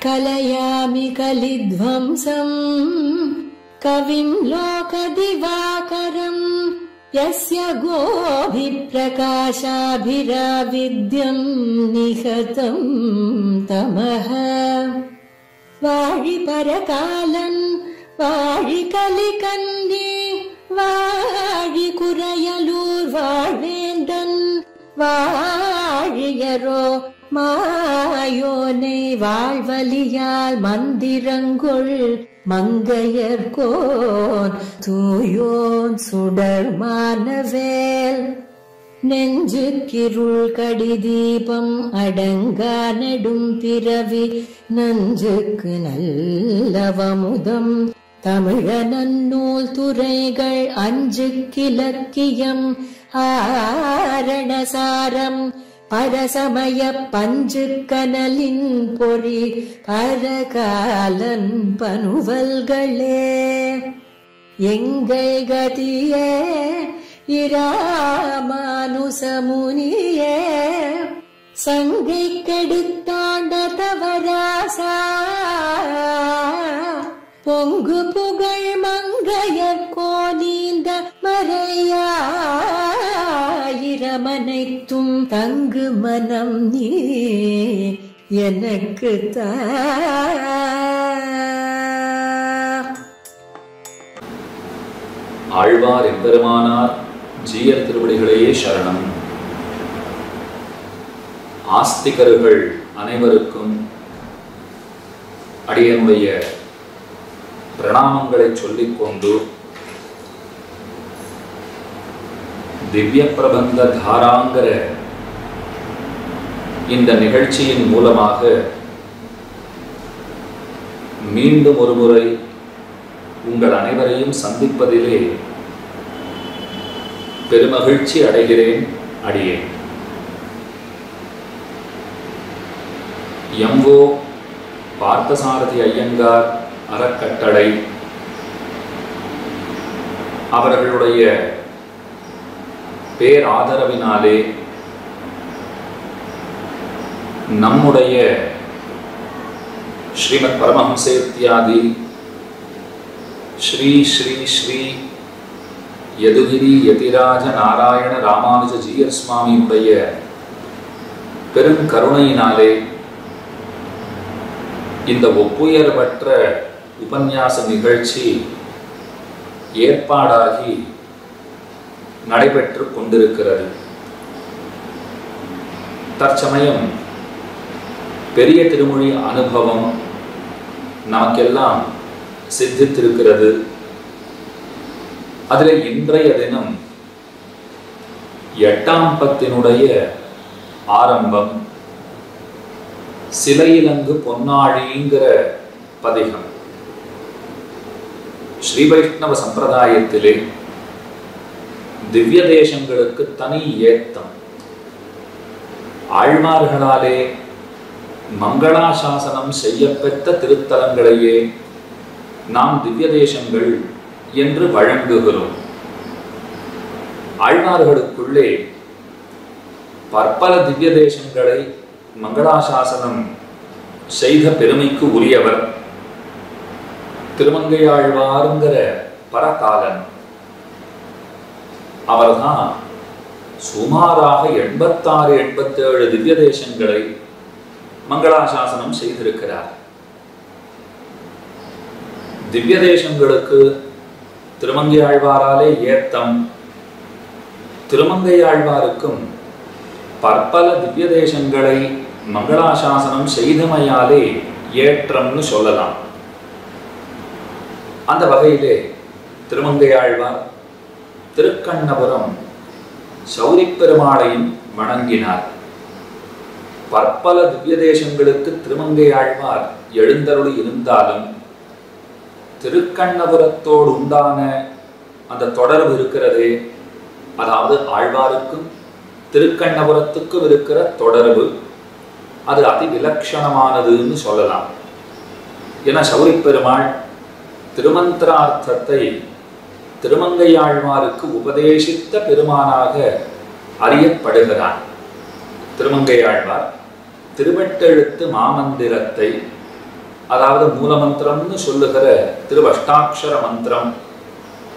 कलयामि कलिध्वंसं कविं लोकदिवाकरं यस्य गोभिप्रकाशाभिराविद्यं निहतं तमः वाळि परकालन् वाळि कलिकन्ये वाळि कुरयलूर् वाळ्वेन्दन् वाழியரோ மாயோனை வாழ்வலியால் மந்திரங்கொள் மங்கையர்கோன் தூயோன் சுடர் மானவேல் நெஞ்சுக்கிருள் கடிதீபம் அடங்கா நெடும் பிறவி நஞ்சுக்கு நல்லவமுதம் தமிழ நன்னூல் துறைகள் அஞ்சுக்கிலக்கியம் ஆரணசாரம் பரசமய பஞ்சு கனலின் பொறி பரகாலன் பனுவல்களே எங்கள் கதியே இராமானுசமுனியே சங்கை கெடுத்தாண்ட தவராசா பொங்கு புகழ் மங்கையர் கோலீந்த மறையாயிரமனைத்தும் தங்கு மனம் நீ எனக்கு தா. ஆழ்வார் எம்பெருமானார் ஜீயர் திருவடிகளையே சரணம். ஆஸ்திகர்கள் அனைவருக்கும் அடியனுடைய பிரணாமங்களை சொல்லிக்கொண்டு திவ்ய பிரபந்த தாராங்கிற இந்த நிகழ்ச்சியின் மூலமாக மீண்டும் ஒரு முறை உங்கள் அனைவரையும் சந்திப்பதிலே பெருமகிழ்ச்சி அடைகிறேன். அடியேன் எம்ஓ பார்த்தசாரதி ஐயங்கார் அறக்கட்டளை அவர்களுடைய பேராதரவினாலே நம்முடைய ஸ்ரீமத் பரமஹம்சேத்யாதி ஸ்ரீ ஸ்ரீ ஸ்ரீ யதுகிரி யதிராஜ நாராயண ராமானுஜ ஜீயர் சுவாமியுடைய பெருங்கருணையினாலே இந்த ஒப்புயர்வற்ற உபன்யாச நிகழ்ச்சி ஏற்பாடாகி நடைபெற்று கொண்டிருக்கிறது. தற்சமயம் பெரிய திருமொழி அனுபவம் நமக்கெல்லாம் சித்தித்திருக்கிறது. அதில் இன்றைய தினம் 8ஆம் பத்தினுடைய ஆரம்பம் சிலையிலங்கு பொன்னாழிங்கிற பதிகம். ஸ்ரீ வைஷ்ணவ சம்பிரதாயத்திலே திவ்ய தேசங்களுக்கு தனி ஏத்தம். ஆழ்வார்களாலே மங்களாசாசனம் செய்யப்பெற்ற திருத்தலங்களையே நாம் திவ்ய தேசங்கள் என்று வழங்குகிறோம். ஆழ்வார்களுக்குள்ளே பற்பல திவ்ய தேசங்களை மங்களாசாசனம் செய்த பெருமைக்கு உரியவர் திருமங்கையாழ்வாருங்கிற பரகாலன். அவர்தான் சுமாராக 86-87 திவ்ய தேசங்களை மங்களாசாசனம் செய்திருக்கிறார். திவ்ய தேசங்களுக்கு திருமங்கையாழ்வாராலே ஏத்தம். திருமங்கையாழ்வாருக்கும் பற்பல திவ்ய தேசங்களை மங்களாசாசனம் செய்தமையாலே ஏற்றம்னு சொல்லலாம். அந்த வகையிலே திருமங்கையாழ்வார் திருக்கண்ணபுரம் சௌரிப்பெருமாளையும் வணங்கினார். பற்பல திவ்ய தேசங்களுக்கு திருமங்கையாழ்வார் எழுந்தருளி இருந்தாலும் திருக்கண்ணபுரத்தோடு உண்டான அந்த தொடர்பு இருக்கிறதே, அதாவது ஆழ்வாருக்கும் திருக்கண்ணபுரத்துக்கும் இருக்கிற தொடர்பு, அது அதி விலட்சணமானதுன்னு சொல்லலாம். என சௌரிப்பெருமாள் திருமந்திரார்த்தத்தை திருமங்கையாழ்வாருக்கு உபதேசித்த பெருமானாக அறியப்படுகிறார். திருமங்கையாழ்வார் திருவெட்டெழுத்து மாமந்திரத்தை அதாவது மூலமந்திரம்னு சொல்லுகிற திருவஷ்டாட்சர மந்திரம்,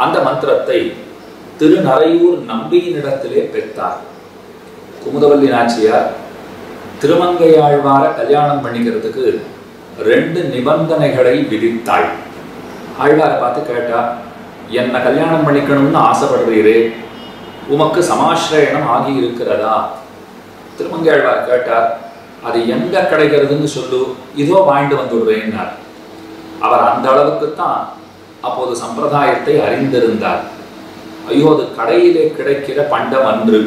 அந்த மந்திரத்தை திருநறையூர் நம்பியினிடத்திலே பெற்றார். குமுதவல்லி நாச்சியார் திருமங்கையாழ்வார கல்யாணம் பண்ணிக்கிறதுக்கு 2 நிபந்தனைகளை விதித்தாள். ஆழ்வாரை பார்த்து கேட்டா, என்ன கல்யாணம் பண்ணிக்கணும்னு ஆசைப்படுறீரே, உமக்கு சமாஸ்ரயணம் ஆகி இருக்கிறதா? திருமங்கையாழ்வார் கேட்டார், அது எங்க கிடைக்கிறதுன்னு சொல்லு, இதோ வாங்கிட்டு வந்துடுறேன்னார். அவர் அந்த அளவுக்குத்தான் அப்போது சம்பிரதாயத்தை அறிந்திருந்தார். ஐயோ, அது கடையிலே கிடைக்கிற பண்டம் அன்று,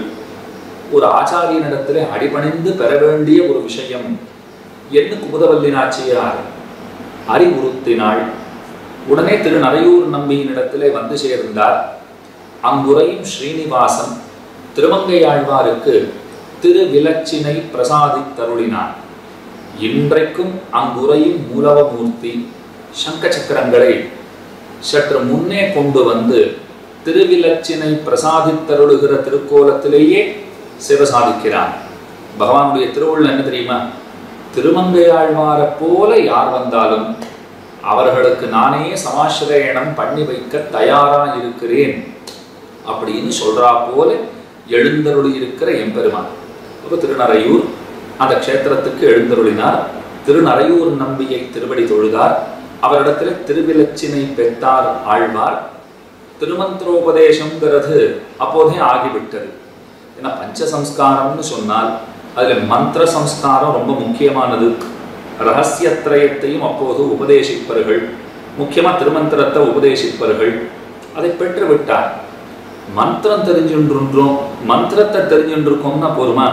ஒரு ஆச்சாரியனிடத்திலே அடிபணிந்து பெற வேண்டிய ஒரு விஷயம் என்று குமுதவல்லி நாச்சியார் அறிவுறுத்தினாள். உடனே திருநறையூர் நம்பியினிடத்திலே வந்து சேர்ந்தார். அங்குரையும் ஸ்ரீனிவாசன் திருமங்கையாழ்வாருக்கு திருவிலச்சினை பிரசாதித்தருளினார். இன்றைக்கும் அங்குரையும் மூலவமூர்த்தி சங்க சக்கரங்களை சற்று முன்னே கொண்டு வந்து திருவிலச்சினை பிரசாதித்தருளுகிற திருக்கோலத்திலேயே சிவசாதிக்கிறான். பகவானுடைய திருவுள்ள என்ன தெரியுமா? திருமங்கையாழ்வாரை போல யார் வந்தாலும் அவர்களுக்கு நானே சமாஸ்ரயணம் பண்ணி வைக்க தயாரா இருக்கிறேன் அப்படின்னு சொல்றா போல எழுந்தருளி இருக்கிற எம்பெருமான். அப்ப திருநறையூர் அந்த க்ஷேத்திரத்துக்கு எழுந்தருளினார். திருநறையூர் நம்பியை திருவடி தொழுதார். அவரிடத்துல திருவிலச்சினை பெற்றார் ஆழ்வார். திருமந்திரோபதேசம்ங்கிறது அப்போதே ஆகிவிட்டது. ஏன்னா பஞ்சசம்ஸ்காரம்னு சொன்னால் அதுல மந்திர சம்ஸ்காரம் ரொம்ப முக்கியமானது. ரகசியத்திரயத்தையும் அப்போது உபதேசிப்பவர்கள், முக்கியமா திருமந்திரத்தை உபதேசிப்பவர்கள். அதை பெற்று விட்டார். மந்திரம் தெரிஞ்சுன்றோம், மந்திரத்தை தெரிஞ்சுருக்கோம்னா போருமா?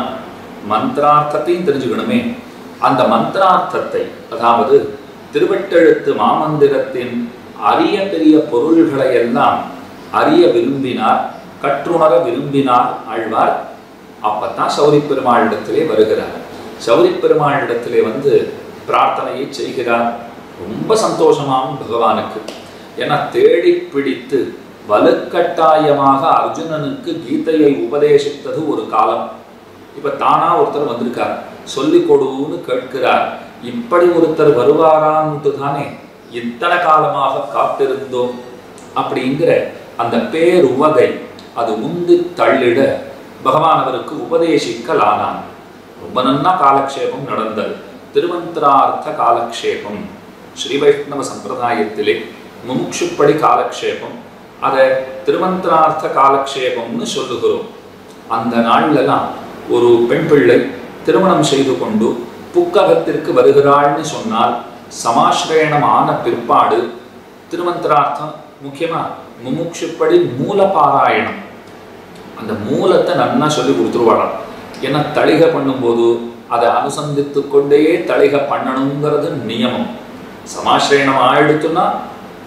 மந்திரார்த்தத்தையும் தெரிஞ்சுக்கணுமே. அந்த மந்திரார்த்தத்தை, அதாவது திருவெட்டெழுத்து மாமந்திரத்தின் அரிய பெரிய பொருள்களை எல்லாம் அறிய விரும்பினார், கற்றுணர விரும்பினார் ஆழ்வார். அப்பத்தான் சௌரி பெருமாளிடத்திலே வருகிறார். சௌரி பெருமாளிடத்திலே வந்து பிரார்த்தனையை செய்கிறார். ரொம்ப சந்தோஷமாகும் பகவானுக்கு. ஏன்னா தேடி பிடித்து வலுக்கட்டாயமாக அர்ஜுனனுக்கு கீதையை உபதேசித்தது ஒரு காலம். இப்ப தானா ஒருத்தர் வந்திருக்கார், சொல்லி கொடுன்னு கேட்கிறார். இப்படி ஒருத்தர் வருவாரான்னு தானே இத்தனை காலமாக காத்திருந்தோம் அப்படிங்கிற அந்த பேருவகை அது உந்து தள்ளிட பகவான் அவருக்கு உபதேசிக்கலானான். ரொம்ப நன்னா காலக்ஷேபம் நடந்தது. திருமந்திரார்த்த காலக்ஷேபம் ஸ்ரீ வைஷ்ணவ சம்பிரதாயத்திலே முமுட்சுப்படி காலக்ஷேபம், அதை திருமந்திரார்த்த காலக்ஷேபம்னு சொல்லுகிறோம். அந்த நாள்லாம் ஒரு பெண் பிள்ளை திருமணம் செய்து கொண்டு புக்ககத்திற்கு வருகிறாள்னு சொன்னால் சமாஸ்ரயணம் ஆன பிற்பாடு திருமந்திரார்த்தம், முக்கியமா முமுட்சுப்படி மூல பாராயணம், அந்த மூலத்தை நன்னா சொல்லி கொடுத்துருவாளாம். ஏன்னா தளிகை பண்ணும்போது அதை அனுசந்தித்து கொண்டே தளிகை பண்ணணுங்கிறது நியமம். சமாஸ்ரயணம் ஆயிடுத்துன்னா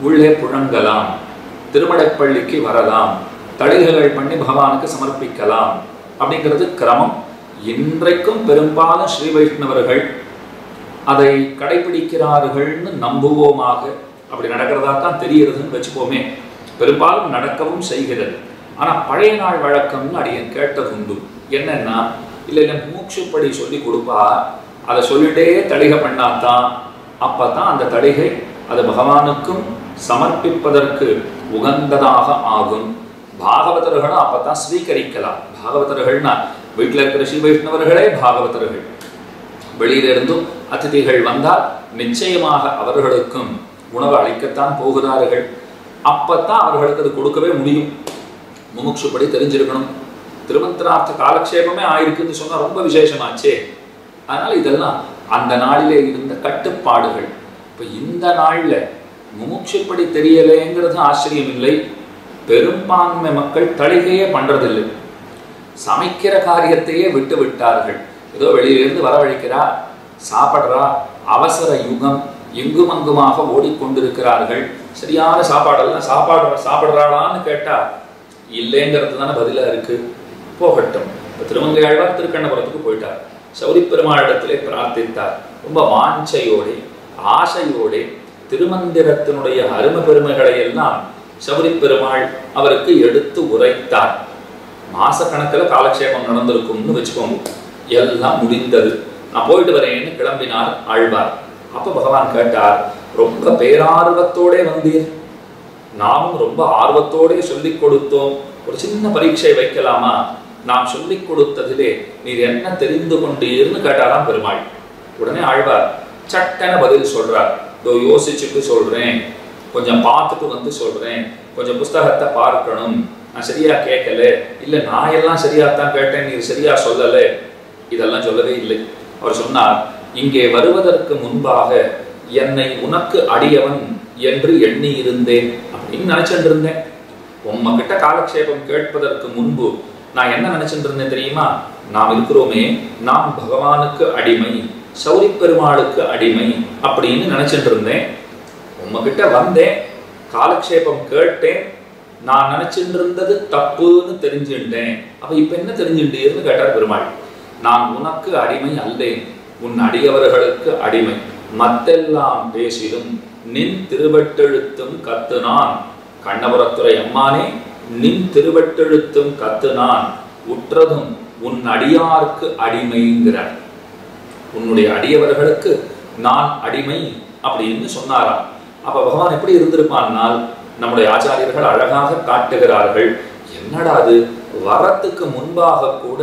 உள்ளே புழங்கலாம், திருமடைப்பள்ளிக்கு வரலாம், தளிகைகள் பண்ணி பகவானுக்கு சமர்ப்பிக்கலாம் அப்படிங்கிறது கிரமம். இன்றைக்கும் பெரும்பாலும் ஸ்ரீ வைஷ்ணவர்கள் அதை கடைபிடிக்கிறார்கள்னு நம்புவோமாக. அப்படி நடக்கிறதா தான் தெரிகிறதுன்னு வச்சுப்போமே. பெரும்பாலும் நடக்கவும் செய்கிறது. ஆனா பழைய நாள் வழக்கம்னு அடியன் கேட்டதுண்டு. என்னன்னா, இல்லை மூச்சுப்படி சொல்லி கொடுப்பா, அதை சொல்லிட்டே தளிகை பண்ணாதான் அப்பதான் அந்த தளிகை அது பகவானுக்கும் சமர்ப்பிப்பதற்கு உகந்ததாக ஆகும். பாகவதர்களும் அப்பதான் ஸ்வீகரிக்கலாம். பாகவதர்கள்னா வீட்டில் இருக்கிற ஸ்ரீ வைஷ்ணவர்களே பாகவதர்கள். வெளியிலிருந்தும் அதிதிகள் வந்தால் நிச்சயமாக அவர்களுக்கும் உணவு அளிக்கத்தான் போகிறார்கள். அப்பத்தான் அவர்களுக்கு அது கொடுக்கவே முடியும். முமுட்சுப்படி தெரிஞ்சிருக்கணும். திருமந்திரார்த்த காலக்ஷேபமே ஆயிருக்குன்னு சொன்னா ரொம்ப விசேஷமாச்சே. அதனால இதெல்லாம் அந்த நாளிலே இருந்த கட்டுப்பாடுகள். இப்ப இந்த நாள்ல முமுட்சுப்படி தெரியலேங்கிறது ஆச்சரியம் இல்லை. பெரும்பான்மை மக்கள் தளிகையே பண்றதில்லை. சமைக்கிற காரியத்தையே விட்டு விட்டார்கள். ஏதோ வெளியிலிருந்து வரவழைக்கிறா, சாப்பிட்றா, அவசர யுகம், எங்கும் அங்குமாக ஓடிக்கொண்டிருக்கிறார்கள். சரியான சாப்பாடெல்லாம் சாப்பிட்றாளான்னு கேட்டா இல்லைங்கிறது தானே பதிலா இருக்கு. போகட்டும். இப்போ திருமங்கையாழ்வார் திருக்கண்ணபுரத்துக்கு போயிட்டார். சௌரி பெருமாளிடத்திலே பிரார்த்தித்தார். ரொம்ப வாஞ்சையோட ஆசையோட திருமந்திரத்தினுடைய அருமை பெருமைகளை எல்லாம் சௌரி பெருமாள் அவருக்கு எடுத்து உரைத்தார். மாசக்கணக்கில் காலக்ஷேபம் நடந்திருக்கும்னு வச்சுக்கோங்க. எல்லாம் முடிந்தது. நான் போயிட்டு வரேன்னு கிளம்பினார் ஆழ்வார். அப்ப பகவான் கேட்டார், ரொம்ப பேரார்வத்தோட வந்தீர், நாமும் ரொம்ப ஆர்வத்தோட சொல்லிக் கொடுத்தோம், ஒரு சின்ன பரீட்சை வைக்கலாமா? நாம் சொல்லிக் கொடுத்ததிலே நீர் என்ன தெரிந்து கொண்டீர்னு கேட்டாராம் பெருமாள். உடனே ஆழ்வார் சட்டன பதில் சொல்றார், இதோ யோசிச்சுட்டு சொல்றேன், கொஞ்சம் பார்த்துட்டு வந்து சொல்றேன், கொஞ்சம் புஸ்தகத்தை பார்க்கணும், நான் சரியா கேட்கல, இல்ல நான் எல்லாம் சரியாத்தான் கேட்டேன், நீர் சரியா சொல்லல, இதெல்லாம் சொல்லவே இல்லை. அவர் சொன்னார், இங்கே வருவதற்கு முன்பாக என்னை உனக்கு அடியவன் என்று எண்ணி இருந்தேன் அப்படின்னு நினைச்சிட்டு இருந்தேன். உம்மகிட்ட காலக்ஷேபம் கேட்பதற்கு முன்பு நான் என்ன நினைச்சிட்டு இருந்தேன் தெரியுமா? நாம் இருக்கிறோமே, நாம் பகவானுக்கு அடிமை, சௌரி பெருமாளுக்கு அடிமை அப்படின்னு நினைச்சிட்டு இருந்தேன். உம்மகிட்ட வந்தேன், காலக்ஷேபம் கேட்டேன், நான் நினைச்சிட்டு இருந்தது தப்புன்னு தெரிஞ்சுட்டேன். அப்ப இப்ப என்ன தெரிஞ்சுட்டீர்னு கேட்டார் பெருமாள். நான் உனக்கு அடிமை அல்லேன், உன் அடியவர்களுக்கு அடிமை, மத்தெல்லாம் பேசிலும் நின் திருவட்டெழுத்தும் கத்து நான். கண்ணபுரத்துறை அம்மானே, நின் திருவட்டெழுத்தும் கத்து நான், உற்றதும் உன் அடியார்க்கு அடிமைங்கிறார். உன்னுடைய அடியவர்களுக்கு நான் அடிமை அப்படின்னு சொன்னாராம். அப்ப பகவான் எப்படி இருந்திருப்பான்னால், நம்முடைய ஆச்சாரியர்கள் அழகாக காட்டுகிறார்கள். என்னடா அது, வரத்துக்கு முன்பாக கூட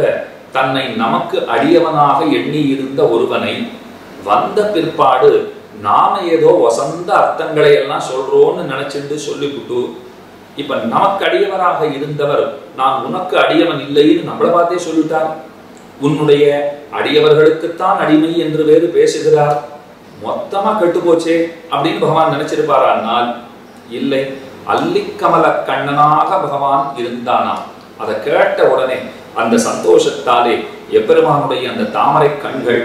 தன்னை நமக்கு அடியவனாக எண்ணி இருந்த ஒருவனை வந்த பிற்பாடு நாம ஏதோ வசந்த அர்த்தங்களை எல்லாம் சொல்றோம்னு நினைச்சிட்டு சொல்லிவிட்டு, இப்ப நமக்கு அடியவராக இருந்தவர் நான் உனக்கு அடியவன் இல்லைன்னு நம்மளை பார்த்தே சொல்லிட்டார். உன்னுடைய அடியவர்களுக்குத்தான் அடிமை என்று வேறு பேசுகிறார், மொத்தமா கெட்டு போச்சே அப்படின்னு பகவான் நினைச்சிருப்பாரானால் இல்லை. அல்லிக்கமல கண்ணனாக பகவான் இருந்தானாம். அதை கேட்ட உடனே அந்த சந்தோஷத்தாலே எப்பெருமானுடைய அந்த தாமரை கண்கள்,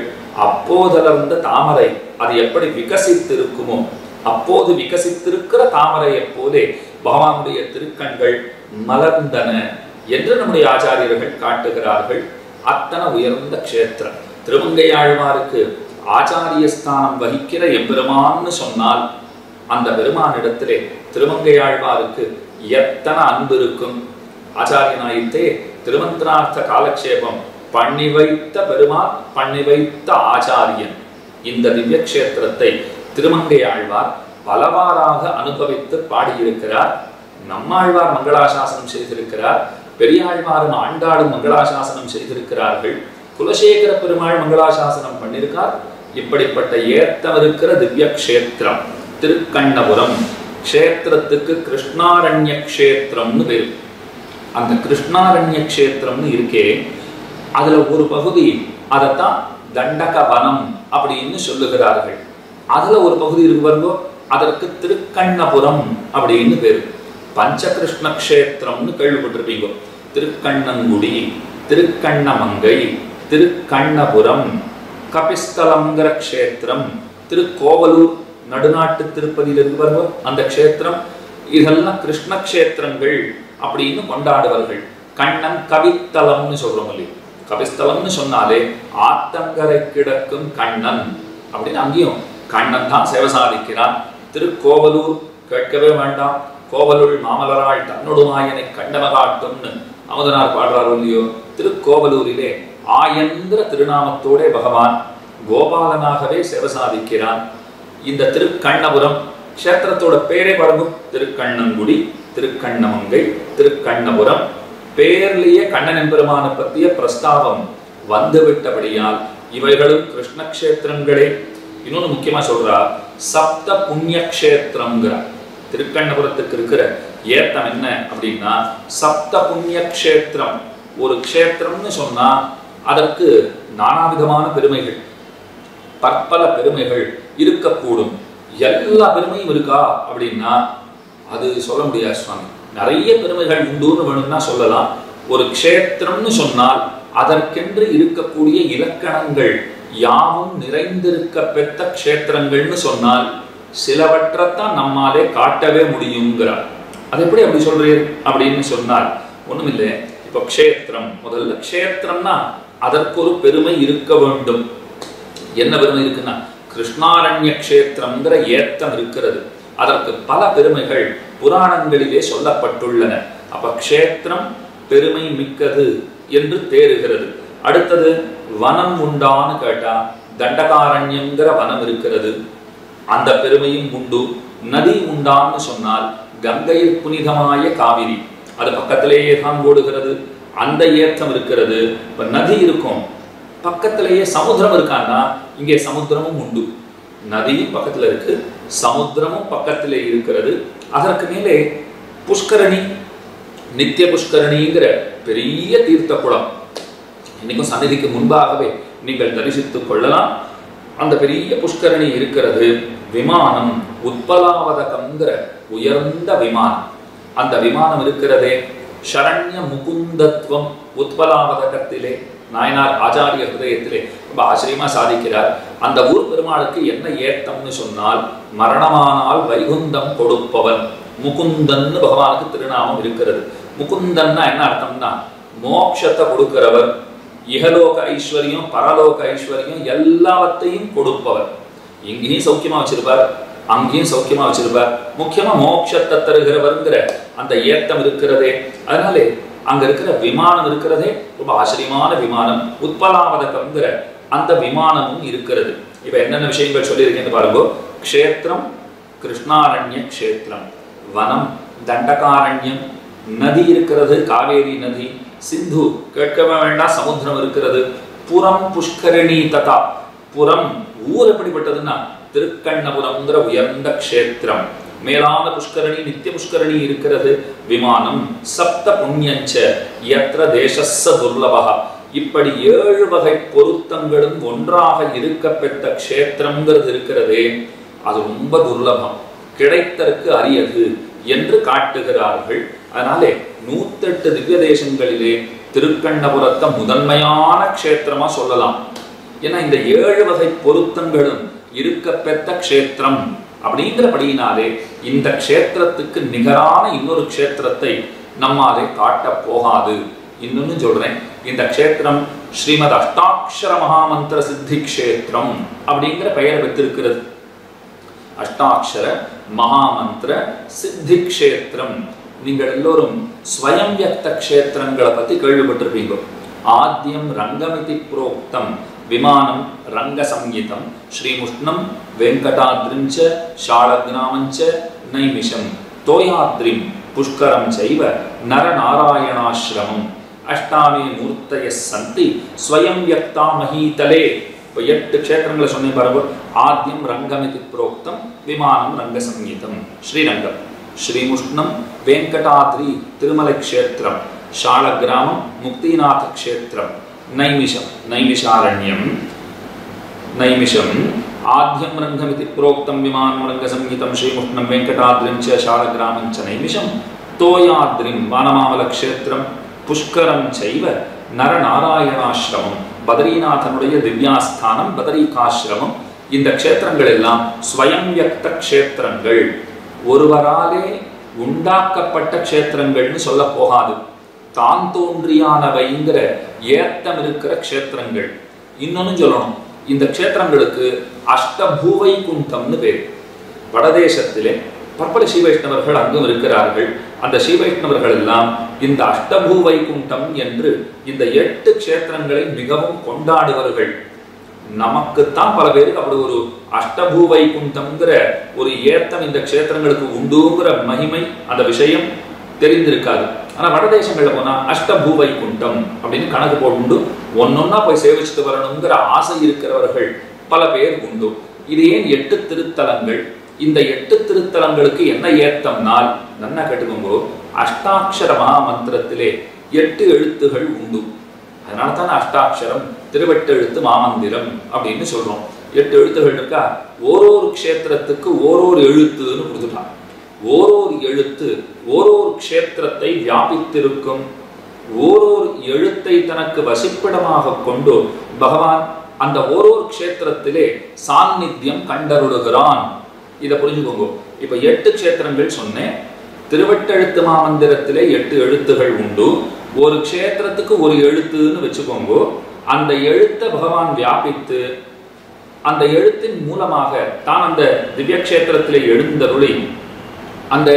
அப்போதலர்ந்த தாமரை அது எப்படி விகசித்திருக்குமோ, அப்போது விகசித்திருக்கிற தாமரையை போலே பகவானுடைய திருக்கண்கள் மலர்ந்தன என்று நம்முடைய ஆச்சாரியர்கள் காட்டுகிறார்கள். அத்தனை உயர்ந்த க்ஷேத்திரம். திருமங்கையாழ்வாருக்கு ஆச்சாரிய ஸ்தானம் வகிக்கிற எம்பெருமான்னு சொன்னால், அந்த பெருமானிடத்திலே திருமங்கையாழ்வாருக்கு எத்தனை அன்பு இருக்கும். ஆச்சாரியனாயித்தே திருமந்திரார்த்த காலக்ஷேபம் பண்ணி வைத்த பெருமான், பண்ணி வைத்த ஆச்சாரியன். இந்த திவ்ய கஷேத்திரத்தை திருமங்கையாழ்வார் பலவாறாக அனுபவித்து பாடியிருக்கிறார். நம்மாழ்வார் மங்களாசாசனம் செய்திருக்கிறார், பெரியாழ்வாரும் ஆண்டாளும் மங்களாசாசனம் செய்திருக்கிறார்கள், குலசேகர பெருமாள் மங்களாசாசனம் பண்ணியிருக்கார். இப்படிப்பட்ட ஏத்தம் இருக்கிற திவ்ய கஷேத்திரம் திருக்கண்ணபுரம். கஷேத்திரத்துக்கு கிருஷ்ணாரண்ய கஷேத்திரம்னு பேரு. அந்த கிருஷ்ணாரண்ய கஷேத்திரம்னு இருக்கே, அதுல ஒரு பகுதி அதைத்தான் தண்டக வனம் அப்படின்னு சொல்லுகிறார்கள். அதுல ஒரு பகுதி இருக்கு பாருங்க, அதற்கு திருக்கண்ணபுரம் அப்படின்னு பேரு. பஞ்சகிருஷ்ண கஷேத்திரம்னு கேள்விப்பட்டிருப்பீங்க. திருக்கண்ணங்குடி, திருக்கண்ணமங்கை, திருக்கண்ணபுரம், கபிஸ்தலம்ங்கிற கஷேத்திரம், திருக்கோவலூர் நடுநாட்டு திருப்பதியில் இருக்கு பாருங்க அந்த கஷேத்திரம். இதெல்லாம் கிருஷ்ண கஷேத்திரங்கள் அப்படின்னு கொண்டாடுவார்கள். கண்ணன் கவித்தலம்னு சொல்றோம் இல்லையா? கபிஸ்தலம்னு சொன்னாலே ஆத்தங்கரை கிடக்கும் கண்ணன் அப்படின்னு, அங்கேயும் கண்ணன் தான் சேவை சாதிக்கிறான். திருக்கோவலூர் கேட்கவே வேண்டாம். கோவலுள் மாமலராள் தன்னுடுமாயனை கண்டமகாட்டும்னு அமுதனார் பாடுறாரோ இல்லையோ, திருக்கோவலூரிலே ஆயந்திர திருநாமத்தோட பகவான் கோபாலனாகவே சேவை சாதிக்கிறான். இந்த திருக்கண்ணபுரம் கஷேத்திரத்தோட பேரே பாருங்க, திருக்கண்ணங்குடி, திருக்கண்ணமங்கை, திருக்கண்ணபுரம். பேர்லேயே கண்ணன் எம்பெருமான பற்றிய பிரஸ்தாவம் வந்துவிட்டபடியால் இவைகளும் கிருஷ்ண கஷேத்திரங்களே. இன்னொன்னு முக்கியமா சொல்றா, சப்த புண்ணிய கஷேத்திரம்ங்கிறார். திருக்கண்ணபுரத்துக்கு இருக்கிற ஏத்தம் என்ன அப்படின்னா, சப்த புண்ணிய கஷேத்திரம். ஒரு கஷேத்திரம்னு சொன்னா அதற்கு நானாவிதமான பெருமைகள், பற்பல பெருமைகள் இருக்கக்கூடும். எல்லா பெருமையும் இருக்கா அப்படின்னா அது சொல்ல முடியாது சுவாமி. நிறைய பெருமைகள் உண்டுன்னு வேணும்னா சொல்லலாம். ஒரு க்ஷேத்திரம்னு சொன்னால் அதற்கென்று இருக்கக்கூடிய இலக்கணங்கள் யாவும் நிறைந்திருக்க பெற்ற க்ஷேத்திரங்கள்னு சொன்னால் சிலவற்றைத்தான் நம்மாலே காட்டவே முடியுங்கிறார். அது எப்படி அப்படி சொல்றீர் அப்படின்னு சொன்னால் ஒண்ணுமில்லை. இப்போ க்ஷேத்திரம், முதல்ல க்ஷேத்திரம்னா அதற்கு ஒரு பெருமை இருக்க வேண்டும். என்ன பெருமை இருக்குன்னா, கிருஷ்ணாரண்ய கஷேத்திரம்ங்கிற ஏத்தம் இருக்கிறது. அதற்கு பல பெருமைகள் புராணங்களிலே சொல்லப்பட்டுள்ளன. அப்ப க்ஷேத்திரம் பெருமை மிக்கது என்று தேறுகிறது. அடுத்தது வனம் உண்டான்னு கேட்டா தண்டகாரண்யங்கிற வனம் இருக்கிறது, அந்த பெருமையும் உண்டு. நதி உண்டான்னு சொன்னால் கங்கையில் புனிதமாய காவிரி, அது பக்கத்திலேயே தான் ஓடுகிறது, அந்த ஏற்றம் இருக்கிறது. இப்ப நதி இருக்கும், பக்கத்திலேயே சமுத்திரம் இருக்கான்னா இங்கே சமுத்திரமும் உண்டு. நதியும் பக்கத்துல இருக்கு, சமுத்திரமும் பக்கத்திலே இருக்கிறது. அதற்கு மேலே புஷ்கரணி, நித்திய புஷ்கரணிங்கிற பெரிய தீர்த்த குளம், இன்னைக்கும் சந்நிதிக்கு முன்பாகவே நீங்கள் தரிசித்துக் கொள்ளலாம். அந்த பெரிய புஷ்கரணி இருக்கிறது. விமானம் உத்பலாவதகம்ங்கிற உயர்ந்த விமானம், அந்த விமானம் இருக்கிறதே. சரண்ய முகுந்தத்துவம் உத்பலாவதகத்திலே நாயனார் ஆச்சாரிய ஹிருதயத்திலே ரொம்ப ஆச்சரியமா சாதிக்கிறார். அந்த ஊர் பெருமாளுக்கு என்ன ஏத்தம்னு சொன்னால், மரணமானால் வைகுந்தம் கொடுப்பவன் முகுந்தன் பகவானுக்கு திருநாமம் இருக்கிறது. முகுந்தன்னா என்ன அர்த்தம்னா மோட்சத்தை கொடுக்கிறவர், இகலோக ஐஸ்வர்யம் பரலோக ஐஸ்வர்யம் எல்லாவற்றையும் கொடுப்பவர். இங்கேயும் சௌக்கியமா வச்சிருப்பார், அங்கேயும் சௌக்கியமா வச்சிருப்பார். முக்கியமா மோட்சத்தை தருகிறவர்ங்கிற அந்த ஏத்தம் இருக்கிறதே. அதனாலே அங்க இருக்கிற விமானம் இருக்கிறதே ரொம்ப ஆச்சரியமான விமானம். உத்பலாவதகம்ங்கிற அந்த விமானமும் இருக்கிறது. இப்ப என்னென்ன விஷயங்கள் சொல்லியிருக்கேன்னு பாருங்க. க்ஷேத்திரம் கிருஷ்ணாரண்ய க்ஷேத்திரம், வனம் தண்டகாரண்யம், நதி இருக்கிறது காவேரி நதி, சிந்து கேட்கவே வேண்டாம் சமுத்திரம் இருக்கிறது, புறம் புஷ்கரணி ததா, புறம் ஊர் எப்படிப்பட்டதுன்னா திருக்கண்ணபுரம்ங்கிற உயர்ந்த க்ஷேத்திரம், மேலான புஷ்கரணி நித்திய புஷ்கரணி இருக்கிறது, விமானம், சப்த புண்ணியஞ்ச யத்ர தேசஸ்ஸ துர்லபஹ, இப்படி 7 வகை பொருத்தங்களும் ஒன்றாக இருக்க பெற்ற க்ஷேத்திரம்ங்கிறது இருக்கிறதே, அது ரொம்ப துர்லபம், கிடைத்தற்கு அரியது என்று காட்டுகிறார்கள். அதனாலே 108 திவ்ய தேசங்களிலே திருக்கண்ணபுரத்தை முதன்மையான க்ஷேத்திரமா சொல்லலாம். ஏன்னா இந்த 7 வகை பொருத்தங்களும் இருக்க பெற்ற க்ஷேத்திரம் அப்படிங்கிறபடியினாலே இந்த க்ஷேத்திரத்துக்கு நிகரான இன்னொரு க்ஷேத்திரத்தை நம்மாலே காட்ட போகாது. இன்னொன்னு சொல்றேன், இந்த க்ஷேத்திரம் ஸ்ரீமத் அஷ்டாட்சர மகாமந்திர சித்தி க்ஷேத்திரம் அப்படிங்கிற பெயரை பெற்றிருக்கிறது. அஷ்டாட்சர மகாமந்திர சித்தி க்ஷேத்திரம். நீங்கள் எல்லோரும் ஸ்வயம் வியக்த க்ஷேத்திரங்களை பத்தி கேள்விப்பட்டிருப்பீங்க. ஆத்யம் ரங்கமிதி புரோக்தம் விமானம் ரங்க சங்கீதம் ஸ்ரீமுஷ்ணம் வெங்கடாத்ரிஞ்ச ஷாலக்ராமஞ்ச நைமிஷம் தோயாத்ரிம் புஷ்கரம் சைவ நரநாராயணாஸ்ரமம் அஷ்டாமே மூர்த்தய சந்தி ஸ்வயம் வியக்தா மஹீதலே. இப்போ 8 க்ஷேத்திரங்களை சொன்னேன் பாருங்க. ஆத்யம் ரங்கமிதி புரோக்தம் விமானம் ரங்க சங்கீதம் ஸ்ரீரங்கம், ஸ்ரீமுஷ்ணம் வெங்கடாத்ரி திருமலை க்ஷேத்திரம், ஷாலகிராமம் முக்திநாத க்ஷேத்திரம், நைமிஷம் நைமிஷாரண்யம் நைமிஷம், ஆத்யம் ரங்கமிதி புரோக்தம் விமானம் ரங்க சங்கீதம் ஸ்ரீமுஷ்ணம் வெங்கடாத்ரிம் ச ஷாலகிராமம் ச நைமிஷம் தோயாத்ரிம் வானமாமல க்ஷேத்திரம் புஷ்கரம் சைவ நரநாராயணாஸ்ரமம், பத்ரிநாதனுடைய திவ்யாஸ்தானம் பத்ரிகாஸ்ரமம். இந்த க்ஷேத்திரங்கள் எல்லாம் ஸ்வயம் வியக்த க்ஷேத்திரங்கள், ஒருவராலே உண்டாக்கப்பட்ட க்ஷேத்திரங்கள்னு சொல்ல போகாது, தான் தோன்றியானவைங்கிற ஏத்தம் இருக்கிற க்ஷேத்திரங்கள். இன்னொன்னு சொல்லணும், இந்த க்ஷேத்திரங்களுக்கு அஷ்டபூவை குண்டம்னு பேர். வடதேசத்திலே பற்பல ஸ்ரீவைஷ்ணவர்கள் அங்கும் இருக்கிறார்கள். அந்த ஸ்ரீவைஷ்ணவர்கள் எல்லாம் இந்த அஷ்டபூ வைகுண்டம் என்று இந்த 8 க்ஷேத்திரங்களை மிகவும் கொண்டாடுவார்கள். நமக்குத்தான் பல பேருக்கு அப்படி ஒரு அஷ்டபூ வைகுண்டம்ங்கிற ஒரு ஏத்தம் இந்த க்ஷேத்திரங்களுக்கு உண்டுங்கிற மகிமை அந்த விஷயம் தெரிந்திருக்காது. ஆனா வடதேசங்கள்ல போனா அஷ்டபூ வைகுண்டம் அப்படின்னு கணக்கு போட்டு ஒன்னொன்னா போய் சேவிச்சுட்டு வரணுங்கிற ஆசை இருக்கிறவர்கள் பல பேர் உண்டு. இது ஏன் 8 திருத்தலங்கள்? இந்த 8 திருத்தலங்களுக்கு என்ன ஏத்தம்னால் நல்லா கேட்டுக்கோங்க, அஷ்டாட்சர மகாமந்திரத்திலே 8 எழுத்துகள் உண்டு. அதனால தான் அஷ்டாட்சரம் திருவெட்டெழுத்து மாமந்திரம் அப்படின்னு சொல்றோம். 8 எழுத்துகள் இருக்கா, ஓரோரு க்ஷேத்திரத்துக்கு ஓரோரு எழுத்துன்னு கொடுத்துட்டான். ஓரோரு எழுத்து ஓரோரு க்ஷேத்திரத்தை வியாபித்திருக்கும். ஓரோரு எழுத்தை தனக்கு வசிப்பிடமாக கொண்டு பகவான் அந்த ஓரோரு க்ஷேத்திரத்திலே சாநித்தியம் கண்டருடுகிறான். இதை புரிஞ்சுக்கோங்க. இப்ப 8 க்ஷேத்திரங்கள் சொன்னேன். திருவெட்டெழுத்து மாமந்திரத்திலே 8 எழுத்துகள் உண்டு. ஒரு க்ஷேத்திரத்துக்கு ஒரு எழுத்துன்னு வச்சுக்கோங்க. அந்த எழுத்தை பகவான் வியாபித்து அந்த எழுத்தின் மூலமாக தான் அந்த திவ்ய க்ஷேத்திரத்திலே எழுந்தருளி அந்த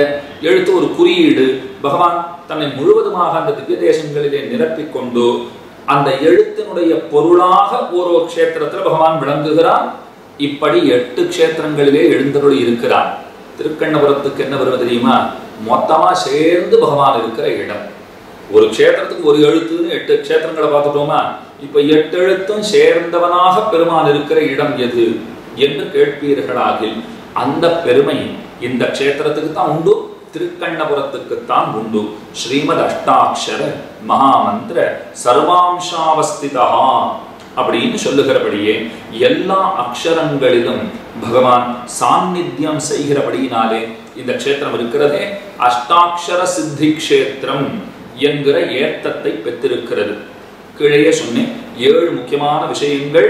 எழுத்து ஒரு குறியீடு, பகவான் தன்னை முழுவதுமாக அந்த திவ்ய தேசங்களிலே நிரப்பிக்கொண்டு அந்த எழுத்தினுடைய பொருளாக ஒரு க்ஷேத்திரத்துல பகவான் விளங்குகிறான். இப்படி 8 க்ஷேத்திரங்களிலே எழுந்தருளி இருக்கிறான். திருக்கண்ணபுரத்துக்கு என்ன வருவது தெரியுமா? மொத்தமா சேர்ந்து பகவான் இருக்கிற இடம். ஒரு க்ஷேத்திரத்துக்கு ஒரு எழுத்துன்னு 8 க்ஷேத்திரங்களை பார்த்துட்டோமா? இப்ப 8 எழுத்தும் சேர்ந்தவனாக பெருமான் இருக்கிற இடம் எது என்று கேட்பீர்களாகில் அந்த பெருமை இந்த க்ஷேத்திரத்துக்கு தான் உண்டு, திருக்கண்ணபுரத்துக்குத்தான் உண்டு. ஸ்ரீமத் அஷ்டாட்சர மகாமந்திர சர்வாம்சாவஸ்திதா அப்படின்னு சொல்லுகிறபடியே எல்லா அக்ஷரங்களிலும் பகவான் சாநித்தியம் செய்கிறபடியினாலே இந்த க்ஷேத்திரம் இருக்கிறதே அஷ்டாட்சர சித்தி க்ஷேத்திரம் என்கிற ஏத்தத்தை பெற்றிருக்கிறது. கீழே சொன்னேன் 7 முக்கியமான விஷயங்கள்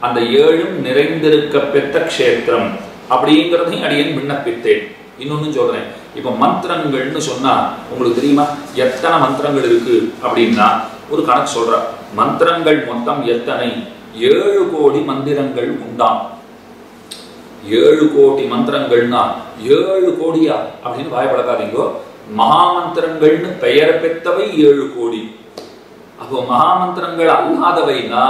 அந்த 7ம் நிறைந்திருக்க பெற்ற க்ஷேத்திரம் அப்படிங்கிறதையும் அடியேன் விண்ணப்பித்தேன். இன்னொன்னு சொல்றேன். இப்ப மந்திரங்கள்னு சொன்னா உங்களுக்கு தெரியுமா எத்தனை மந்திரங்கள் இருக்கு அப்படின்னா ஒரு கணக்கு சொல்ற. மந்திரங்கள் மொத்தம் எத்தனை? 7 கோடி மந்திரங்கள் உண்டாம். 7 கோடி மந்திரங்கள்னா 7 கோடியா அப்படின்னு வாய்ப்படக்காதீங்கோ. மகாமந்திரங்கள்னு பெயர் பெற்றவை 7 கோடி. அப்போ மகாமந்திரங்கள் அல்லாதவைனா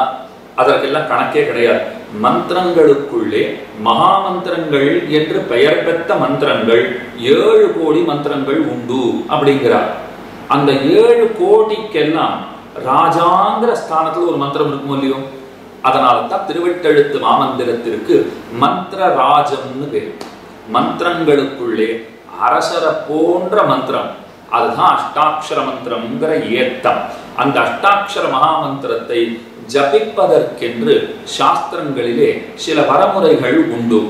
அதற்கெல்லாம் கணக்கே கிடையாது. மந்திரங்களுக்குள்ளே மகாமந்திரங்கள் என்று பெயர் பெற்ற மந்திரங்கள் 7 கோடி மந்திரங்கள் உண்டு அப்படிங்கிறார். அந்த 7 கோடிக்கெல்லாம் ராஜாங்கிற ஸ்தானத்துல ஒரு மந்திரம் இருக்கும் இல்லையோ? அதனால தான் திருவெட்டெழுத்து மாமந்திரத்திற்கு மந்திர ராஜம்னு பேர். மந்திரங்களுக்குள்ளே அரசரை போன்ற மந்திரம், அதுதான் அஷ்டாட்சர மந்திரம்ங்கிற ஏத்தம். அந்த அஷ்டாட்சர மகாமந்திரத்தை ஜபிப்பதற்கென்று சாஸ்திரங்களிலே சில வரமுறைகள் உண்டு.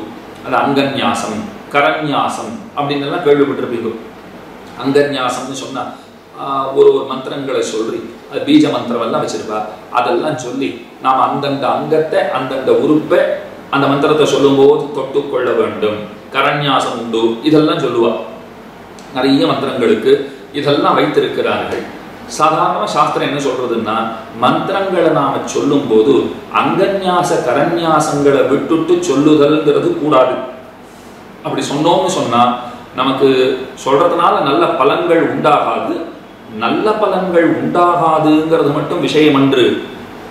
அது அங்கன்யாசம், கரன்யாசம் அப்படின்னு எல்லாம் கேள்விப்பட்டிருப்பீங்க. அங்கன்யாசம்னு சொன்னா ஒரு மந்திரங்களை சொல்லி அது பீஜ மந்திரம் எல்லாம் வச்சிருப்பா. அதெல்லாம் சொல்லி நாம் அந்தந்த அங்கத்தை அந்தந்த உறுப்பை அந்த மந்திரத்தை சொல்லும் போது தொட்டுக்கொள்ள வேண்டும். கரன்யாசம் உண்டு, இதெல்லாம் சொல்லுவா. நிறைய மந்திரங்களுக்கு இதெல்லாம் வைத்திருக்கிறார்கள். சாதாரண சாஸ்திரம் என்ன சொல்றதுன்னா மந்திரங்களை நாம சொல்லும் போது அங்கன்யாச கரன்யாசங்களை விட்டுட்டு சொல்லுதல்ங்கிறது கூடாது. அப்படி சொன்னோம்னு சொன்னா நமக்கு சொல்றதுனால நல்ல பலன்கள் உண்டாகாது. நல்ல பலன்கள் உண்டாகாதுங்கிறது மட்டும் விஷயம் அன்று,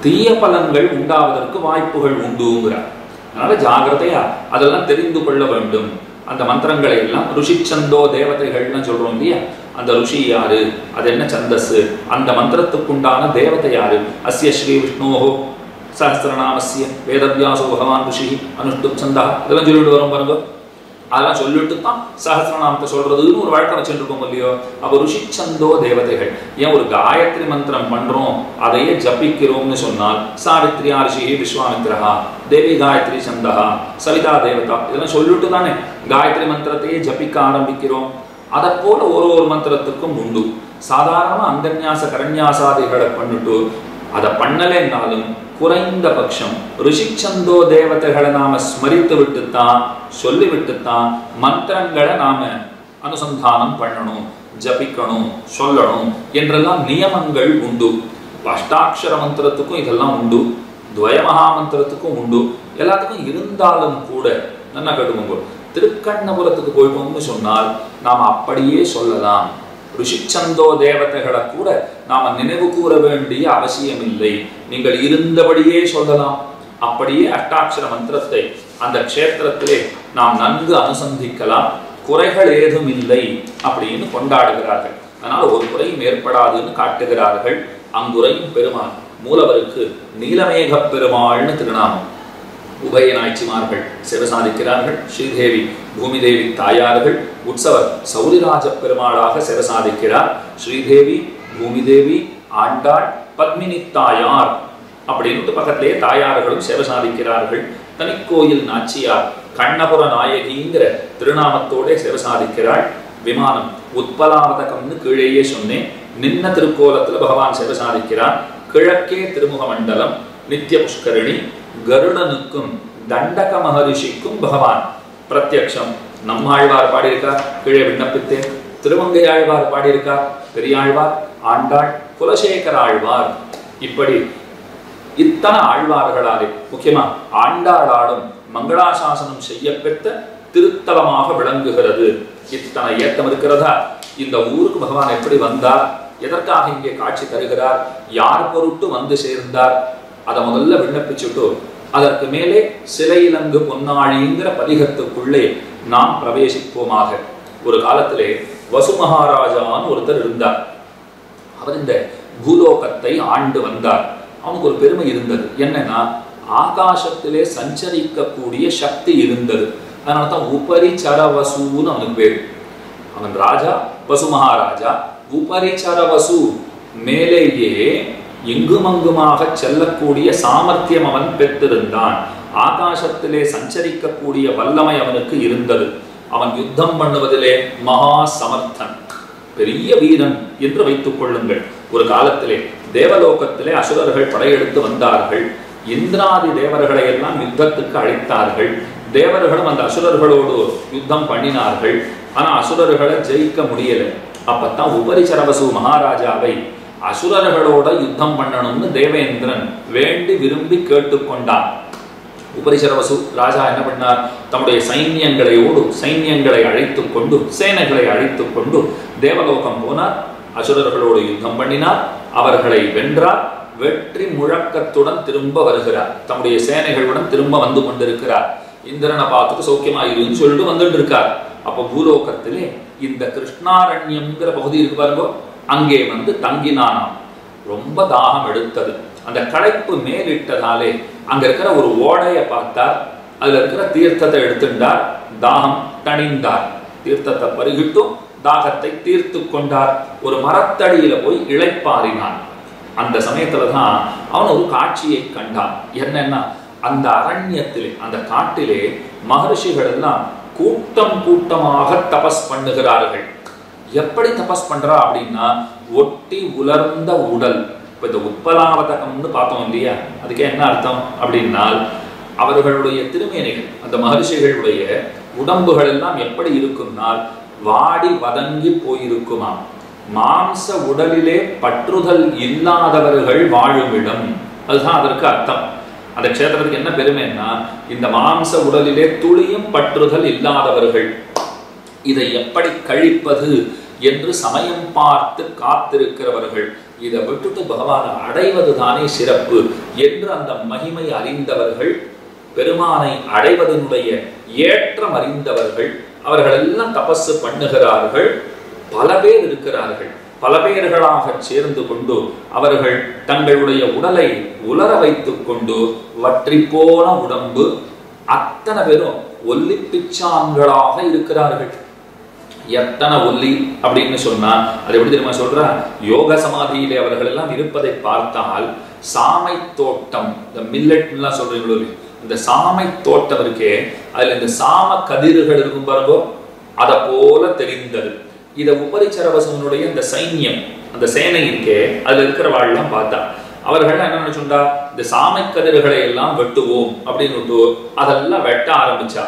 தீய பலன்கள் உண்டாவதற்கு வாய்ப்புகள் உண்டுங்கிறார். அதனால ஜாகிரதையா அதெல்லாம் தெரிந்து கொள்ள வேண்டும். அந்த மந்திரங்களை எல்லாம் ருஷி சந்தோ தேவதைகள்னு சொல்றோம் இல்லையா? அந்த ருஷி யாரு, அது என்ன சந்தஸ், அந்த மந்திரத்துக்குண்டான தேவதை யாரு? அஸ்ய ஸ்ரீ விஷ்ணோஹோ சஹஸ்ரநாமஸ்ய வேதவியாசோ பகவான் ருஷி அனுஷ்டுப் சந்தா, இதெல்லாம் சொல்லிட்டு வரும் பாருங்க. அதெல்லாம் சொல்லிட்டு தான் சஹஸ்ரநாமத்தை சொல்றதுன்னு ஒரு வழக்கம் வச்சுருக்கோம் இல்லையோ? அப்போ ருஷி சந்தோ தேவதைகள். ஏன் ஒரு காயத்ரி மந்திரம் பண்றோம் அதையே ஜபிக்கிறோம்னு சொன்னால் சாவித்ரி ரிஷி விஸ்வாமித்ரஹா தேவி காயத்ரி சந்தா சவிதா தேவதா இதெல்லாம் சொல்லிட்டு தானே காயத்ரி மந்திரத்தையே ஜபிக்க ஆரம்பிக்கிறோம். அதை போல ஒரு மந்திரத்துக்கும் உண்டு. சாதாரண அங்கன்யாச கரன்யாசாதிகளை பண்ணிட்டு அதை பண்ணலைன்னாலும் குறைந்த பட்சம் ரிஷிச்சந்தோ தேவதைகளை நாம ஸ்மரித்து விட்டுத்தான் சொல்லிவிட்டுத்தான் மந்திரங்களை நாம அனுசந்தானம் பண்ணணும், ஜபிக்கணும், சொல்லணும் என்றெல்லாம் நியமங்கள் உண்டு. அஷ்டாட்சர மந்திரத்துக்கும் இதெல்லாம் உண்டு, துவயமகா மந்திரத்துக்கும் உண்டு. எல்லாத்துக்கும் இருந்தாலும் கூட நல்லா கேட்டுக்கோங்க, திருக்கண்ணபுரத்துக்கு போயிட்டோம்னு சொன்னால் நாம் அப்படியே சொல்லலாம். ரிஷிச்சந்தோ தேவதைகளை கூட நாம நினைவு கூற வேண்டிய அவசியம் இல்லை. நீங்கள் இருந்தபடியே சொல்லலாம். அப்படியே அஷ்டாட்சர மந்திரத்தை அந்த க்ஷேத்திரத்திலே நாம் நன்கு அனுசந்திக்கலாம். குறைகள் ஏதும் இல்லை அப்படின்னு கொண்டாடுகிறார்கள். அதனால ஒரு குறையும் ஏற்படாதுன்னு காட்டுகிறார்கள். அங்குறையும் பெருமாள் மூலவருக்கு நீலமேக பெருமாள்னு திருநாமம். உபய நாய்ச்சிமார்கள் சேவை சாதிக்கிறார்கள். ஸ்ரீதேவி பூமிதேவி தாயார்கள். உற்சவர் சௌரிராஜ பெருமாளாக சேவை சாதிக்கிறார். ஸ்ரீதேவி பூமிதேவி ஆண்டாள் பத்மினி தாயார் அப்படின்னு பக்கத்திலேயே தாயார்களும் சேவை சாதிக்கிறார்கள். தனிக்கோயில் நாச்சியார் கண்ணபுர நாயகிங்கிற திருநாமத்தோட சேவை சாதிக்கிறாள். விமானம் உத்பலாவதகம்னு கீழேயே சொன்னேன். நின்ன திருக்கோலத்துல பகவான் சேவை சாதிக்கிறார். கிழக்கே திருமுக மண்டலம் நித்திய புஷ்கரணி கருடனுக்கும் தண்டக மகரிஷிக்கும் பகவான் பிரத்யக்ஷம். நம்மாழ்வார் பாடியிருக்கார், கீழே விண்ணப்பித்தேன். திருமங்கை ஆழ்வார் பாடியிருக்கார், பெரியாழ்வார், ஆண்டாள், குலசேகர ஆழ்வார். இப்படி இத்தனை ஆழ்வார்களாலே முக்கியமா ஆண்டாளாலும் மங்களாசாசனம் செய்யப்பெற்ற திருத்தலமாக விளங்குகிறது. இத்தனை ஏத்தம் இருக்கிறதா? இந்த ஊருக்கு பகவான் எப்படி வந்தார் எதற்காக இங்கே காட்சி தருகிறார், யார் பொருட்டு வந்து சேர்ந்தார், அதை முதல்ல விண்ணப்பிச்சுட்டு அதற்கு மேலே சிலையிலங்கு பொன்னாழிங்கிற பதிகத்துக்குள்ளே நாம் பிரவேசிப்போமாக. ஒரு காலத்திலே வசு மகாராஜான்னு ஒருத்தர் இருந்தார். அவர் இந்த பூலோகத்தை ஆண்டு வந்தார். அவனுக்கு ஒரு பெருமை இருந்தது. என்னன்னா, ஆகாசத்திலே சஞ்சரிக்கக்கூடிய சக்தி இருந்தது. அதனால தான் உபரிச்சர வசுன்னு அவனுக்கு பேரு. அவன் ராஜா, வசு மகாராஜா. உபரிச்சர வசு, மேலேயே எங்குமங்குமாக செல்லக்கூடிய சாமர்த்தியம் அவன் பெற்றிருந்தான். ஆகாசத்திலே சஞ்சரிக்கக்கூடிய வல்லமை அவனுக்கு இருந்தது. அவன் யுத்தம் பண்ணுவதிலே மகா சமர்த்தன், பெரிய வீரன் என்று வைத்துக் கொள்ளுங்கள். ஒரு காலத்திலே தேவலோகத்திலே அசுரர்கள் படையெடுத்து வந்தார்கள். இந்திராதி தேவர்களை எல்லாம் யுத்தத்துக்கு அழைத்தார்கள். தேவர்களும் அந்த அசுரர்களோடு யுத்தம் பண்ணினார்கள். ஆனா அசுரர்களை ஜெயிக்க முடியல. அப்பத்தான் உபரிச்சரவசு மகாராஜாவை அசுரர்களோட யுத்தம் பண்ணணும்னு தேவேந்திரன் வேண்டி விரும்பி கேட்டுக்கொண்டான். உபரிச்சரவசு ராஜா என்ன பண்ணார், தம்முடைய சைன்யங்களை அழைத்துக் கொண்டு, சேனைகளை அழைத்துக் கொண்டு தேவலோகம் போனார். அசுரர்களோடு யுத்தம் பண்ணினார், அவர்களை வென்றார். வெற்றி முழக்கத்துடன் திரும்ப வருகிறார். தம்முடைய சேனைகளுடன் திரும்ப வந்து கொண்டிருக்கிறார். இந்திரனை பார்த்துட்டு சௌக்கியமாயிருன்னு சொல்லிட்டு வந்துட்டு இருக்கார். அப்போ பூலோகத்திலே இந்த கிருஷ்ணாரண்யம்ங்கிற பகுதி இருக்கு பாருங்க, அங்கே வந்து தங்கினானாம். ரொம்ப தாகம் எடுத்தது. அந்த களைப்பு மேலிட்டதாலே அங்க இருக்கிற ஒரு ஓடையை பார்த்தார். அதுல இருக்கிற தீர்த்தத்தை எடுத்துட்டார். தாகம் தணிந்தார். தீர்த்தத்தை பருகிட்டும் தாகத்தை தீர்த்து கொண்டார். ஒரு மரத்தடியில போய் இளைப்பாறினான். அந்த சமயத்துலதான் அவன் ஒரு காட்சியை கண்டான். என்னன்னா, அந்த அரண்யத்திலே, அந்த காட்டிலே மகர்ஷிகள் எல்லாம் கூட்டம் கூட்டமாக தபஸ் பண்ணுகிறார்கள். எப்படி தபஸ் பண்றா அப்படின்னா, ஒட்டி உலர்ந்த உடல். இப்ப இந்த உப்பலாவதகம்னு பார்த்தோம் இல்லையா, அதுக்கு என்ன அர்த்தம் அப்படின்னா, அவர்களுடைய திருமேனிகள், அந்த மகர்ஷிகளுடைய உடம்புகள் எல்லாம் எப்படி இருக்கும்னால் வாடி வதங்கி போயிருக்குமா. மாம்ச உடலிலே பற்றுதல் இல்லாதவர்கள் வாழும் இடம், அதுதான் அதற்கு அர்த்தம். அந்த க்ஷேத்திரத்துக்கு என்ன பெருமைன்னா, இந்த மாம்ச உடலிலே துளியும் பற்றுதல் இல்லாதவர்கள். இதை எப்படி கழிப்பது என்று சமயம் பார்த்து காத்திருக்கிறவர்கள். இதை விட்டுட்டு பகவானை அடைவது தானே சிறப்பு என்று அந்த மகிமை அறிந்தவர்கள், பெருமானை அடைவதனுடைய ஏற்றம் அறிந்தவர்கள், அவர்கள் எல்லாம் தபஸ் பண்ணுகிறார்கள். பல பேர் இருக்கிறார்கள். பல பேர்களாக சேர்ந்து கொண்டு அவர்கள் தங்களுடைய உடலை உலர வைத்துக் கொண்டு, வற்றி போன உடம்பு, அத்தனை பேரும் ஒல்லி பிச்சான்களாக இருக்கிறார்கள். எத்தனை ஒல்லி அப்படின்னு சொன்னா, அது எப்படி தெரியுமா சொல்ற, யோக சமாதியிலே அவர்கள் எல்லாம் இருப்பதை பார்த்தால் சாமை தோட்டம், இந்த மில்லட் எல்லாம் சொல்றீங்களோ, இந்த சாமை தோட்டம் இருக்கே, அதுல இந்த சாம கதிர்கள் இருக்கும் பாருங்கோ, அதை போல தெரிந்தது. இதை உபரிச்சரவசனுடைய இந்த சைன்யம், அந்த சேனை இருக்கே, அதுல இருக்கிறவாள்லாம் பார்த்தா அவர்கள் என்ன நினைச்சுண்டா, இந்த சாமை கதிர்களை எல்லாம் வெட்டுவோம் அப்படின்னு அதெல்லாம் வெட்ட ஆரம்பிச்சா.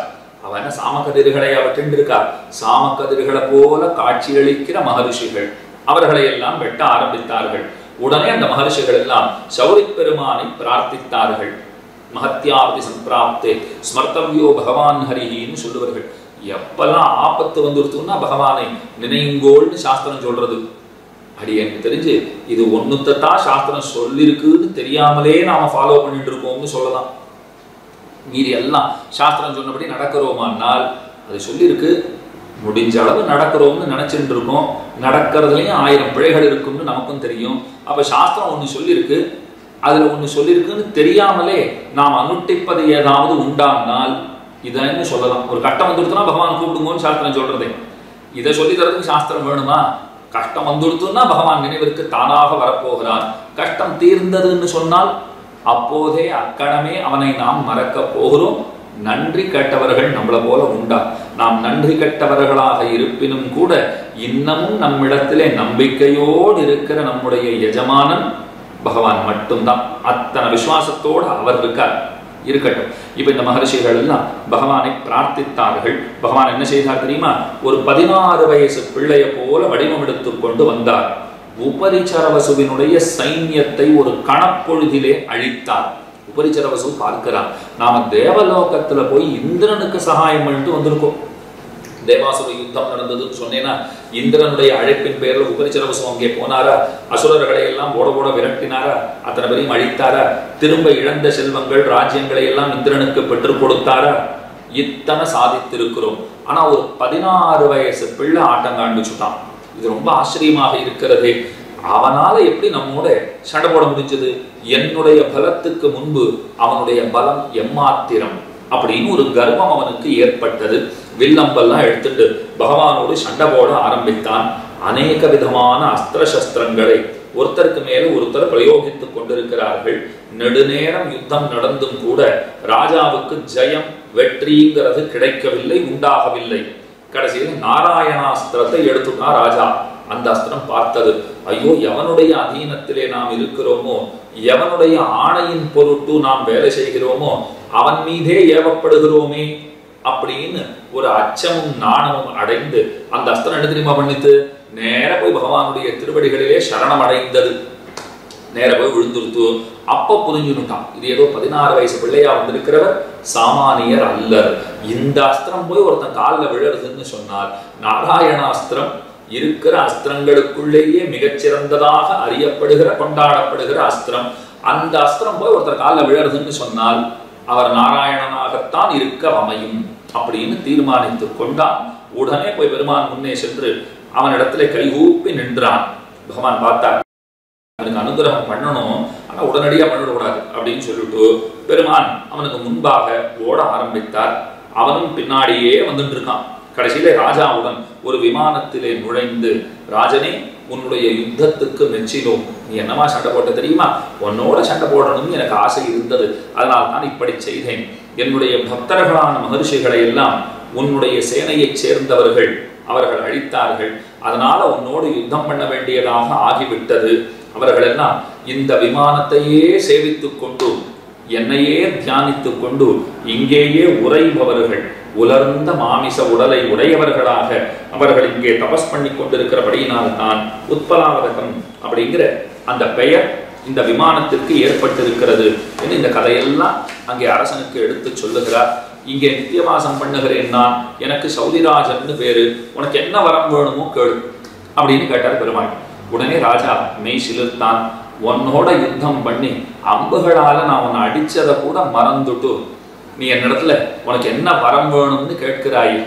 அவன் சாமக்கதிர்களை அவற்றின் இருக்கா, சாமக்கதிர்களை போல காட்சியளிக்கிற மகர்ஷிகள் அவர்களை எல்லாம் வெட்ட ஆரம்பித்தார்கள். உடனே அந்த மகர்ஷிகள் எல்லாம் சௌரி பெருமானை பிரார்த்தித்தார்கள். மகத்யாவதி சம்பிராப்தே ஸ்மர்த்தவ்யோ பகவான் ஹரிஹின்னு சொல்லுவார்கள். எப்பெல்லாம் ஆபத்து வந்துருத்துன்னா பகவானை நினைங்கோள்னு சாஸ்திரம் சொல்றது. அடி எனக்கு தெரிஞ்சு இது ஒண்ணுத்தான் சாஸ்திரம் சொல்லிருக்குன்னு தெரியாமலே நாம ஃபாலோ பண்ணிட்டு இருக்கோம்னு சொல்லலாம். மீறி எல்லாம் சாஸ்திரம் சொன்னபடி நடக்கிறோமானால் அது சொல்லியிருக்கு, முடிஞ்ச அளவு நடக்கிறோம்னு நினைச்சிட்டு இருக்கோம். நடக்கிறதுலையும் 1000 பிழைகள் இருக்கும்னு நமக்கும் தெரியும். அப்ப சாஸ்திரம் ஒண்ணு சொல்லியிருக்கு, அதுல ஒண்ணு சொல்லியிருக்குன்னு தெரியாமலே நாம் அனுஷ்டிப்பது ஏதாவது உண்டானால் இதைன்னு சொல்லலாம். ஒரு கட்டம் வந்துடுத்துனா பகவான் கூப்பிடுங்கன்னு சாஸ்திரம் சொல்றதே. இதை சொல்லி தரதுக்கு சாஸ்திரம் வேணுமா? கஷ்டம் வந்துடுத்துன்னா பகவான் நினைவிற்கு தானாக வரப்போகிறான். கஷ்டம் தீர்ந்ததுன்னு சொன்னால் அப்போதே அக்கணமே அவனை நாம் மறக்க போகிறோம். நன்றி கெட்டவர்கள் நம்மளை போல உண்டா? நாம் நன்றி கெட்டவர்களாக இருப்பினும் கூட இன்னமும் நம்மிடத்திலே நம்பிக்கையோடு இருக்கிற நம்முடைய எஜமானன் பகவான் மட்டும்தான். அத்தனை விசுவாசத்தோடு அவர் இருக்கார். இருக்கட்டும். இப்ப இந்த மகர்ஷிகள் எல்லாம் பகவானை பிரார்த்தித்தார்கள். பகவான் என்ன செய்தார் தெரியுமா? ஒரு 16 வயசு பிள்ளைய போல வடிவம் எடுத்துக் கொண்டு வந்தார். உபரிச்சரவசுவினுடைய சைன்யத்தை ஒரு கணப்பொழுதிலே அழித்தார். உபரிச்சரவசு பார்க்கிறார், நாம தேவலோகத்துல போய் இந்திரனுக்கு சகாயம் பண்ணிட்டு வந்திருக்கோம். தேவாசுர யுத்தம் நடந்ததுன்னு சொன்னேன்னா, இந்திரனுடைய அழைப்பின் பேரில் உபரிச்சரவசம் அங்கே போனாரா, அசுரர்களை எல்லாம் ஓட ஓட விரட்டினாரா, அத்தனை பேரையும் அழித்தாரா, திரும்ப இழந்த செல்வங்கள் ராஜ்யங்களை எல்லாம் இந்திரனுக்கு பெற்றுக் கொடுத்தாரா, இத்தனை சாதித்திருக்கிறோம். ஆனா ஒரு 16 வயசு பிள்ளை ஆட்டம் காண்பிச்சுட்டான். இது ரொம்ப ஆச்சரியமாக இருக்கிறது. அவனால எப்படி நம்மோட சண்டை போட முடிஞ்சது? என்னுடைய பலத்துக்கு முன்பு அவனுடைய பலம் எம்மாத்திரம் அப்படின்னு ஒரு கர்வம் அவனுக்கு ஏற்பட்டது. வில்லம்பெல்லாம் எடுத்துட்டு பகவானோடு சண்டை போட ஆரம்பித்தான். அநேக விதமான அஸ்திர சஸ்திரங்களை ஒருத்தருக்கு மேல ஒருத்தர் பிரயோகித்துக் கொண்டிருக்கிறார்கள். நெடுநேரம் யுத்தம் நடந்தும் கூட ராஜாவுக்கு ஜெயம் வெற்றிங்கிறது கிடைக்கவில்லை, உண்டாகவில்லை. கடைசியில் நாராயணாஸ்திரத்தை எடுத்துட்டான் ராஜா. அந்த அஸ்திரம் பார்த்தது, ஐயோ, எவனுடைய அதீனத்திலே நாம் இருக்கிறோமோ, எவனுடைய ஆணையின் பொருட்டு நாம் வேலை செய்கிறோமோ அவன் மீதே ஏவப்படுகிறோமே அப்படின்னு ஒரு அச்சமும் நாணமும் அடைந்து அந்த அஸ்திரம் என்ன தெரியுமா பண்ணித்து? நேர போய் பகவானுடைய திருவடிகளிலே சரணம் அடைந்தது. நேர போய் விழுந்துருத்து. அப்ப புரிஞ்சுட்டான், இது ஏதோ 16 வயசு பிள்ளையா வந்திருக்கிறவர் சாமானியர் அல்லர். இந்த அஸ்திரம் போய் ஒருத்தன் காலில் விழறதுன்னு சொன்னார். நாராயணாஸ்திரம் இருக்கிற அஸ்திரங்களுக்குள்ளேயே மிகச்சிறந்ததாக அறியப்படுகிற கொண்டாடப்படுகிற அஸ்திரம். அந்த அஸ்திரம் போய் ஒருத்தர் காலில் விழறதுன்னு சொன்னால் அவர் நாராயணனாகத்தான் இருக்க அமையும் அப்படின்னு தீர்மானித்து கொண்டான். உடனே போய் பெருமான் முன்னே சென்று அவனிடத்துல கைகூப்பி நின்றான். பகவான் பார்த்தார், அவனுக்கு அனுகிரகம் பண்ணணும், ஆனா உடனடியா பண்ணிடக்கூடாது அப்படின்னு சொல்லிட்டு பெருமான் அவனுக்கு முன்பாக ஓட ஆரம்பித்தார். அவனும் பின்னாடியே வந்துட்டு இருக்கான். கடைசியிலே ராஜாவுடன் ஒரு விமானத்திலே நுழைந்து, ராஜனே, உன்னுடைய யுத்தத்துக்கு மெச்சினோம். நீ என்னமா சண்டை போட்ட தெரியுமா? உன்னோட சண்டை போடணும்னு எனக்கு ஆசை இருந்தது, அதனால் தான் இப்படி செய்தேன். என்னுடைய பக்தர்களான மகர்ஷிகளை எல்லாம் உன்னுடைய சேனையை சேர்ந்தவர்கள் அவர்கள் அழித்தார்கள். அதனால உன்னோடு யுத்தம் பண்ண வேண்டியதாக ஆகிவிட்டது. அவர்கள் எல்லாம் இந்த விமானத்தையே சேவித்துக் கொண்டு என்னையே தியானித்துக் கொண்டு இங்கேயே உறைபவர்கள், உலர்ந்த மாமிச உடலை உடையவர்களாக அவர்கள் இங்கே தபஸ் பண்ணி கொண்டிருக்கிறபடியினால்தான் உத்பலாவதகம் அப்படிங்கிற அந்த பெயர் இந்த விமானத்திற்கு ஏற்பட்டிருக்கிறது என்று இந்த கதையெல்லாம் அங்கே அரசனுக்கு எடுத்து சொல்லுகிறார். இங்கே நித்தியவாசம் பண்ணுகிறேன் நான், எனக்கு சௌதிராஜன்னு பேரு, உனக்கு என்ன வரம் வேணுமோ கேளு அப்படின்னு கேட்டார் பெருமாள். உடனே ராஜா மெய் சிலிர்த்தான். உன்னோட யுத்தம் பண்ணி அம்புகளால நான் உன்னை அடிச்சதை கூட மறந்துட்டு நீ என்னிடத்துல உனக்கு என்ன வரம் வேணும்னு கேட்கிறாய்,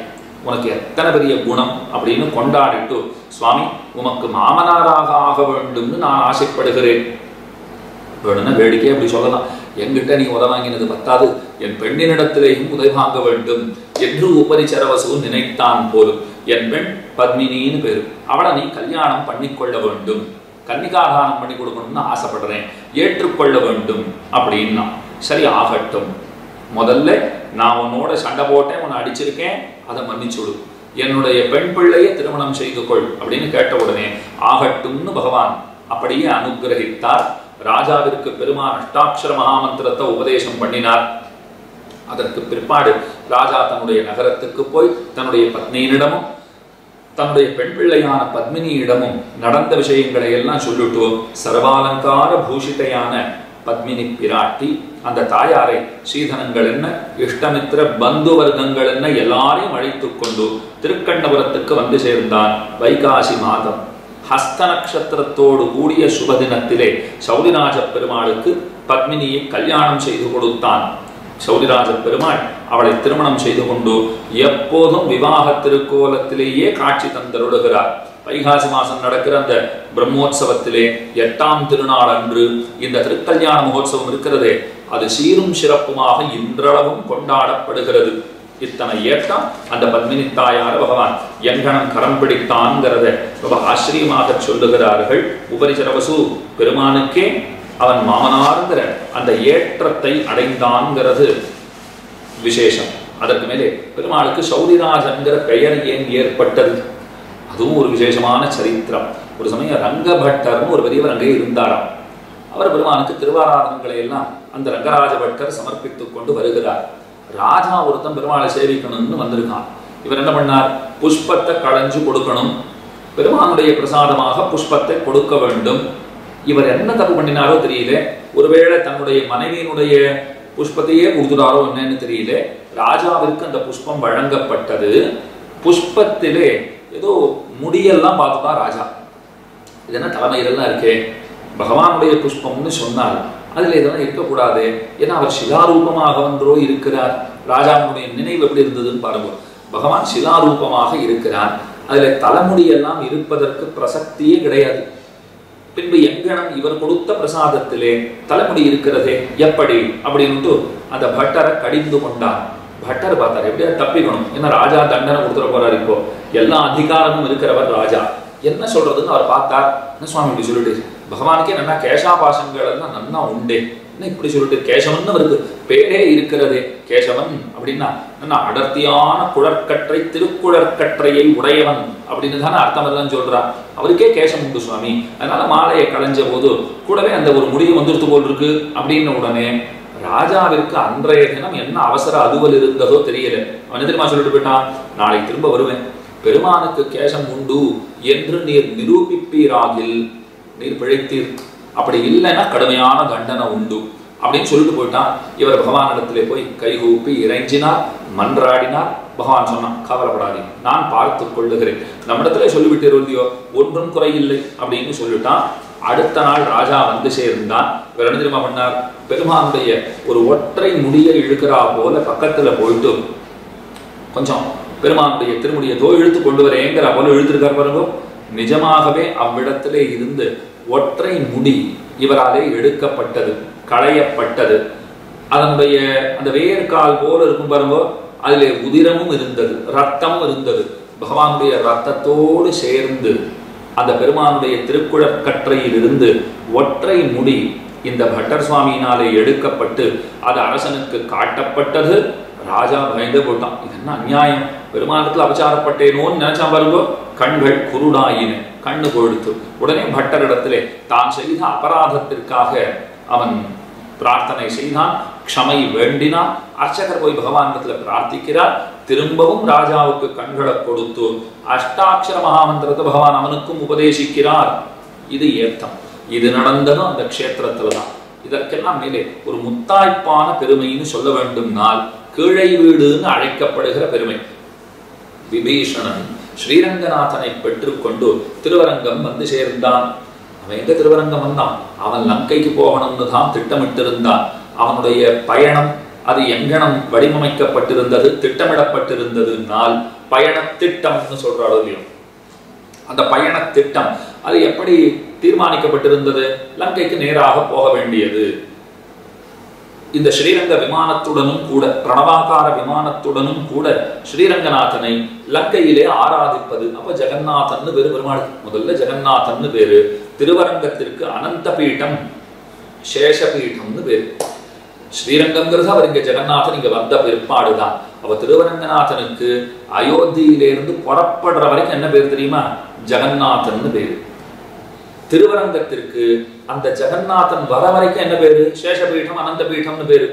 உனக்கு எத்தனை பெரிய குணம் அப்படின்னு கொண்டாடிட்டு, சுவாமி, உமக்கு மாமனாராக ஆக வேண்டும்னு நான் ஆசைப்படுகிறேன். வேணும்னா வேடிக்கை அப்படி சொல்லலாம், என்கிட்ட நீ உதவி வாங்கினது பத்தாது, என் பெண்ணினிடத்திலேயும் உதவி வாங்க வேண்டும் என்று உபரிச்சரவசு நினைத்தான் போலும். என் பெண் பத்மினின்னு பேரு, அவளை நீ கல்யாணம் பண்ணிக்கொள்ள வேண்டும், கன்னிகாதானம் பண்ணி கொடுக்கணும்னு ஆசைப்படுறேன், ஏற்றுக்கொள்ள வேண்டும் அப்படின்னா. சரி, ஆகட்டும். முதல்ல நான் உன்னோட சண்டை போட்டேன், உன்னை அடிச்சிருக்கேன், அதை மன்னிச்சுடு, என்னுடைய பெண் பிள்ளையை திருமணம் செய்து கொள் அப்படின்னு கேட்ட உடனே ஆகட்டும்னு பகவான் அப்படியே அனுகிரகித்தார். ராஜாவிற்கு பெருமான் அஷ்டாட்சர மகாமந்திரத்தை உபதேசம் பண்ணினார். அதற்கு பிற்பாடு ராஜா தன்னுடைய நகரத்துக்கு போய் தன்னுடைய பத்னியினிடமும் தன்னுடைய பெண் பிள்ளையான பத்மினியிடமும் நடந்த விஷயங்களை எல்லாம் சொல்லிட்டு, சர்வாலங்கார பூஷிதையான பத்மினி பிராட்டி அந்த தாயாரை சீதனங்கள் என்ன, இஷ்டமித்திர பந்து வர்க்கங்கள் என்ன எல்லாரையும் அழைத்து கொண்டு திருக்கண்ணபுரத்துக்கு வந்து சேர்ந்தான். வைகாசி மாதம் ஹஸ்த நட்சத்திரத்தோடு கூடிய சுபதினத்திலே சௌரிராஜ பெருமாளுக்கு பத்மினியை கல்யாணம் செய்து கொடுத்தான். சௌரிராஜ பெருமாள் அவளை திருமணம் செய்து கொண்டு எப்போதும் விவாக திருக்கோலத்திலேயே காட்சி தந்தருடுகிறார். வைகாசி மாசம் நடக்கிற அந்த பிரம்மோற்சவத்திலே 8ஆம் திருநாள் அன்று இந்த திருக்கல்யாண மகோத்சவம் இருக்கிறதே, அது சீரும் சிறப்புமாக இன்றளவும் கொண்டாடப்படுகிறது. இத்தனை ஏற்றம் அந்த பத்மினி தாயார பகவான் எங்கனம் கரம் பிடித்தான்கிறத ரொம்ப ஆச்சரியமாக சொல்லுகிறார்கள். உபரிச்சரவசு பெருமானுக்கே அவன் மாமனாருங்கிற அந்த ஏற்றத்தை அடைந்தான்கிறது விசேஷம். அதற்கு மேலே பெருமாளுக்கு சௌரிராஜன்கிற பெயர் ஏன் ஏற்பட்டது, அதுவும் ஒரு விசேஷமான சரித்திரம். ஒரு சமயம் ரங்கபட்டர்னு ஒரு பெரியவர் அங்கே இருந்தாராம். அவர் பெருமானுக்கு திருவாராதனங்களை எல்லாம் அந்த ரங்கராஜ பட்டர் சமர்ப்பித்துக் கொண்டு வருகிறார். ராஜா ஒருத்தன் பெருமாளை சேவிக்கணும்னு வந்திருக்கான். இவர் என்ன பண்ணார், புஷ்பத்தை களைஞ்சு கொடுக்கணும், பெருமானுடைய பிரசாதமாக புஷ்பத்தை கொடுக்க வேண்டும். இவர் என்ன தப்பு பண்ணினாரோ தெரியல, ஒருவேளை தன்னுடைய மனைவியினுடைய புஷ்பத்தையே கொடுத்துட்டாரோ என்னன்னு தெரியல. ராஜாவிற்கு அந்த புஷ்பம் வழங்கப்பட்டது. புஷ்பத்திலே ஏதோ முடியெல்லாம் பார்த்துதான் ராஜா. இது என்ன தலைமையிலெல்லாம் இருக்கே, பகவானுடைய புஷ்பம்னு சொன்னால் அதில் இதெல்லாம் இருக்கக்கூடாது. ஏன்னா அவர் சிலாரூபமாக ஒன்றோ இருக்கிறார். ராஜாவுடைய நினைவு எப்படி இருந்ததுன்னு பாருங்க. பகவான் சிலாரூபமாக இருக்கிறார். அதில் தலைமுடியெல்லாம் இருப்பதற்கு பிரசக்தியே கிடையாது. பின்பு எங்கனம் இவர் கொடுத்த பிரசாதத்திலே தலைமுடி இருக்கிறதே எப்படி அப்படின்ட்டு அந்த பட்டரை கடிந்து கொண்டார். பட்டர் பார்த்தார், எப்படியா தப்பிக்கணும், ஏன்னா ராஜா தண்டனை கொடுத்துட போறாரு. இப்போ எல்லா அதிகாரமும் இருக்கிறவர் ராஜா, என்ன சொல்றதுன்னு அவர் பார்த்தார். என்ன சுவாமி இப்படி சொல்லிட்டு, பகவானுக்கே நல்லா கேசாபாசங்கள் எல்லாம் நன்னா உண்டே, என்ன இப்படி சொல்லிட்டு, கேசவன் அவருக்கு பேரே இருக்கிறதே. கேசவன் அப்படின்னா நல்லா அடர்த்தியான குழற்கற்றை, திருக்குழற்கற்றையை உடையவன் அப்படின்னு தானே அர்த்தம் தான் சொல்றான். அவருக்கே கேசம் உண்டு சுவாமி. அதனால மாலையை களைஞ்ச போது கூடவே அந்த ஒரு முடிவு வந்துடுத்து போல் இருக்கு அப்படின்னு உடனே ராஜாவிற்கு அன்றைய தினம் என்ன அவசர அதுவல் இருந்ததோ தெரியல. அவன் தெரியுமா சொல்லிட்டு போயிட்டான், நாளை திரும்ப வருவேன், பெருமானுக்கு கேசம் உண்டு என்று நீர் நிரூபிப்பீராகில் நீர் பிழைத்தீர், அப்படி இல்லைன்னா கடுமையான தண்டனை உண்டு அப்படின்னு சொல்லிட்டு போயிட்டான். இவர் பகவானிடத்திலே போய் கைகூப்பி இறைஞ்சினார், மன்றாடினார். பகவான் சொன்னான், கவலைப்படாதீங்க, நான் பார்த்து கொள்ளுகிறேன், நம்மிடத்திலே சொல்லிவிட்டீர் இல்லையோ, ஒன்றும் குறையில்லை அப்படின்னு சொல்லிட்டான். அடுத்த நாள் ராஜா வந்து சேர்ந்தான். இவர் என்ன தெரியுமா பண்ணார், பெருமானுடைய ஒரு ஒற்றை முடியை இழுக்கிறா போல பக்கத்துல போயிட்டு கொஞ்சம் பெருமானுடைய திருமுடியை இழுத்து கொண்டு வரேங்கிற போல இழுத்திருக்கார் பாருங்க. நிஜமாகவே அவ்விடத்திலே இருந்து ஒற்றை முடி இவராலே எடுக்கப்பட்டது, களையப்பட்டது. அதனுடைய அந்த வேர்கால் போல இருக்கும் பாருங்க, அதிலே உதிரமும் இருந்தது, ரத்தமும் இருந்தது. பகவானுடைய ரத்தத்தோடு சேர்ந்து அந்த பெருமானுடைய திருக்குழற்கற்றையில் இருந்து ஒற்றை முடி இந்த பட்டர் சுவாமியினாலே எடுக்கப்பட்டு அது அரசனுக்கு காட்டப்பட்டது. ராஜா பயந்து போட்டான், இது என்ன அநியாயம், பெருமானத்தில் அபச்சாரப்பட்டேனோன்னு நினைச்சா பாருங்க. கண்கள் குருடாயின, கண்ணு கொழுத்து. உடனே பட்டரிடத்திலே தான் செய்த அபராதத்திற்காக அவன் பிரார்த்தனை செய்தான், க்ஷமை வேண்டினான். அர்ச்சகர் போய் பகவானிடத்துல பிரார்த்திக்கிறார். திரும்பவும் ராஜாவுக்கு கண்களை கொடுத்து அஷ்டாட்சர மகாமந்திரத்தை பகவான் அவனுக்கும் உபதேசிக்கிறார். இது ஏத்தம். இது நடந்ததும் அந்த க்ஷேத்திரத்துலதான். இதற்கெல்லாம் மேலே ஒரு முத்தாய்ப்பான பெருமைன்னு சொல்ல வேண்டும்னால் கீழை வீடுன்னு அழைக்கப்படுகிற பெருமை. விபீஷணன் ஸ்ரீரங்கநாதனை பெற்றுக்கொண்டு திருவரங்கம் வந்து சேர்ந்தான். அவன் எங்க திருவரங்கம் வந்தான், அவன் லங்கைக்கு போகணும்னு தான் திட்டமிட்டிருந்தான். அவனுடைய பயணம் அது எங்கனம் வடிவமைக்கப்பட்டிருந்தது, திட்டமிடப்பட்டிருந்ததுனால் பயண திட்டம்னு சொல்றாளோ இல்லையோ, அந்த பயண திட்டம் அது எப்படி தீர்மானிக்கப்பட்டிருந்தது, லங்கைக்கு நேராக போக வேண்டியது. இந்த ஸ்ரீரங்க விமானத்துடனும் கூட, பிரணவாகார விமானத்துடனும் கூட ஸ்ரீரங்கநாதனை லங்கையிலே ஆராதிப்பது. அப்ப ஜெகநாதன் பேரு பெருமாள். முதல்ல ஜெகநாதன் பேரு, திருவரங்கத்திற்கு அனந்த பீட்டம் சேஷபீட்டம்னு பேரு. ஸ்ரீரங்கம்ங்கிறது அவர் இங்க ஜெகநாதன் இங்க வந்த பிற்பாடுதான். அவ திருவரங்கநாதனுக்கு அயோத்தியிலிருந்து புறப்படுற வரைக்கும் என்ன பேர் தெரியுமா, ஜெகநாதன் பேரு. திருவரங்கத்திற்கு அந்த ஜெகநாதன் வர வரைக்கும் என்ன பேரு, சேஷபீட்டம் அனந்த பீட்டம்னு பேரு.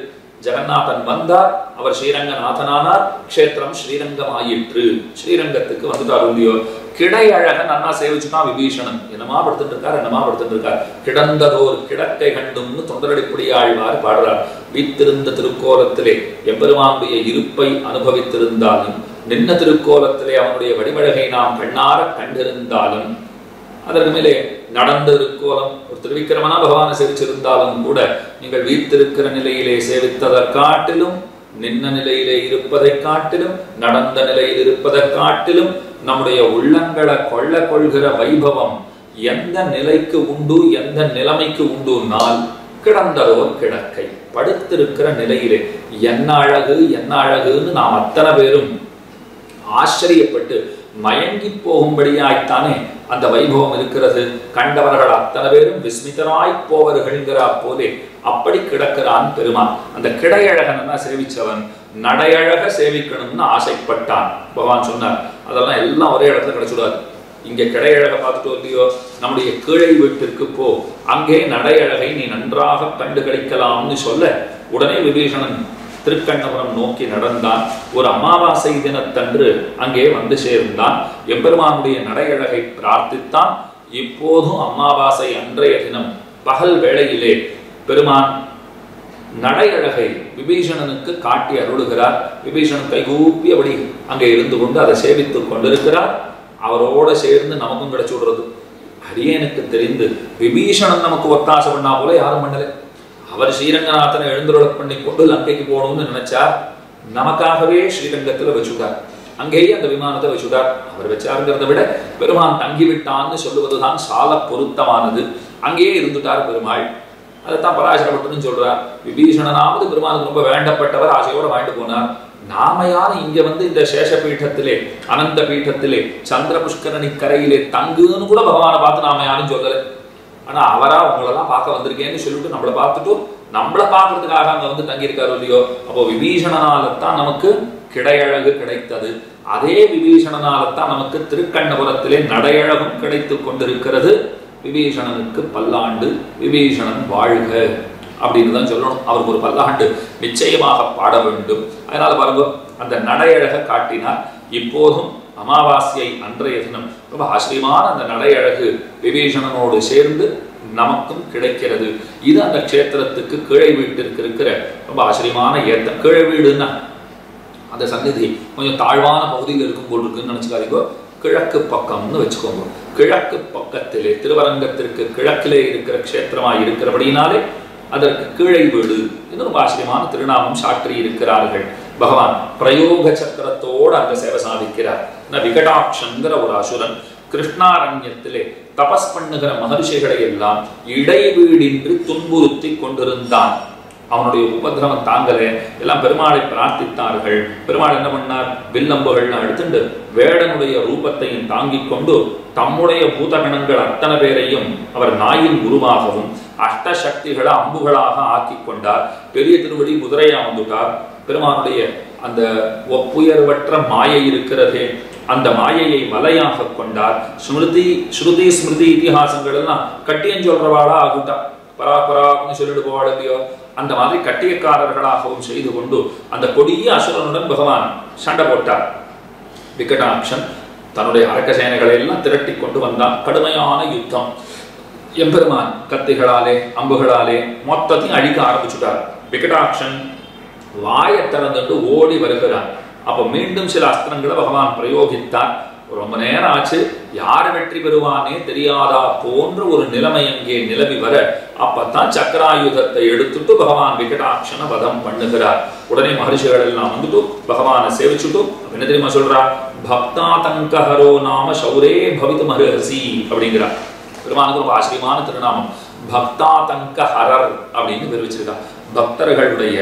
ஜெகநாதன் வந்தார், அவர் ஸ்ரீரங்கநாதனானார், க்ஷேத்திரம் ஸ்ரீரங்கம் ஆயிற்று. ஸ்ரீரங்கத்துக்கு வந்துட்டார் இல்லையோ, கிடை அழகன் அண்ணா சேவிச்சுட்டான் விபீஷணன். என்னமா படுத்துட்டு இருக்கார், என்னமா படுத்துட்டு இருக்கார். கிடந்ததோர் கிடக்கை கண்டும்னு தொண்டரடிப்புடி ஆழ்வார் பாடுறார். வீத்திருந்த திருக்கோலத்திலே எம்பெருமானுடைய இருப்பை அனுபவித்திருந்தாலும், நின்ன திருக்கோலத்திலே அவனுடைய வடிவழகை நாம் கண்ணார கண்டிருந்தாலும், அதற்கு மேலே நடந்த திருக்கோலம் ஒரு திருவிக்கிரமனா பகவானை சேவிச்சிருந்தாலும் கூட, நீங்கள் வீத்திருக்கிற நிலையிலே சேவித்ததை காட்டிலும், நின்ன நிலையிலே இருப்பதை காட்டிலும், நடந்த நிலையில் இருப்பதை காட்டிலும் நம்முடைய உள்ளங்களை கொள்கிற வைபவம் எந்த நிலைக்கு உண்டு, எந்த நிலைமைக்கு உண்டுனால் கிடந்ததோர் கிடக்கை, படுத்திருக்கிற நிலையிலே என்ன அழகு என்ன அழகுன்னு நாம் அத்தனை பேரும் ஆச்சரியப்பட்டு மயங்கி போகும்படியாய்த்தானே அந்த வைபவம் இருக்கிறது. கண்டவர்கள் அத்தனை பேரும் விஸ்மிதராய் போவர்கள்ங்கிற போலே அப்படி கிடக்கிறான் பெருமான். அந்த கிடையழகன் சேவிச்சவன் நடையழக சேவிக்கணும்னு ஆசைப்பட்டான். பகவான் சொன்னார், அதெல்லாம் எல்லாம் ஒரே இடத்துல கிடைச்சுடாது. இங்க கிடையழக பார்த்துட்டோ இல்லையோ, நம்முடைய கீழை வீட்டிற்கு போ, அங்கே நடையழகை நீ நன்றாக கண்டு கிடைக்கலாம்னு சொல்ல, உடனே விபீஷணன் திருக்கண்ணபுரம் நோக்கி நடந்தான். ஒரு அமாவாசை தினத்தன்று அங்கே வந்து சேர்ந்தான். எம்பெருமானுடைய நடையழகை பிரார்த்தித்தான். இப்போதும் அமாவாசை அன்றைய தினம் பகல் வேளையிலே பெருமான் நடையழகை விபீஷணனுக்கு காட்டி அருளுகிறார். விபீஷணன் கைகூப்பி அப்படி அங்கே இருந்து கொண்டு அதை சேவித்துக் கொண்டிருக்கிறார். அவரோட சேர்ந்து நமக்கும் கிடைச்சு விடுறது. அடியேனுக்கு தெரிந்து விபீஷணன் நமக்கு ஒத்தாசை பண்ணா போல யாரும் பண்ணல. அவர் ஸ்ரீரங்கநாதனை எழுந்துருள பண்ணி கொண்டு லங்கைக்கு போகணும்னு நினைச்சார். நமக்காகவே ஸ்ரீரங்கத்துல வச்சுட்டார். அங்கேயே அந்த விமானத்தை வச்சுட்டார். அவர் வச்சாருங்கிறத விட பெருமான் தங்கிவிட்டான்னு சொல்லுவதுதான் சால பொருத்தமானது. அங்கேயே இருந்துட்டார் பெருமாள். அதைத்தான் பராசரப்பட்டுன்னு சொல்றார். விபீஷணனாவது பெருமானுக்கு ரொம்ப வேண்டப்பட்டவர், ஆசையோட வாங்கிட்டு போனார். நாம யாரும் இங்க வந்து இந்த சேஷ பீட்டத்திலே அனந்த பீட்டத்திலே சந்திர புஷ்கரணி கரையிலே தங்குன்னு கூட பகவானை பார்த்து நாம யாரும் சொல்லலை. ஆனா அவரா உங்களெல்லாம் பார்க்க வந்திருக்கேன்னு சொல்லிட்டு நம்மளை பார்த்துட்டு நம்மளை பார்க்கறதுக்காக அங்க வந்து தங்கியிருக்காரு இல்லையோ. அப்போ விபீஷணனால்தான் நமக்கு கிடையழகு கிடைத்தது. அதே விபீஷணனால்தான் நமக்கு திருக்கண்ணபுரத்திலே நடையழகும் கிடைத்து கொண்டிருக்கிறது. விபீஷணனுக்கு பல்லாண்டு, விபீஷணன் வாழ்க அப்படின்னு தான் சொல்லணும். அவருக்கு ஒரு பல்லாண்டு நிச்சயமாக பாட வேண்டும். அதனால பாருங்க, அந்த நடையழக காட்டினார். இப்போதும் அமாவாசையை அன்றைய தினம் ரொம்ப ஆச்சரியமான அந்த நடையழகு விபீஷணனோடு சேர்ந்து நமக்கும் கிடைக்கிறது. இது அந்த க்ஷேத்திரத்துக்கு கீழே வீட்டிற்கு இருக்கிற ரொம்ப ஆச்சரியமான ஏத்தம். கீழே வீடுன்னா அந்த சந்நிதி கொஞ்சம் தாழ்வான பகுதியில் இருக்கும் போல் இருக்குன்னு நினைச்சுக்காதீங்க. கிழக்கு பக்கம்னு வச்சுக்கோங்க. கிழக்கு பக்கத்திலே திருவரங்கத்திற்கு கிழக்கிலே இருக்கிற க்ஷேத்திரமாய் இருக்கிறபடினாலே அதற்கு கீழே வீடு என்று ரொம்ப ஆச்சரியமான திருநாமம் சாற்றி இருக்கிறார்கள். பகவான் பிரயோக சக்கரத்தோடு அங்க சேவை சாதிக்கிறார். விகடாட்சங்கிற ஒரு அசுரன் கிருஷ்ணாரண்யத்திலே தபஸ் பண்ணுகிற மகர்ஷிகளை எல்லாம் இடைவீடின்றி துன்புறுத்தி கொண்டிருந்தான். அவனுடைய உபதிரவம் தாங்கலே, எல்லாம் பெருமாளை பிரார்த்தித்தார்கள். பெருமாள் என்ன பண்ணார்? வில்லம்புகள் எடுத்துட்டு வேடனுடைய ரூபத்தையும் தாங்கிக் கொண்டு தம்முடைய பூதகணங்கள் அத்தனை பேரையும் அவர் நாயின் உருவாகவும் அஷ்டசக்திகளை அம்புகளாக ஆக்கி கொண்டார். பெரிய திருவடி குதிரையா வந்துட்டார். பெருமானுடைய அந்த ஒப்புயர்வற்ற மாயை இருக்கிறதே, அந்த மாயையை வலையாக கொண்டார். ஸ்ருதி ஸ்மிருதி இதிகாசங்கள் எல்லாம் கட்டியம் சொல்றவாளா ஆகிட்டா. பராபரான்னு சொல்லிட்டு போவாளையோ அந்த மாதிரி கட்டியக்காரர்களாகவும் செய்து கொண்டு அந்த கொடிய அசுரனுடன் பகவான் சண்டை போட்டார். விகடாட்சன் தன்னுடைய அரக்க சேனைகளை எல்லாம் திரட்டி கொண்டு வந்தான். கடுமையான யுத்தம். எம்பெருமான் கத்திகளாலே அம்புகளாலே மொத்தத்தையும் அழிக்க ஆரம்பிச்சுட்டார். விகடாட்சன் வாயை திறந்துட்டு ஓடி வருகிறான். அப்ப மீண்டும் சில அஸ்திரங்களை பகவான் பிரயோகித்தார். ரொம்ப நேரம் ஆச்சு. யார் வெற்றி பெறுவானே தெரியாதா போன்ற ஒரு நிலைமை அங்கே நிலவி வர, அப்பத்தான் சக்கராயுதத்தை எடுத்துட்டு பகவான் விகடாட்சனை வதம் பண்ணுகிறார். உடனே மகர்ஷிகள் எல்லாம் வந்துட்டு பகவானை சேவிச்சுட்டு என்ன தெரியுமா சொல்றா? பக்தா தங்கஹரோ நாம சௌரே பவித்து மகர்ஷி அப்படிங்கிறார். பெருமானுக்கு ஒரு ஆச்சரியமான திருநாமம் பக்தா தங்கஹரர் அப்படின்னு தெரிவிச்சிருக்கா. பக்தர்களுடைய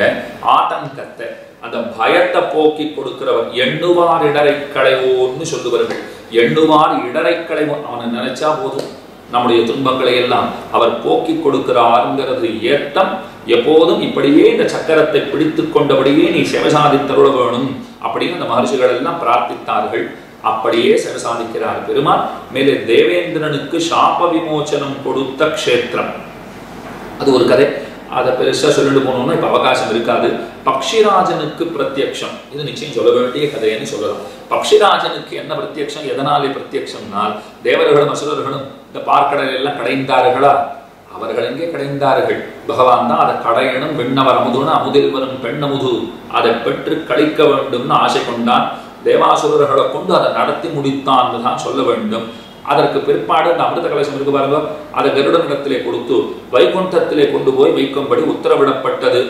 ஆதங்கத்தை, அந்த பயத்தை போக்கி கொடுக்கிறவர். எண்ணுவார் இடரை களைவோன்னு சொல்லுவார்கள். எண்ணுவார் இடரை களைவோ, அவனை நினைச்சா போதும் நம்முடைய துன்பங்களை எல்லாம் அவர் போக்கி கொடுக்கிறாருங்கிறது ஏத்தம். எப்போதும் இப்படியே இந்த சக்கரத்தை பிடித்து கொண்டபடியே நீ சிவசாதித்தருள வேணும் அப்படின்னு அந்த மகர்ஷிகள் எல்லாம் பிரார்த்தித்தார்கள். அப்படியே சிவசாதிக்கிறார் பெருமான். மேலே தேவேந்திரனுக்கு சாப விமோச்சனம் கொடுத்த க்ஷேத்திரம், அது ஒரு கதை. அதை பெருசா சொல்லிட்டு போனோம்னா இப்ப அவகாசம் இருக்காது. பக்ஷிராஜனுக்கு பிரத்யக்ஷம், இது நிச்சயம் சொல்ல வேண்டிய கதைன்னு சொல்லலாம். பக்ஷிராஜனுக்கு என்ன பிரத்யக்ஷம்? எதனாலே பிரத்யக்ஷம்னால் தேவர்களும் அசுரர்களும் இந்த பார்க்கடல் எல்லாம் கடைந்தார்களா? அவர்கள் எங்கே கடைந்தார்கள்? பகவான் தான் அதை கடையணும். விண்ணவர் அமுதுன்னு அமுதில் வரும் பெண்ணமுது அதை பெற்று கழிக்க வேண்டும்னு ஆசை கொண்டான். தேவாசுரர்களை கொண்டு அதை நடத்தி முடித்தான்னு தான் சொல்ல வேண்டும். அதற்கு பிற்பாடு அந்த அமிர்த கலசம் இருக்கு பாருங்க, அதை கருடனிடத்திலே கொடுத்து வைகுண்டத்திலே கொண்டு போய் வைக்கும்படி உத்தரவிடப்பட்டது.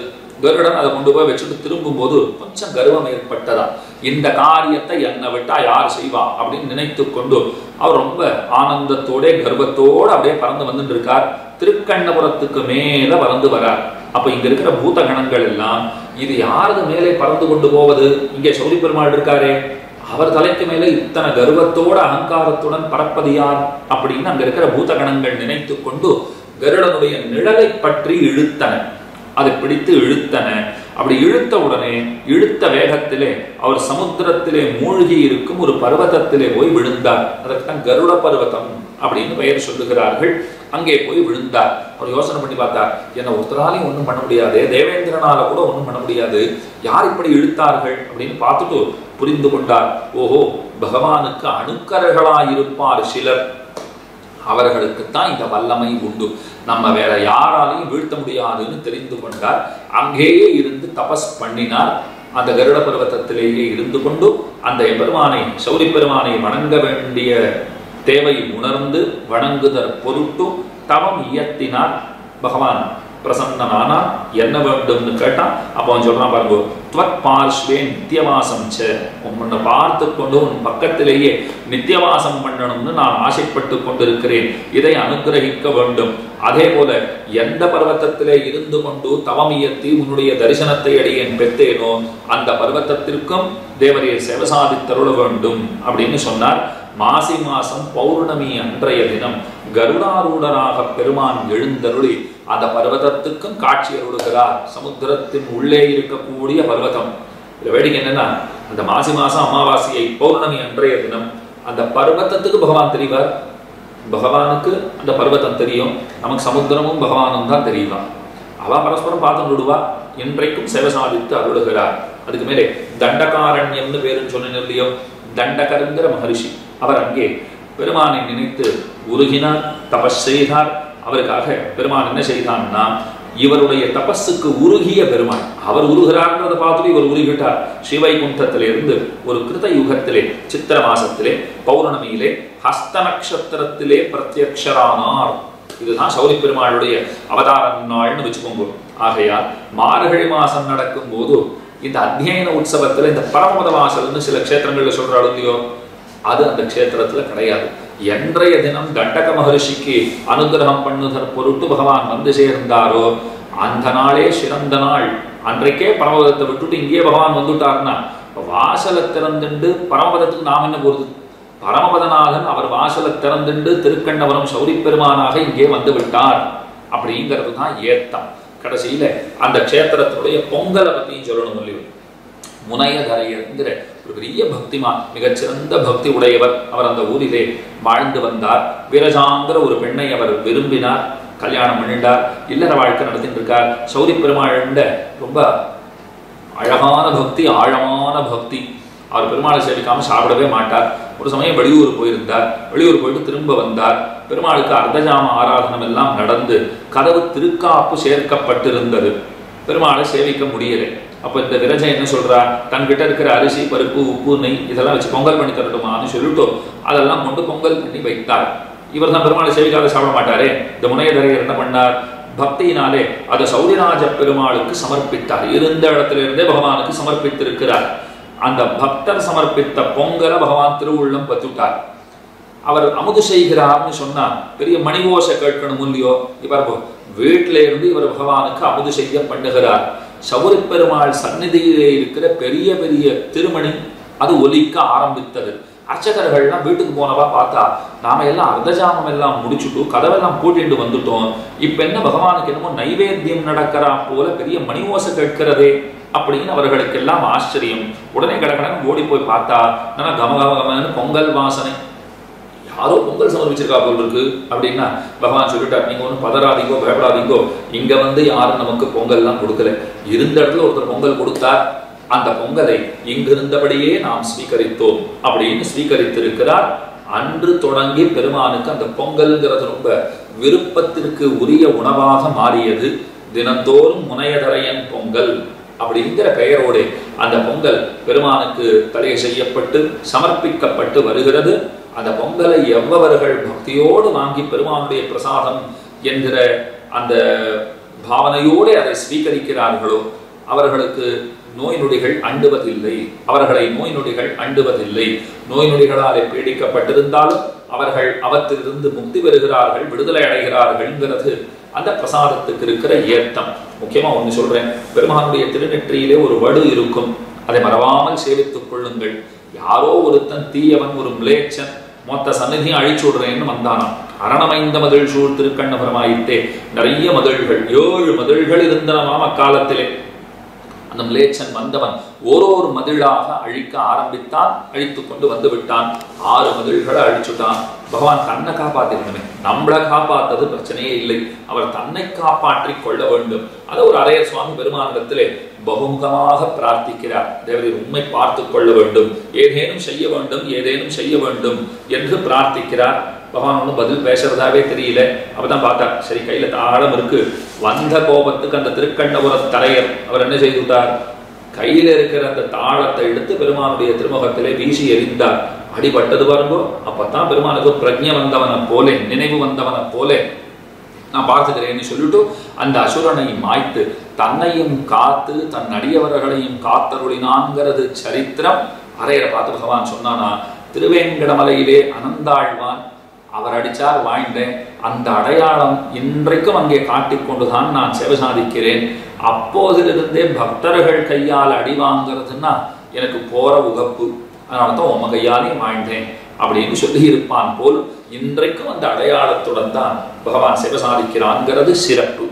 கருடன் அதை கொண்டு போய் வச்சுட்டு திரும்பும் போது கொஞ்சம் கர்வம் ஏற்பட்டதா. இந்த காரியத்தை என்னை விட்டா யார் செய்வா அப்படின்னு நினைத்து கொண்டு அவர் ரொம்ப ஆனந்தத்தோட கர்வத்தோடு அப்படியே பறந்து வந்துட்டு இருக்கார். திருக்கண்ணபுரத்துக்கு மேல பறந்து வரார். அப்ப இங்க இருக்கிற பூத கணங்கள் எல்லாம் இது யாரது மேலே பறந்து கொண்டு போவது? இங்கே சௌரி பெருமாள் இருக்காரே, அவர் தலைக்கு மேலே இத்தனை கர்வத்தோட அகங்காரத்துடன் பறப்பது யார் அப்படின்னு அங்க இருக்கிற பூதகணங்கள் நினைத்து கொண்டு கருடனுடைய நிழலை பற்றி இழுத்தன. அதை பிடித்து இழுத்தன. அப்படி இழுத்த உடனே இழுத்த வேகத்திலே அவர் சமுத்திரத்திலே மூழ்கி இருக்கும் ஒரு பர்வதத்திலே போய் விழுந்தார். அதற்குதான் கருட பர்வதம் அப்படின்னு பெயர் சொல்லுகிறார்கள். அங்கே போய் விழுந்தார். அவர் யோசனை பண்ணி பார்த்தார், என்ன ஒருத்தராலையும் ஒன்றும் பண்ண முடியாது, தேவேந்திரனால கூட ஒன்றும் பண்ண முடியாது, யார் இப்படி இழுத்தார்கள் அப்படின்னு பார்த்துட்டு புரிந்து கொண்டார். ஓஹோ, பகவானுக்கு அணுக்கர்களாயிருப்பார் சிலர். அவர்களுக்குத்தான் இந்த வல்லமை உண்டு. நம்ம வேற யாராலையும் வீழ்த்த முடியாதுன்னு தெரிந்து கொண்டார். அங்கேயே இருந்து தபஸ் பண்ணினார். அந்த கருட பர்வதத்திலேயே இருந்து கொண்டு அந்த பெருமானை, சௌரி பெருமானை வணங்க வேண்டிய தேவை உணர்ந்து வணங்குதற் பொருட்டு தவம் இயத்தினார். பகவான் பிரசன்னனானா என்ன வேண்டும்னு கேட்டான். அப்போ அவன் சொல்றான் பாருங்க, துவத் பார்ஷ்வே நித்தியவாசம் ச, உன்னை பார்த்து கொண்டு உன் பக்கத்திலேயே நித்தியவாசம் பண்ணணும்னு நான் ஆசைப்பட்டு கொண்டிருக்கிறேன், இதை அனுகிரகிக்க வேண்டும். அதே போல எந்த பர்வத்தத்திலே இருந்து கொண்டு தவம் இயத்தி உன்னுடைய தரிசனத்தை அடியேன் பெற்றேனோ அந்த பர்வத்தத்திற்கும் தேவரீர் சேவை சாதித்தருள வேண்டும் அப்படின்னு சொன்னார். மாசி மாசம் பௌர்ணமி அன்றைய தினம் கருடாரூடராக பெருமான் எழுந்தருளி அந்த பர்வதத்துக்கும் காட்சி அருளுகிறார். சமுத்திரத்தின் உள்ளே இருக்கக்கூடிய பர்வதம். இதுல வேடிக்கை என்னன்னா, அந்த மாசி மாசம் அமாவாசையை பௌர்ணமி அன்றைய தினம் அந்த பர்வதத்துக்கு பகவான் தெரிவார். பகவானுக்கு அந்த பர்வதம் தெரியும், நமக்கு சமுத்திரமும் பகவானும் தான் தெரியுமா. அவ பரஸ்பரம் பார்த்து விடுவா. இன்றைக்கும் சேவை சாதித்து அருளுகிறார். அதுக்கு மேலே தண்டகாரண்யம்னு பேருன்னு சொன்ன இல்லையோ, தண்டகருங்கிற மகரிஷி அவர் அங்கே பெருமானை நினைத்து உருகினார், தபஸ் செய்தார். அவருக்காக பெருமான் என்ன செய்தான்னா, இவருடைய தபஸுக்கு உருகிய பெருமான், அவர் உருகிறார்ன்றதை பார்த்துட்டு இவர் உருகிட்டார். ஸ்ரீவைகுண்டத்திலிருந்து ஒரு கிருத யுகத்திலே சித்திர மாசத்திலே பௌர்ணமியிலே ஹஸ்த நட்சத்திரத்திலே பிரத்யக்ஷரானார். இதுதான் சௌரி பெருமாளுடைய அவதார நாள்னு வச்சுக்கோங்க. ஆகையால் மார்கழி மாசம் நடக்கும் போது இந்த அத்தியன உற்சவத்துல இந்த பரமபத வாசல்னு சில க்ஷேத்திரங்கள்ல சொல்றாரு இல்லையோ, அது அந்த க்ஷேத்திரத்துல கிடையாது. என்றைய தினம் தண்டக மகரிஷிக்கு அனுகிரகம் பண்ணுதற் பொருட்டு பகவான் வந்து சேர்ந்தாரோ அந்த நாளே சிறந்த நாள். அன்றைக்கே பரமபதத்தை விட்டுட்டு இங்கே பகவான் வந்துட்டார்னா வாசலை திறந்துண்டு பரமபதத்துக்கு நாம் என்ன போறது? பரமபதநாதன் அவர் வாசலை திறந்துண்டு திருக்கண்ணவரம் சௌரி பெருமானாக இங்கே வந்து விட்டார் அப்படிங்கிறது தான் ஏத்தம். கடைசியில அந்த க்ஷேத்திரத்தினுடைய பொங்கலை பத்தியும் சொல்லணும் இல்லையோ. முனையதரையங்கிற ஒரு பெரிய பக்திமான், மிகச்சிறந்த பக்தி உடையவர். அவர் அந்த ஊரிலே வாழ்ந்து வந்தார். விரஜாங்கிற ஒரு பெண்ணை அவர் விரும்பினார், கல்யாணம் பண்ணிட்டார், இல்லற வாழ்க்கை நடத்திட்டு இருக்கார். சௌரி பெருமாள் ரொம்ப அழகான பக்தி, ஆழமான பக்தி. அவர் பெருமாளை சேவிக்காம சாப்பிடவே மாட்டார். ஒரு சமயம் வெளியூர் போயிருந்தார். வெளியூர் போயிட்டு திரும்ப வந்தார். பெருமாளுக்கு அர்த்தஜாம ஆராதனம் எல்லாம் நடந்து கதவு திருக்காப்பு சேர்க்கப்பட்டிருந்தது. பெருமாளை சேவிக்க முடியலை. அப்போ இந்த விரஜை என்ன சொல்றா, தன்கிட்ட இருக்கிற அரிசி, பருப்பு, உப்பு, நெய் இதெல்லாம் வச்சு பொங்கல் பண்ணி தரட்டுமான்னு சொல்லிட்டு அதெல்லாம் கொண்டு பொங்கல் பண்ணி வைத்தார். இவர் தான் பெருமாளை சேவிக்காத சாப்பிட மாட்டாரே. இந்த முனையதரையர் என்ன பண்ணார், பக்தியினாலே அதை சௌரிராஜ பெருமாளுக்கு சமர்ப்பித்தார். இருந்த இடத்துல இருந்தே பகவானுக்கு சமர்ப்பித்திருக்கிறார். அந்த பக்தர் சமர்ப்பித்த பொங்கலை பகவான் திருவுள்ளம் பத்துட்டார். அவர் அமுது செய்கிறார்னு சொன்னா பெரிய மணிவோசை கேட்கணும் இல்லையோ. இவர் வீட்டில இருந்து இவர் பகவானுக்கு அமுது செய்ய பண்ணுகிறார். சௌரி பெருமாள் சந்நிதியிலே இருக்கிற பெரிய பெரிய திருமணி அது ஒலிக்க ஆரம்பித்தது. அர்ச்சகர்கள்லாம் வீட்டுக்கு போனவா பார்த்தா நாம எல்லாம் அர்த்தஜாமம் எல்லாம் முடிச்சுட்டு கதவெல்லாம் கூட்டிட்டு வந்துட்டோம், இப்ப என்ன பகவானுக்கு என்னமோ நைவேத்தியம் நடக்கிறா போல பெரிய மணிவோசை கேட்கிறதே அப்படின்னு அவர்களுக்கெல்லாம் ஆச்சரியம். உடனே கடகடன் ஓடி போய் பார்த்தா நான் கமகமன்னு பொங்கல் வாசனை, யாரோ பொங்கல் சமர்ப்பிச்சிருக்கா போல் இருக்கு அப்படின்னா பகவான் சொல்லிட்டார், நீங்க ஒன்றும் பதறாதீங்கோ பயப்படாதீங்கோ, இங்க வந்து யாரும் நமக்கு பொங்கல்லாம் கொடுக்கல. இருந்த இடத்துல ஒருத்தர் பொங்கல் கொடுத்தார், அந்த பொங்கலை இங்கிருந்தபடியே நாம் ஸ்வீகரித்தோம் அப்படின்னு ஸ்வீகரித்திருக்கிறார். அன்று தொடங்கி பெருமானுக்கு அந்த பொங்கல்ங்கிறது ரொம்ப விருப்பத்திற்கு உரிய உணவாக மாறியது. தினந்தோறும் முனையதரையன் பொங்கல் அப்படிங்கிற பெயரோடு அந்த பொங்கல் பெருமானுக்கு தலை செய்யப்பட்டு சமர்ப்பிக்கப்பட்டு வருகிறது. அந்த பொங்கலை எவ்வவர்கள் பக்தியோடு வாங்கி பெருமானுடைய பிரசாதம் என்கிற அந்த பாவனையோடு அதை ஸ்வீகரிக்கிறார்களோ அவர்களுக்கு நோய் நொடிகள் அண்டுவதில்லை. அவர்களை நோய் நொடிகள் அண்டுவதில்லை. நோய் நொடிகளாலே பீடிக்கப்பட்டிருந்தாலும் அவர்கள் அவற்றிலிருந்து முக்தி பெறுகிறார்கள், விடுதலை அடைகிறார்கள்ங்கிறது அந்த பிரசாதத்துக்கு இருக்கிற ஏத்தம். முக்கியமா ஒண்ணு சொல்றேன், பெருமானுடைய திருநெற்றியிலே ஒரு வடு இருக்கும், அதை மறவாமல் சேவித்துக் கொள்ளுங்கள். யாரோ ஒருத்தன் தீயவன், ஒரு மிளேச்சன் மொத்த சந்நிதியும் அழிச்சு விடுறேன்னு வந்தானாம். அரணமைந்த மதில் சூழ் திருக்கண்ணபுரமாயிட்டே நிறைய மதில்கள், 7 மதில்கள் இருந்தனமாம் அக்காலத்திலே. அந்த மிளேச்சன் வந்தவன் ஒரு மதிலாக அழிக்க ஆரம்பித்தான். அழித்து கொண்டு வந்து விட்டான். 6 மதில்களை அழிச்சுட்டான். பகவான் தன்னை காப்பாத்திருக்கணுமே, நம்மளை காப்பாத்தது பிரச்சனையே இல்லை, அவர் தன்னை காப்பாற்றி கொள்ள வேண்டும். அதை ஒரு அரையர் சுவாமி பெருமானிடத்திலே பகுமுகமாக பிரார்த்திக்கிறார். தேவரீர் உண்மை பார்த்து கொள்ள வேண்டும், ஏதேனும் செய்ய வேண்டும், ஏதேனும் செய்ய வேண்டும் என்று பிரார்த்திக்கிறார். பகவான் ஒன்றும் பதில் பேசுறதாவே தெரியல. அப்பதான் பார்த்தா சரி கையில தாளம் இருக்கு. வந்த கோபத்துக்கு அந்த திருக்கண்ணபுர தலையர் அவர் என்ன செய்துட்டார், கையில இருக்கிற அந்த தாளத்தை எடுத்து பெருமானுடைய திருமுகத்திலே வீசி எறிந்தார். அடிபட்டது பாருங்கோ. அப்பதான் பெருமானுக்கு பிரஜை வந்தவனை போலே, நினைவு வந்தவனை போலே நான் பார்த்துக்கிறேன்னு சொல்லிட்டு அந்த அசுரனை மாய்த்து தன்னையும் காத்து தன் அடியவர்களையும் காத்தருளினான்கிறது சரித்திரம். அரையரை பார்த்து பகவான் சொன்னானா, திருவேங்கடமலையிலே அனந்தாழ்வான் அவர் அடிச்சார் வாய்ந்தேன், அந்த அடையாளம் இன்றைக்கும் அங்கே காட்டிக்கொண்டுதான் நான் சேவை சாதிக்கிறேன். அப்போதிலிருந்தே பக்தர்கள் கையால் அடி வாங்கிறதுன்னா எனக்கு போற உகப்பு, அதனால தான் உம்ம கையாலையும் வாழ்ந்தேன் அப்படின்னு சொல்லி இருப்பான் போல் இன்றைக்கும் அந்த அடையாளத்துடன் தான் பகவான் சேவை சாதிக்கிறான்ங்கிறது சிறப்பு.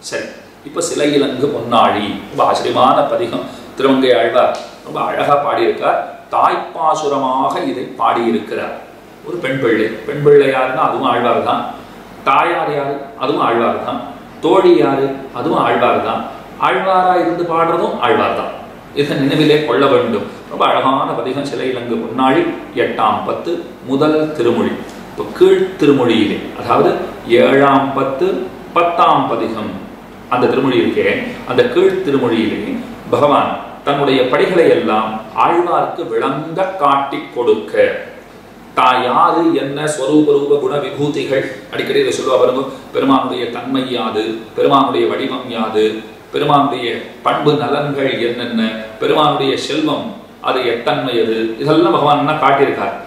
சரி, இப்ப சிலை இலங்கு பொன்னாழி ரொம்ப ஆச்சரியமான பதிகம் திருமங்கை ஆழ்வார் ரொம்ப அழகா பாடியிருக்கார். தாய்ப்பாசுரமாக இதை பாடியிருக்கிறார். ஒரு பெண் பிள்ளை, பெண் பிள்ளை யாருன்னா அதுவும் ஆழ்வார் தான். தாயார் யாரு, அதுவும் ஆழ்வார் தான். தோழி யாரு, அதுவும் ஆழ்வார் தான். ஆழ்வாரா இருந்து பாடுறதும் ஆழ்வார் தான். இதை நினைவிலே கொள்ள வேண்டும். ரொம்ப அழகான பதிகம் சிலை இலங்கு பொன்னாழி 8ஆம் பத்து முதல் திருமொழி. இப்போ கீழ் திருமொழியிலே, அதாவது 7ஆம் பத்து 10ஆம் பதிகம் அந்த திருமொழி இருக்கே, அந்த கீழ் திருமொழியிலே பகவான் தன்னுடைய படிகளை எல்லாம் ஆழ்வார்க்கு விளங்க காட்டி கொடுக்க, தான் யாரு என்ன ஸ்வரூபரூப குண விபூதிகள் அடிக்கடி இதை சொல்லுவா பாருங்க. பெருமானுடைய தன்மை யாது, பெருமானுடைய வடிவம் யாது, பெருமானுடைய பண்பு நலன்கள் என்னென்ன, பெருமானுடைய செல்வம் அது எத்தன்மை அது, இதெல்லாம் பகவான் என்ன காட்டியிருக்கார்.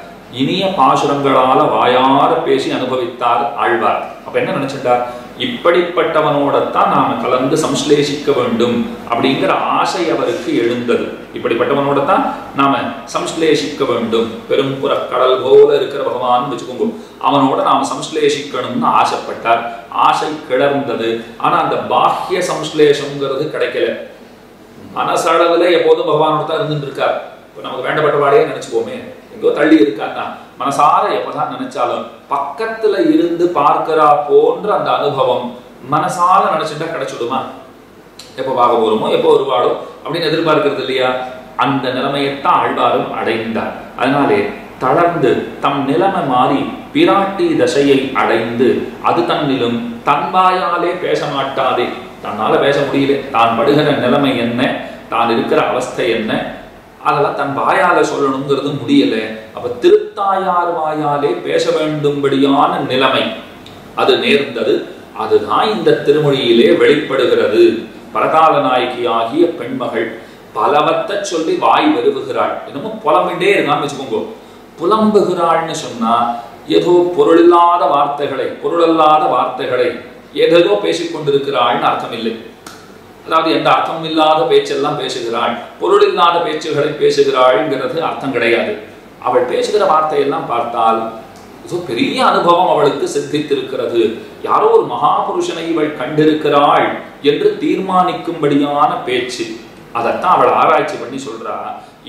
இனிய பாசுரங்களால வாயார பேசி அனுபவித்தார் ஆழ்வார். அப்ப என்ன நினைச்சிட்டார், இப்படிப்பட்டவனோடத்தான் நாம கலந்து சம்ஸ்லேஷிக்க வேண்டும் அப்படிங்கிற ஆசை அவருக்கு எழுந்தது. இப்படிப்பட்டவனோடத்தான் நாம சம்ஸ்லேஷிக்க வேண்டும். பெரும்புற கடல் போல இருக்கிற பகவான் வச்சுக்கோங்க, அவனோட நாம சம்ஸ்லேஷிக்கணும்னு ஆசைப்பட்டார். ஆசை கிளர்ந்தது. ஆனா அந்த பாஹ்ய சம்ஸ்லேஷம்ங்கிறது கிடைக்கல. மனசளவுல எப்போதும் பகவானோட தான் இருந்துட்டு இருக்கார். இப்போ நமக்கு வேண்டப்பட்டவாடையே நினைச்சுக்கோமே, எங்கோ தள்ளி இருக்கான்னா மனசார எப்பதான் நினைச்சாலும் பக்கத்துல இருந்து பார்க்கிறா போன்ற அந்த அனுபவம் மனசார நினைச்சுட்டா கிடைச்சுடுமா? எப்போ பார்க்க போறோமோ, எப்போ வருவாடோ அப்படின்னு எதிர்பார்க்கிறது இல்லையா? அந்த நிலைமையத்தான் ஆழ்வாரும் அடைந்தார். அதனாலே தளர்ந்து தம் நிலைமை மாறி பிராட்டி தசையை அடைந்து அது தன்னிலும் தன் வாயாலே பேச மாட்டாதே, தன்னால பேச முடியல, தான் படுகிற நிலைமை என்ன, தான் இருக்கிற அவஸ்தை என்ன, அதெல்லாம் தன் வாயால சொல்லணுங்கிறது முடியல. அப்ப திருத்தாயார் வாயாலே பேச வேண்டும்படியான நிலைமை அது நேர்ந்தது. அதுதான் இந்த திருமொழியிலே வெளிப்படுகிறது. பரகால நாயகி ஆகிய பெண்மகள் பலவத்தை சொல்லி வாய் வெறுவுகிறாள். என்னமோ புலம்பிண்டே இருக்கான்னு வச்சுக்கோங்க. புலம்புகிறாள்னு சொன்னா ஏதோ பொருளில்லாத வார்த்தைகளை, பொருளல்லாத வார்த்தைகளை ஏதோ பேசிக்கொண்டிருக்கிறாள்னு அர்த்தம் இல்லை. அதாவது எந்த அர்த்தம் இல்லாத பேச்செல்லாம் பேசுகிறாள், பொருள் இல்லாத பேச்சுகளை பேசுகிறாள்ங்கிறது அர்த்தம் கிடையாது. அவள் பேசுகிற வார்த்தையெல்லாம் பார்த்தால் ஏதோ பெரிய அனுபவம் அவளுக்கு சித்தித்திருக்கிறது. யாரோ ஒரு மகாபுருஷனை இவள் கண்டிருக்கிறாள் என்று தீர்மானிக்கும்படியான பேச்சு. அதைத்தான் அவள் ஆராய்ச்சி பண்ணி சொல்றா.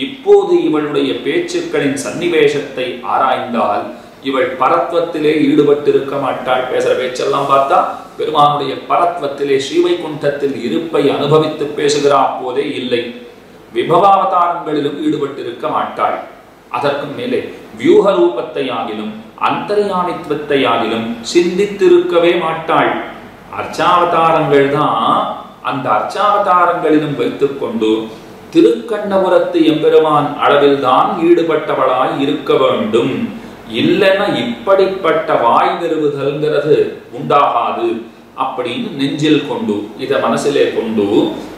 இப்போது இவளுடைய பேச்சுக்களின் சன்னிவேஷத்தை ஆராய்ந்தால் இவள் பரத்வத்திலே ஈடுபட்டிருக்க மாட்டாள். பேசுற பேச்செல்லாம் பார்த்தா பெருமானுடைய பரத்வத்திலே ஸ்ரீவைகுண்டத்தில் இருப்பை அனுபவித்து பேசுகிறா போதே இல்லை. விபவாவதாரங்களிலும் ஈடுபட்டிருக்க மாட்டாள். அதற்கும் மேலே வியூக ரூபத்தை ஆகிலும் அந்தர்யாமித்வத்தை ஆகிலும் சிந்தித்திருக்கவே மாட்டாள். அர்ச்சாவதாரங்கள் தான். அந்த அர்ச்சாவதாரங்களிலும் வைத்துக் கொண்டு திருக்கண்ணபுரத்து எம்பெருமான் அளவில் தான் ஈடுபட்டவளாய் இருக்க வேண்டும். இல்லைன்னா இப்படிப்பட்ட வாய் வெறுவுதல்ங்கிறது உண்டாகாது அப்படின்னு நெஞ்சில் கொண்டு, இதை மனசிலே கொண்டு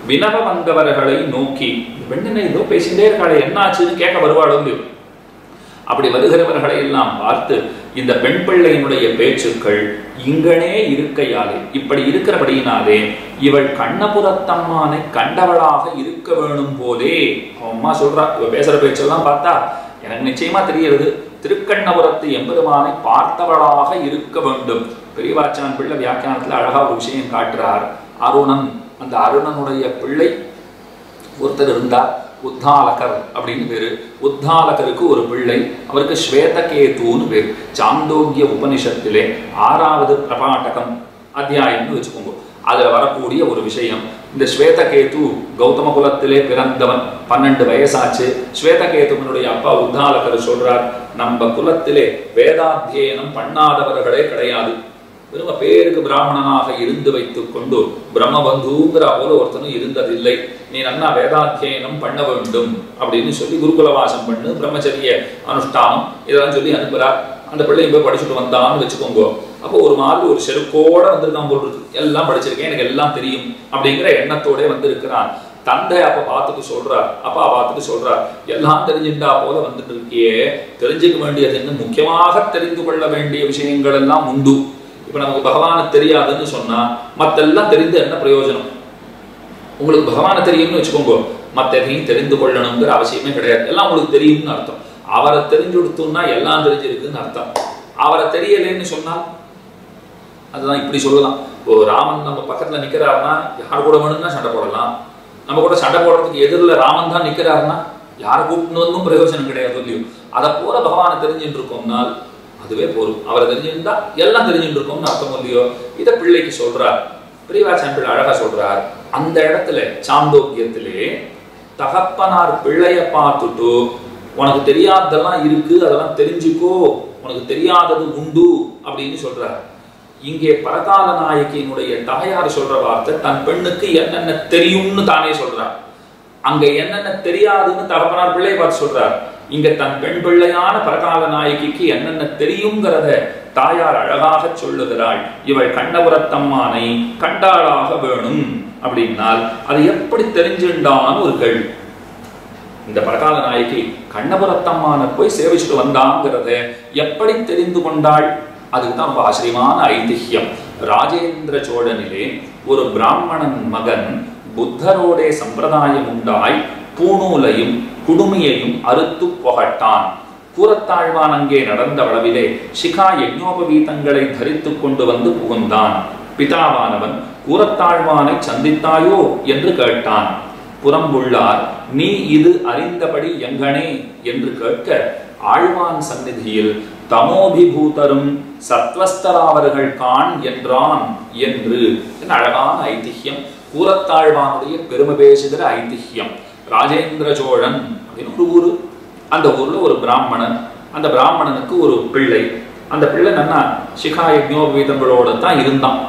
வினவ வந்தவர்களை நோக்கி, பெண்ணனை ஏதோ பேசிட்டே இருக்காளே, என்னாச்சுன்னு கேட்க வருவாளோ. அப்படி வருகிறவர்களை எல்லாம் பார்த்து இந்த பெண் பிள்ளையினுடைய பேச்சுக்கள் இங்கனே இருக்கையாலே, இப்படி இருக்கிறபடியினாலே இவள் கண்ணபுரத்தம்மானை கண்டவளாக இருக்க வேணும் போதே. அம்மா சொல்றா, இவ பேசுற பேச்செல்லாம் பார்த்தா எனக்கு நிச்சயமா தெரிகிறது திருக்கண்ணபுரத்து எம்பெருமானை பார்த்தவளாக இருக்க வேண்டும். பெரியவாச்சான் பிள்ளை வியாக்கியானத்துல அழகா ஒரு விஷயம் காட்டுறார். அருணன், அந்த அருணனுடைய பிள்ளை ஒருத்தர் இருந்தார், உத்தாலகர் அப்படின்னு பேரு. உத்தாலகருக்கு ஒரு பிள்ளை, அவருக்கு ஸ்வேதகேதுன்னு பேரு. சாந்தோக்கிய உபனிஷத்திலே 6வது பிரபாட்டகம் அத்தியாயம்னு வச்சுக்கோங்க. அதுல வரக்கூடிய ஒரு விஷயம். இந்த ஸ்வேதகேது கௌதம குலத்திலே பிறந்தவன், 12 வயசாச்சு. ஸ்வேதகேதுவனுடைய அப்பா உத்தாலகர் சொல்றார், நம்ம குலத்திலே வேதாத்தியனம் பண்ணாதவர்களே கிடையாது. வெறும் பேருக்கு பிராமணனாக இருந்து வைத்துக் கொண்டு பிரம்மபந்துங்கிற போல ஒருத்தனும் இருந்ததில்லை. நீ நன்னா வேதாத்தியனம் பண்ண வேண்டும் அப்படின்னு சொல்லி குருகுலவாசம் பண்ணு, பிரம்மச்சரிய அனுஷ்டானம் இதெல்லாம் சொல்லி அனுப்புறார். அந்த பிள்ளை போய் படிச்சுட்டு வந்தான்னு வச்சுக்கோங்க. அப்போ ஒரு மாதிரி ஒரு செருக்கோட வந்திருக்கான் போல் இருக்கு. எல்லாம் படிச்சிருக்கேன், எனக்கு எல்லாம் தெரியும் அப்படிங்கிற எண்ணத்தோட வந்திருக்கிறான். தந்தை அப்ப பார்த்துட்டு சொல்றார், அப்பா பார்த்துட்டு சொல்றார், எல்லாம் தெரிஞ்சுட்டா போல வந்துட்டு இருக்கியே, தெரிஞ்சுக்க வேண்டியதுன்னு முக்கியமாக தெரிந்து கொள்ள வேண்டிய விஷயங்கள் எல்லாம் உண்டு. இப்ப நமக்கு பகவானை தெரியாதுன்னு சொன்னா மத்தெல்லாம் தெரிந்து என்ன பிரயோஜனம்? உங்களுக்கு பகவானை தெரியும்னு வச்சுக்கோங்க, மத்த எதையும் தெரிந்து கொள்ளணுங்கிற அவசியமே கிடையாது. எல்லாம் உங்களுக்கு தெரியும்னு அர்த்தம். அவரை தெரிஞ்சு கொடுத்தோம்னா எல்லாம் தெரிஞ்சிருக்குன்னு அர்த்தம். அவரை தெரியலேன்னு சொன்னால் அதுதான் இப்படி சொல்லலாம். இப்போ ராமன் நம்ம பக்கத்துல நிக்கிறாருன்னா யார் கூட வேணும்னா சண்டை போடலாம். நம்ம கூட சண்டை போடுறதுக்கு எதிரில் ராமன் தான் நிக்கிறாருன்னா யாரை கூப்பிட்டு வந்தும் பிரயோஜனம் கிடையாது இல்லையோ. அதை போல பகவானை தெரிஞ்சுட்டு இருக்கோம்னால் அதுவே போரும். அவரை தெரிஞ்சுட்டா எல்லாம் தெரிஞ்சுட்டு இருக்கோம்னு அர்த்தம் இல்லையோ. இதை பிள்ளைக்கு சொல்றார் பெரியவாச்சான் பிள்ளை, அழகா சொல்றார். அந்த இடத்துல சாந்தோக்கியத்திலே தகப்பனார் பிள்ளைய பார்த்துட்டு உனக்கு தெரியாததெல்லாம் இருக்கு, அதெல்லாம் தெரிஞ்சுக்கோ, உனக்கு தெரியாதது உண்டு அப்படின்னு சொல்றார். இங்கே பரகால நாயகியினுடைய தாயார் சொல்ற வார்த்தை தன் பெண்ணுக்கு என்னென்ன தெரியும்னு தானே சொல்றார். அங்க என்னென்ன தெரியாதுன்னு தகப்பனார் பிள்ளையை பார்த்து சொல்றார். இங்க தன் பெண் பிள்ளையான பரகால நாயகிக்கு என்னென்ன தெரியுங்கிறத தாயார் அழகாக சொல்லுகிறாள். இவள் கண்ணபுரத்தம்மானை கண்டாளாக வேணும் அப்படின்னால் அது எப்படி தெரிஞ்சுண்டான்னு ஒரு கேள்வி. இந்த பரகால நாயகி கண்ணபுரத்தம்மான போய் சேவிச்சுட்டு வந்தாங்கிறத எப்படி தெரிந்து கொண்டாள்? அதுக்குதான் ரொம்ப ஆச்சரியமான ஐதிஹ்யம். ராஜேந்திர சோழனிலே ஒரு பிராமணன் மகன் புத்தரோடே சம்பிரதாயம் உண்டாய் பூணூலையும் குடுமையையும் அறுத்து புகட்டான். கூரத்தாழ்வான் அங்கே நடந்த அளவிலே சிகா யஜ்ஞோபவீதங்களை தரித்து கொண்டு வந்து புகுந்தான். பிதாவானவன் கூரத்தாழ்வானை சந்தித்தாயோ என்று கேட்டான். புறம்புள்ளார், நீ இது அறிந்தபடி எங்கனே என்று கேட்க ஆழ்வான் சந்நிதியில் தமோபிபூதரும் சத்வஸ்தராவர்கள் காண் என்றான் என்று அழகான ஐதிஹ்யம். கூரத்தாழ்வானுடைய பெருமை பேசுகிற ஐதிஹ்யம். ராஜேந்திர சோழன் அப்படின்னு ஒரு ஊரு. அந்த ஊர்ல ஒரு பிராமணன், அந்த பிராமணனுக்கு ஒரு பிள்ளை. அந்த பிள்ளை நன்னா சிகா யஜ்ஞோபவீதங்களோட தான் இருந்தான்.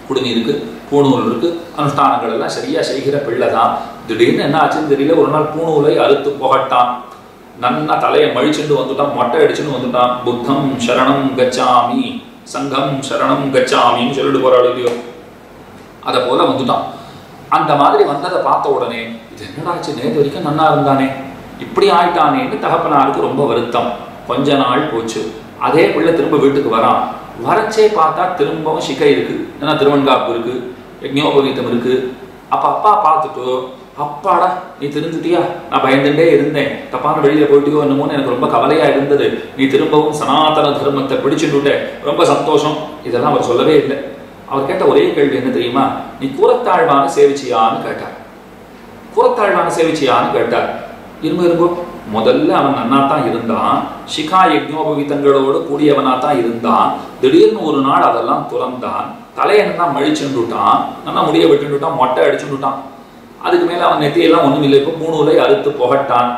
குடுமி இருக்கு, பூணூல் இருக்கு, அனுஷ்டானங்கள் எல்லாம் சரியா செய்கிற பிள்ளை தான். திடீர்னு என்ன ஆச்சுன்னு தெரியல, ஒரு நாள் பூணூலை அறுத்து புகட்டான். நன்னா தலையை மழிச்சுட்டு வந்துட்டான், மொட்டை அடிச்சுன்னு வந்துட்டான். புத்தம் சரணம் கச்சாமி, சங்கம் சரணம் கச்சாமின்னு சொல்லிட்டு போறாள் இல்லையோ, அதை போல வந்துட்டான். அந்த மாதிரி வந்ததை பார்த்த உடனே இது என்னடாச்சு, நேற்று வரைக்கும் நன்னா இருந்தானே, இப்படி ஆயிட்டானேன்னு தகப்பனாருக்கு ரொம்ப வருத்தம். கொஞ்ச நாள் போச்சு. அதே பிள்ளை திரும்ப வீட்டுக்கு வரான். வரச்சே பார்த்தா திரும்பவும் சிகை இருக்கு, ஏன்னா திருவன்காப்பு இருக்கு, யஜ்ஞோபவீதம் இருக்கு. அப்ப அப்பா பார்த்துட்டு, அப்பாடா நீ திருந்துட்டியா, நான் பயந்துட்டே இருந்தேன், தப்பான வெளியில போயிட்டியோ என்னமோன்னு எனக்கு ரொம்ப கவலையா இருந்தது, நீ திரும்பவும் சனாதன தர்மத்தை பிடிச்சுட்டு ரொம்ப சந்தோஷம். இதெல்லாம் அவர் சொல்லவே இல்லை. அவர் கேட்ட ஒரே கேள்வி என்ன தெரியுமா, நீ கூரத்தாழ்வான சேவிச்சியான்னு கேட்டார். கூரத்தாழ்வான சேவிச்சியான்னு கேட்டார். இரும்போ முதல்ல அவன் நன்னா தான் இருந்தான், சிகா யஜ்ஞோபவீதங்களோடு கூடியவனா தான் இருந்தான். திடீர்னு ஒரு நாள் அதெல்லாம் துறந்தான், தலையை நல்லா மழிச்சுட்டான், நல்லா முடிய விட்டுட்டான், மொட்டை அடிச்சுட்டான். அதுக்கு மேல அவன் நெத்தியெல்லாம் ஒண்ணும் இல்லை. இப்போ பூணூலை அறுத்து புகட்டான்.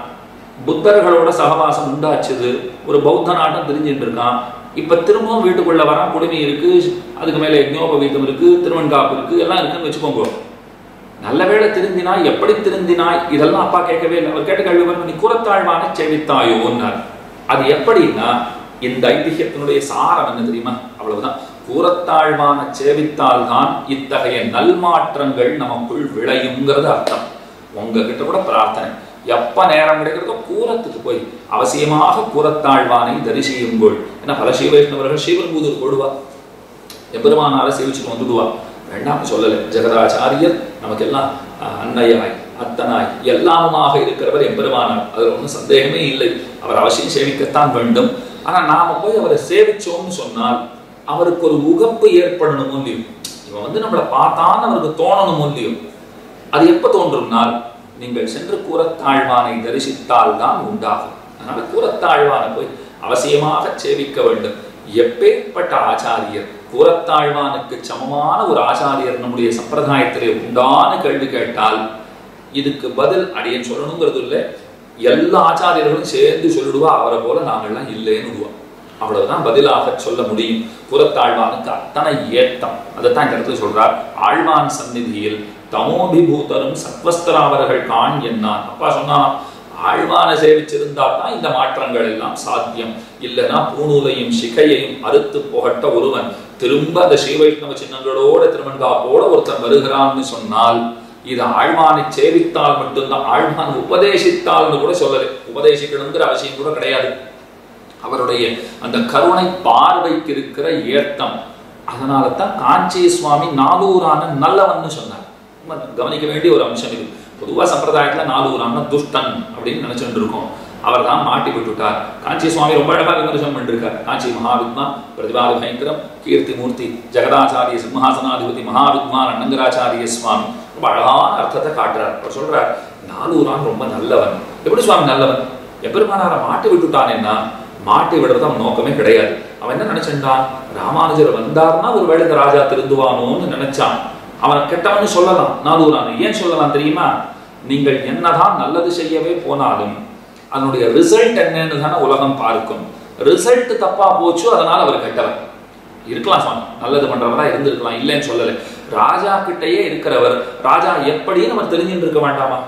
புத்தர்களோட சகவாசம் உண்டாச்சுது, ஒரு பௌத்த நாட்டம் தெரிஞ்சுட்டு இருக்கான். இப்ப திரும்பவும் வீட்டுக்குள்ள வரான், குடுமி இருக்கு, அதுக்கு மேல யஜ்ஞோபவீதம் இருக்கு, திருவன்காப்பு இருக்கு, எல்லாம் இருக்குன்னு வச்சுக்கோங்க. நல்ல வேளை திருந்தினாய், எப்படி திருந்தினாய், இதெல்லாம் அப்பா கேட்கவே இல்லை. அவர் கேட்ட கேள்வி, நீ கூரத்தாழ்வானை சேவித்தாயோன்னார். அது எப்படின்னா, இந்த ஐதிஹ்யத்தினுடைய சாரம் என்ன தெரியுமா, அவ்வளவுதான். கூரத்தாழ்வான சேவித்தால் தான் இத்தகைய நல்மாற்றங்கள் நமக்குள் விளையுங்கிறது அர்த்தம். உங்ககிட்ட கூட பிரார்த்தனை, எப்ப நேரம் கிடைக்கிறதோ கூரத்துக்கு போய் அவசியமாக கூரத்தாழ்வானை தரிசியுங்கள். ஏன்னா பல ஸ்ரீவைஷ்ணவர்கள் ஸ்ரீபெரும்புதூர் போடுவா, எம்பெருமானார சேவிச்சுட்டு வந்துடுவா. வேண்டாம் சொல்லலை. ஜெகதாச்சாரியர் நமக்கெல்லாம் அன்னையாய் அத்தனாய் எல்லாமுமாக இருக்கிறவர் எம்பெருமானார், அதுல ஒன்றும் சந்தேகமே இல்லை. அவர் அவசியம் சேவிக்கத்தான் வேண்டும். ஆனா நாம போய் அவரை சேவிச்சோம்னு சொன்னால் அவருக்கு ஒரு உகப்பு ஏற்படணும் இல்லையோ, இவன் நம்மளை பார்த்தான்னு அவருக்கு தோணணும் இல்லையோ. அது எப்ப தோன்றும்னால் நீங்கள் சென்று கூரத்தாழ்வானை தரிசித்தால் தான் உண்டாகும். அதனால கூரத்தாழ்வானை போய் அவசியமாக சேவிக்க வேண்டும். எப்பேற்பட்ட ஆச்சாரியர் கூரத்தாழ்வானுக்கு சமமான ஒரு ஆச்சாரியர் நம்முடைய சம்பிரதாயத்திலே உண்டான கேள்வி கேட்டால் இதுக்கு பதில் அடியன் சொல்லணுங்கிறது இல்லை, எல்லா ஆச்சாரியர்களும் சேர்ந்து சொல்லிடுவா அவரை போல நாங்கள்லாம் இல்லைன்னு விடுவோம். அவ்வளவுதான் பதிலாக சொல்ல முடியும். கூரத்தாழ்வானுக்கு அத்தனை ஏத்தம். அதைத்தான் இந்த இடத்துல சொல்றார். ஆழ்வான் சந்நிதியில் தமோபிபூதரும் சத்வஸ்தராவர்கள் காண் என்னான். அப்பா சொன்னான், ஆழ்வானை சேவிச்சிருந்தா தான் இந்த மாற்றங்கள் எல்லாம் சாத்தியம். இல்லைன்னா பூணூலையும் சிகையையும் அறுத்து புகட்ட ஒருவன் திரும்ப அந்த ஸ்ரீ வைஷ்ணவ சின்னங்களோட திருமண்காப்போட ஒருத்தன் வருகிறான்னு சொன்னால் இது ஆழ்வானை சேவித்தால் மட்டும்தான். ஆழ்வான் உபதேசித்தால்னு கூட சொல்லலை, உபதேசிக்கணுங்கிற அவசியம் கூட கிடையாது. அவருடைய அந்த கருணை பார்வைக்கு இருக்கிற ஏத்தம். அதனால தான் காஞ்சி சுவாமி நாலூரான நல்லவன்னு சொன்னார். கவனிக்க வேண்டிய ஒரு அம்சம் இது. பொதுவாக சம்பிரதாயத்தில் நாலூரான துஷ்டன் அப்படின்னு நினைச்சுட்டு இருக்கோம். அவர் தான் மாட்டி விட்டுட்டார். காஞ்சி சுவாமி ரொம்ப அழகாக விமர்சனம் பண்ணிருக்கார். காஞ்சி மகாவித்மா பிரதிபாத பயங்கரம் கீர்த்தி மூர்த்தி ஜெகதாச்சாரிய சிம்ஹாசனாதிபதி மகாவித்வான் அண்ணங்கராச்சாரிய சுவாமி ரொம்ப அழகான அர்த்தத்தை காட்டுறார். அவர் சொல்றார், நாலூரான் ரொம்ப நல்லவன். எப்படி சுவாமி நல்லவன்? எப்பெருமானார மாட்டி விட்டுட்டானேன்னா மாட்டி விடுறது அவன் நோக்கமே கிடையாது. அவன் என்ன நினைச்சிருந்தான், ராமானுஜர் வந்தார்னா ஒரு வேளை ராஜா திருந்துவானோன்னு நினைச்சான். அவனை கெட்டவன்னு சொல்லலாம். நாலூரான் ஏன் சொல்லலாம் தெரியுமா? நீங்கள் என்னதான் நல்லது செய்யவே போனாலும் அதனுடைய ரிசல்ட் என்னன்னு தானே உலகம் பார்க்கும். ரிசல்ட் தப்பா போச்சு, அதனால அவர் கெட்டவர். இருக்கலாம் சுவாமி, நல்லது பண்றவரா இருந்திருக்கலாம், இல்லைன்னு சொல்லலை. ராஜா கிட்டையே இருக்கிறவர் ராஜா எப்படின்னு அவர் தெரிஞ்சுட்டு இருக்க வேண்டாமா?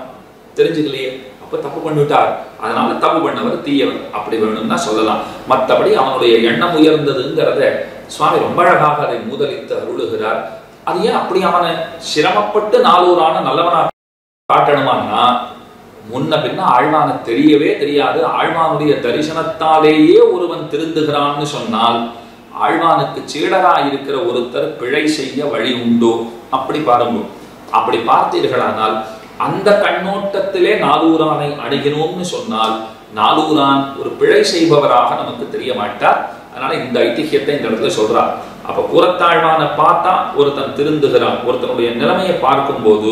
தெரிஞ்சுக்கலையே, அப்ப தப்பு பண்ணிவிட்டார். அதனால தப்பு பண்ணவர் தீயவர் அப்படி வேணும்னா சொல்லலாம். மற்றபடி அவனுடைய எண்ணம் உயர்ந்ததுங்கிறத சுவாமி ரொம்ப அழகாக அதை முதலித்து அருளுகிறார். அது ஏன் அப்படி அவனை சிரமப்பட்டு நாலூரான நல்லவனா காட்டணுமான்னா, முன்ன பின்ன ஆழ்வான தெரியவே தெரியாது. ஆழ்வானுடைய தரிசனத்தாலேயே ஒருவன் திருந்துகிறான்னு சொன்னால் ஆழ்வானுக்கு சீடரா இருக்கிற ஒருத்தர் பிழை செய்ய வழி உண்டோ? அப்படி பாருங்க. அப்படி பார்த்தீர்களானால் அந்த கண்ணோட்டத்திலே நாலூரானை அணுகினோம்னு சொன்னால் நாலூரான் ஒரு பிழை செய்பவராக நமக்கு தெரிய மாட்டார். அதனால இந்த ஐதிஹ்யத்தை இந்த இடத்துல சொல்றார். அப்ப கூரத்தாழ்வானை பார்த்தா ஒருத்தன் திருந்துகிறான். ஒருத்தனுடைய நிலைமையை பார்க்கும் போது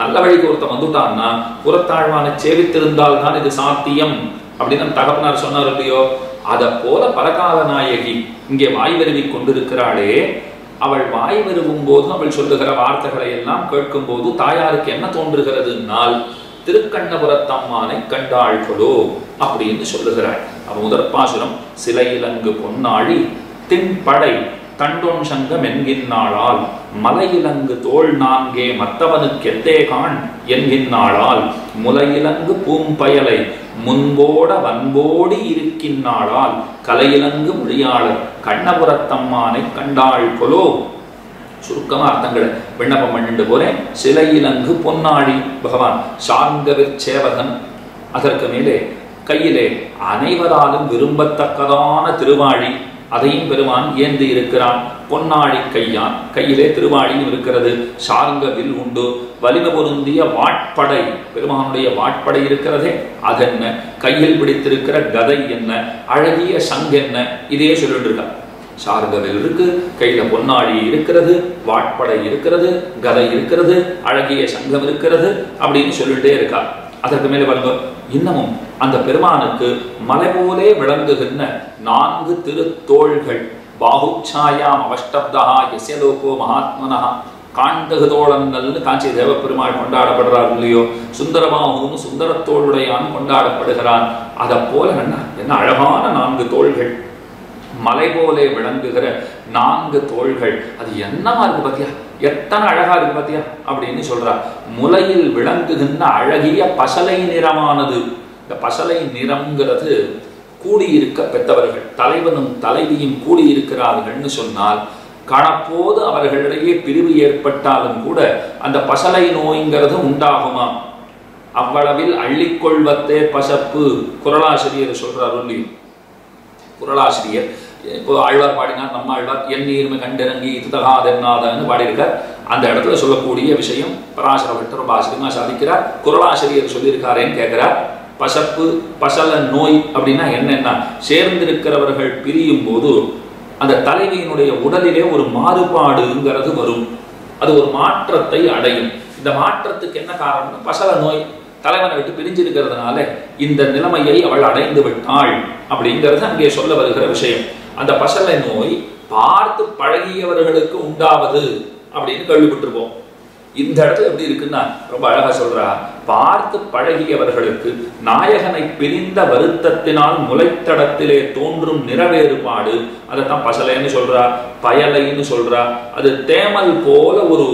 நல்ல வழிக்கு ஒருத்தன் வந்துட்டான்னா கூரத்தாழ்வானை சேவித்திருந்தால் தான் இது சாத்தியம் அப்படின்னு தகப்பனார் சொன்னார் இல்லையோ? அதை போல பரகால நாயகி இங்கே வாய் வருவி கொண்டிருக்கிறாளே, அவள் வாய் வருவும் போது அவள் சொல்லுகிற வார்த்தைகளை எல்லாம் கேட்கும் போது தாயாருக்கு என்ன தோன்றுகிறதுனால் திருக்கண்ணபுரத்தம்மானை கண்டாள்களோ அப்படின்னு சொல்லுகிறாள். அவ முதற்பாசுரம் சிலையிலங்கு பொன்னாழி தின்படை தண்டொன் சங்கம் என்கின்னாளால் மலையிலங்கு தோல் நான்கே மத்தவனுக்கு எத்தே காண் என்கின்னாளால் முலையிலங்கு பூம்பயலை முன்போட வன்போடி இருக்கின்னாளால் கலையிலங்கு மொழியாளர் கண்ணபுரத்தம்மானை கண்டாள் கொலோ. சுருக்கமா அர்த்தங்களை விண்ணப்பம் பண்ணிட்டு போறேன். சிலையிலங்கு பொன்னாழி பகவான் சார்ங்கவிற்சேவகன். அதற்கு மேலே கையிலே அனைவராலும் விரும்பத்தக்கதான திருவாழி, அதையும் பெருமான் ஏந்தி இருக்கிறான். பொன்னாழி கையான், கையிலே திருவாழியும் இருக்கிறது. சார்ங்கவில் உண்டு. வலிமை பொருந்திய வாட்படை, பெருமானுடைய வாட்படை இருக்கிறதே அதென்ன, கையில் பிடித்திருக்கிற கதை என்ன, அழகிய சங்கென்ன, இதே சொல்லிட்டு இருக்கா. சார்கவில் இருக்கு, கையில பொன்னாழி இருக்கிறது, வாட்படை இருக்கிறது, கதை இருக்கிறது, அழகிய சங்கம் இருக்கிறது அப்படின்னு சொல்லிட்டே இருக்கா. அதற்கு மேலே வருங்க, இன்னமும் அந்த பெருமானுக்கு மலை போலே விளங்குகின்ற 4 திருத்தோள்கள். பாகுச்சாயாம் அவஷ்டப்தா யஸ்யலோகோ மகாத்மனா காண்டகுதோளங்கள்னு காஞ்சி தேவப்பெருமாள் கொண்டாடப்படுறார் இல்லையோ? சுந்தரபாகுன்னு சுந்தரத்தோளுடையான் கொண்டாடப்படுகிறான். அதை போல என்ன அழகான 4 தோள்கள், மலை போலே விளங்குகிற 4 தோள்கள். அது என்னமா இருக்கு பாத்தியா, எத்தனை அழகா இருக்கு பாத்தியா அப்படின்னு சொல்றார். முலையில் விளங்குகின்ற அழகிய பசலை நிறமானது. இந்த பசலை நிறம்ங்கிறது கூடியிருக்க பெற்றவர்கள், தலைவனும் தலைவியும் கூடியிருக்கிறார்கள்னு சொன்னால் கணப்போது அவர்களிடையே பிரிவு ஏற்பட்டாலும் கூட அந்த பசலை நோய்ங்கிறது உண்டாகுமா? அவ்வளவில் அள்ளிக்கொள்வத்தே பசப்பு. குறளாசிரியர் சொல்றார் இல்லையோ? குறளாசிரியர் இப்போ ஆழ்வார் பாடினார், நம்ம ஆழ்வார் என் நீர்மை கண்டிறங்கி இதுதகாதென்னாதன்னு பாடியிருக்கார். அந்த இடத்துல சொல்லக்கூடிய விஷயம் பராசர பட்டர் ரொம்ப ஆச்சரியமா சாதிக்கிறார். குறளாசிரியர் சொல்லியிருக்காரேன்னு கேட்கிறார். பசப்பு பசல நோய் அப்படின்னா என்னன்னா, சேர்ந்திருக்கிறவர்கள் பிரியும் போது அந்த தலைவியினுடைய உடலிலே ஒரு மாறுபாடுங்கிறது வரும். அது ஒரு மாற்றத்தை அடையும். இந்த மாற்றத்துக்கு என்ன காரணம்னா பசல நோய், தலைவனை விட்டு பிரிஞ்சிருக்கிறதுனால இந்த நிலைமையை அவள் அடைந்து விட்டாள் அப்படிங்கிறது அங்கே சொல்ல வருகிற விஷயம். அந்த பசலை நோய் பார்த்து பழகியவர்களுக்கு உண்டாவது அப்படின்னு கேள்விப்பட்டிருப்போம். இந்த இடத்துல எப்படி இருக்குன்னா ரொம்ப அழகா சொல்றா, பார்த்து பழகியவர்களுக்கு நாயகனை பிரிந்த வருத்தத்தினால் முளைத்தடத்திலே தோன்றும் நிறவேறுபாடு, அதைத்தான் பசலைன்னு சொல்றா, பயலைன்னு சொல்றா. அது தேமல் போல ஒரு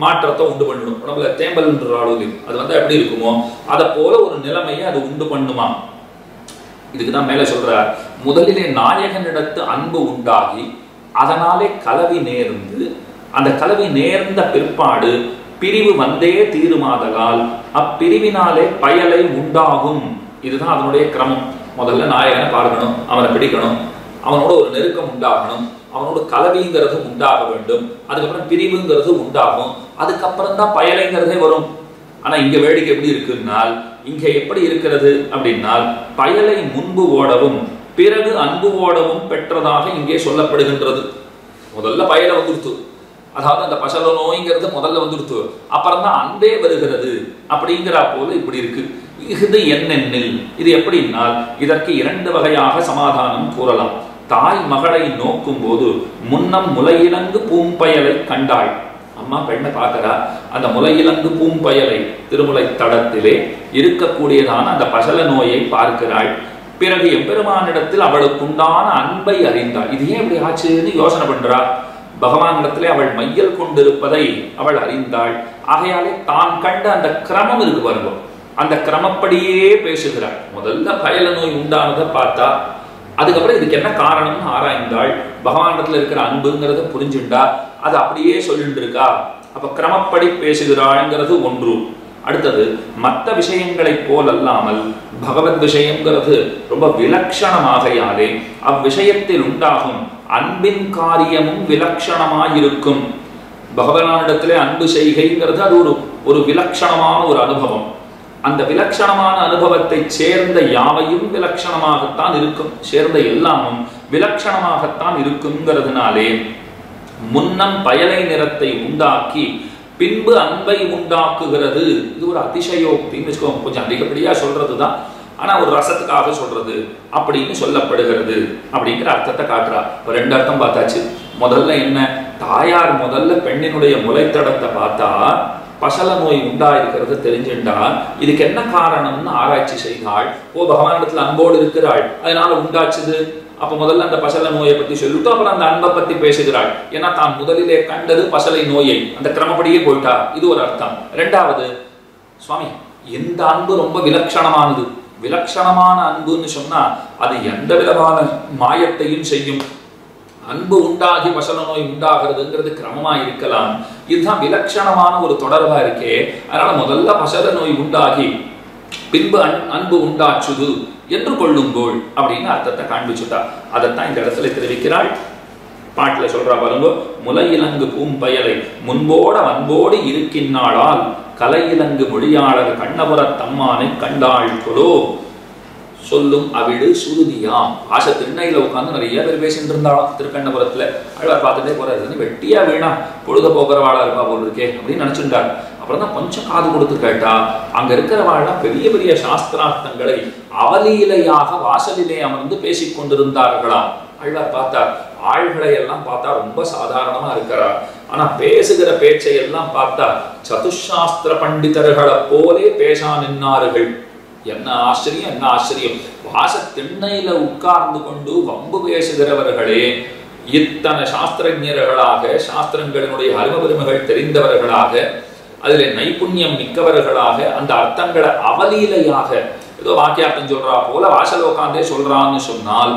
மாற்றத்தை உண்டு பண்ணணும். உடம்புல தேம்பல்ன்றாலும் அது எப்படி இருக்குமோ அதை போல ஒரு நிலைமையை அது உண்டு பண்ணுமா. இதுக்குதான் மேல சொல்றார், முதலிலே நாயகனிடத்து அன்பு உண்டாகி அதனாலே கலவி நேர்ந்து, அந்த கலவி நேர்ந்த பிற்பாடு பிரிவு வந்தே தீருமாதலால் அப்பிரிவினாலே பயலை உண்டாகும். இதுதான் அதனுடைய கிரமம். முதல்ல நாயகனை பார்க்கணும், அவனை பிடிக்கணும், அவனோட ஒரு நெருக்கம் உண்டாகணும், அவனோட கலவிங்கிறது உண்டாக வேண்டும், அதுக்கப்புறம் பிரிவுங்கிறது உண்டாகும், அதுக்கப்புறம் தான் பயலைங்கிறதே வரும். ஆனா இங்க வேடிக்கை எப்படி இருக்குன்னால், இங்க எப்படி இருக்கிறது அப்படின்னால் பயலை முன்பு ஓடவும் பிறகு அன்பு ஓடவும் பெற்றதாக இங்கே சொல்லப்படுகின்றது. முதல்ல பயலை வந்துடுத்து, அதாவது அந்த பசல நோய்ங்கிறது முதல்ல வந்துடுத்து, அப்புறம் தான் அன்பே வருகிறது அப்படிங்கிற போல இப்படி இருக்கு. இது என்னென்னில், இது எப்படின்னால் இதற்கு இரண்டு வகையாக சமாதானம் கூறலாம். தாய் மகளை நோக்கும் போது முன்னம் முலையிலங்கு பூம்பயலை கண்டாள். அம்மா பெண்ணை பார்க்கிறா, அந்த முலையிலங்கு பூம்பயலை திருமுலை தடத்திலே இருக்கக்கூடியதான அந்த பசல நோயை பார்க்கிறாள். பிறகு எம்பெருமானிடத்தில் அவளுக்குண்டான அன்பை அறிந்தாள். இது ஏன் இப்படி ஆச்சுன்னு யோசனை பண்றா. பகவானிடத்திலே அவள் மையல் கொண்டிருப்பதை அவள் அறிந்தாள். ஆகையாலே தான் கண்ட அந்த கிரமம் இருக்கு பாருங்க, அந்த கிரமப்படியே பேசுகிறாள். முதல்ல பயல நோய் உண்டானதை பார்த்தா, அதுக்கப்புறம் இதுக்கு என்ன காரணம்னு ஆராய்ந்தாள். பகவானிடத்துல இருக்கிற அன்புங்கிறத புரிஞ்சுண்டா, அது அப்படியே சொல்லிட்டு இருக்கா. அப்ப கிரமப்படி பேசுகிறாள்ங்கிறது ஒன்று. அடுத்தது, மற்ற விஷயங்களை போலல்லாமல் பகவத் விஷயங்கிறது ரொம்ப விலட்சணமாகையாலே அவ்விஷயத்தில் உண்டாகும் அன்பின் காரியமும் விலட்சணமாயிருக்கும். பகவானிடத்திலே அன்பு செய்கைங்கிறது அது ஒரு விலட்சணமான ஒரு அனுபவம். அந்த விலட்சணமான அனுபவத்தை சேர்ந்த யாவையும் விலட்சணமாகத்தான் இருக்கும், சேர்ந்த எல்லாமும் விலட்சணமாகத்தான் இருக்குங்கிறதுனாலே முன்னம் பயலை நிறத்தை உண்டாக்கி பின்பு அன்பை உண்டாக்குகிறது. இது ஒரு அதிசயோக்தின்னு வச்சுக்கோங்க, கொஞ்சம் அதிகப்படியா சொல்றதுதான், ஆனா ஒரு ரசத்துக்காக சொல்றது அப்படின்னு சொல்லப்படுகிறது அப்படிங்கிற அர்த்தத்தை காட்டுறா. இப்ப ரெண்டு அர்த்தம் பார்த்தாச்சு. முதல்ல என்ன, தாயார் முதல்ல பெண்ணினுடைய முளைத்தடத்தை பார்த்தா பசல நோய் உண்டாயிருக்கிறது தெரிஞ்சுண்டா, இதுக்கு என்ன காரணம்னு ஆராய்ச்சி செய்தாள். பகவானிடத்துல அன்போடு இருக்கிறாள், அதனால உண்டாச்சுது. அப்ப முதல்ல அந்த பசல நோயை பத்தி சொல்லிட்டு அப்புறம் அந்த அன்பை பத்தி பேசுகிறாள். ஏன்னா தான் முதலிலே கண்டது பசலை நோயை, அந்த கிரமப்படியே போயிட்டா. இது ஒரு அர்த்தம். ரெண்டாவது, சுவாமி இந்த அன்பு ரொம்ப விலட்சணமானது. விலட்சணமான அன்புன்னு சொன்னா அது எந்த விதமான மாயத்தையும் செய்யும். அன்பு உண்டாகி பசல நோய் உண்டாகிறதுங்கிறது கிரமமா இருக்கலாம், இதுதான் விலட்சணமான ஒரு தொடர்பா இருக்கே. அதனால முதல்ல பசல நோய் உண்டாகி பின்பு அன்பு உண்டாச்சுது என்று கொள்ளுங்கோள் அப்படின்னு அர்த்தத்தை காண்பிச்சுட்டா. அதைத்தான் இந்த இடத்துல தெரிவிக்கிறாள். பாட்டுல சொல்றா பாருங்க, முலையிலங்கு பூம்பயலை முன்போட அன்போடு இருக்கின்றாளால் கலையிலங்கு மொழியாளர் கண்ணபுரத் தம்மானை கண்டாள் கொலோ. சொல்லும் அவிடு சுருதியாம். ஆசை திருநையில உட்காந்து நிறைய பேர் பேசிட்டு இருந்தாலும் திருக்கண்ணபுரத்துல அழகார் பார்த்துட்டே போறாரு, வெட்டியா வீணா பொழுத போக்குறவாளா இருப்பா போல் இருக்கே அப்படின்னு நினைச்சுட்டார். அப்புறம் தான் கொஞ்சம் காது கொடுத்து கேட்டா, அங்க இருக்கிறவாள்லாம் பெரிய பெரிய சாஸ்திரார்த்தங்களை அவலீலையாக வாசலிலே அமர்ந்து பேசிக் கொண்டிருந்தார்களாம். அழ்வார் பார்த்தார், ஆள்களை எல்லாம் பார்த்தா ரொம்ப சாதாரணமா இருக்கிறார், ஆனா பேசுகிற பேச்சை எல்லாம் பார்த்தா சதுசாஸ்திர பண்டிதர்களை போலே பேசா நின்னார்கள். என்ன ஆச்சரியம், என்ன ஆச்சரியம்! வாச திண்ணையில உட்கார்ந்து கொண்டு வம்பு பேசுகிறவர்களே இத்தனை சாஸ்திரஞர்களாக, சாஸ்திரங்களினுடைய அரும பெருமைகள் தெரிந்தவர்களாக, அதிலே நைபுண்ணியம் மிக்கவர்களாக, அந்த அர்த்தங்களை அவலீலையாக ஏதோ வாக்கியார்த்தம் சொல்றா போல வாசல் உட்காந்தே சொல்றான்னு சொன்னால்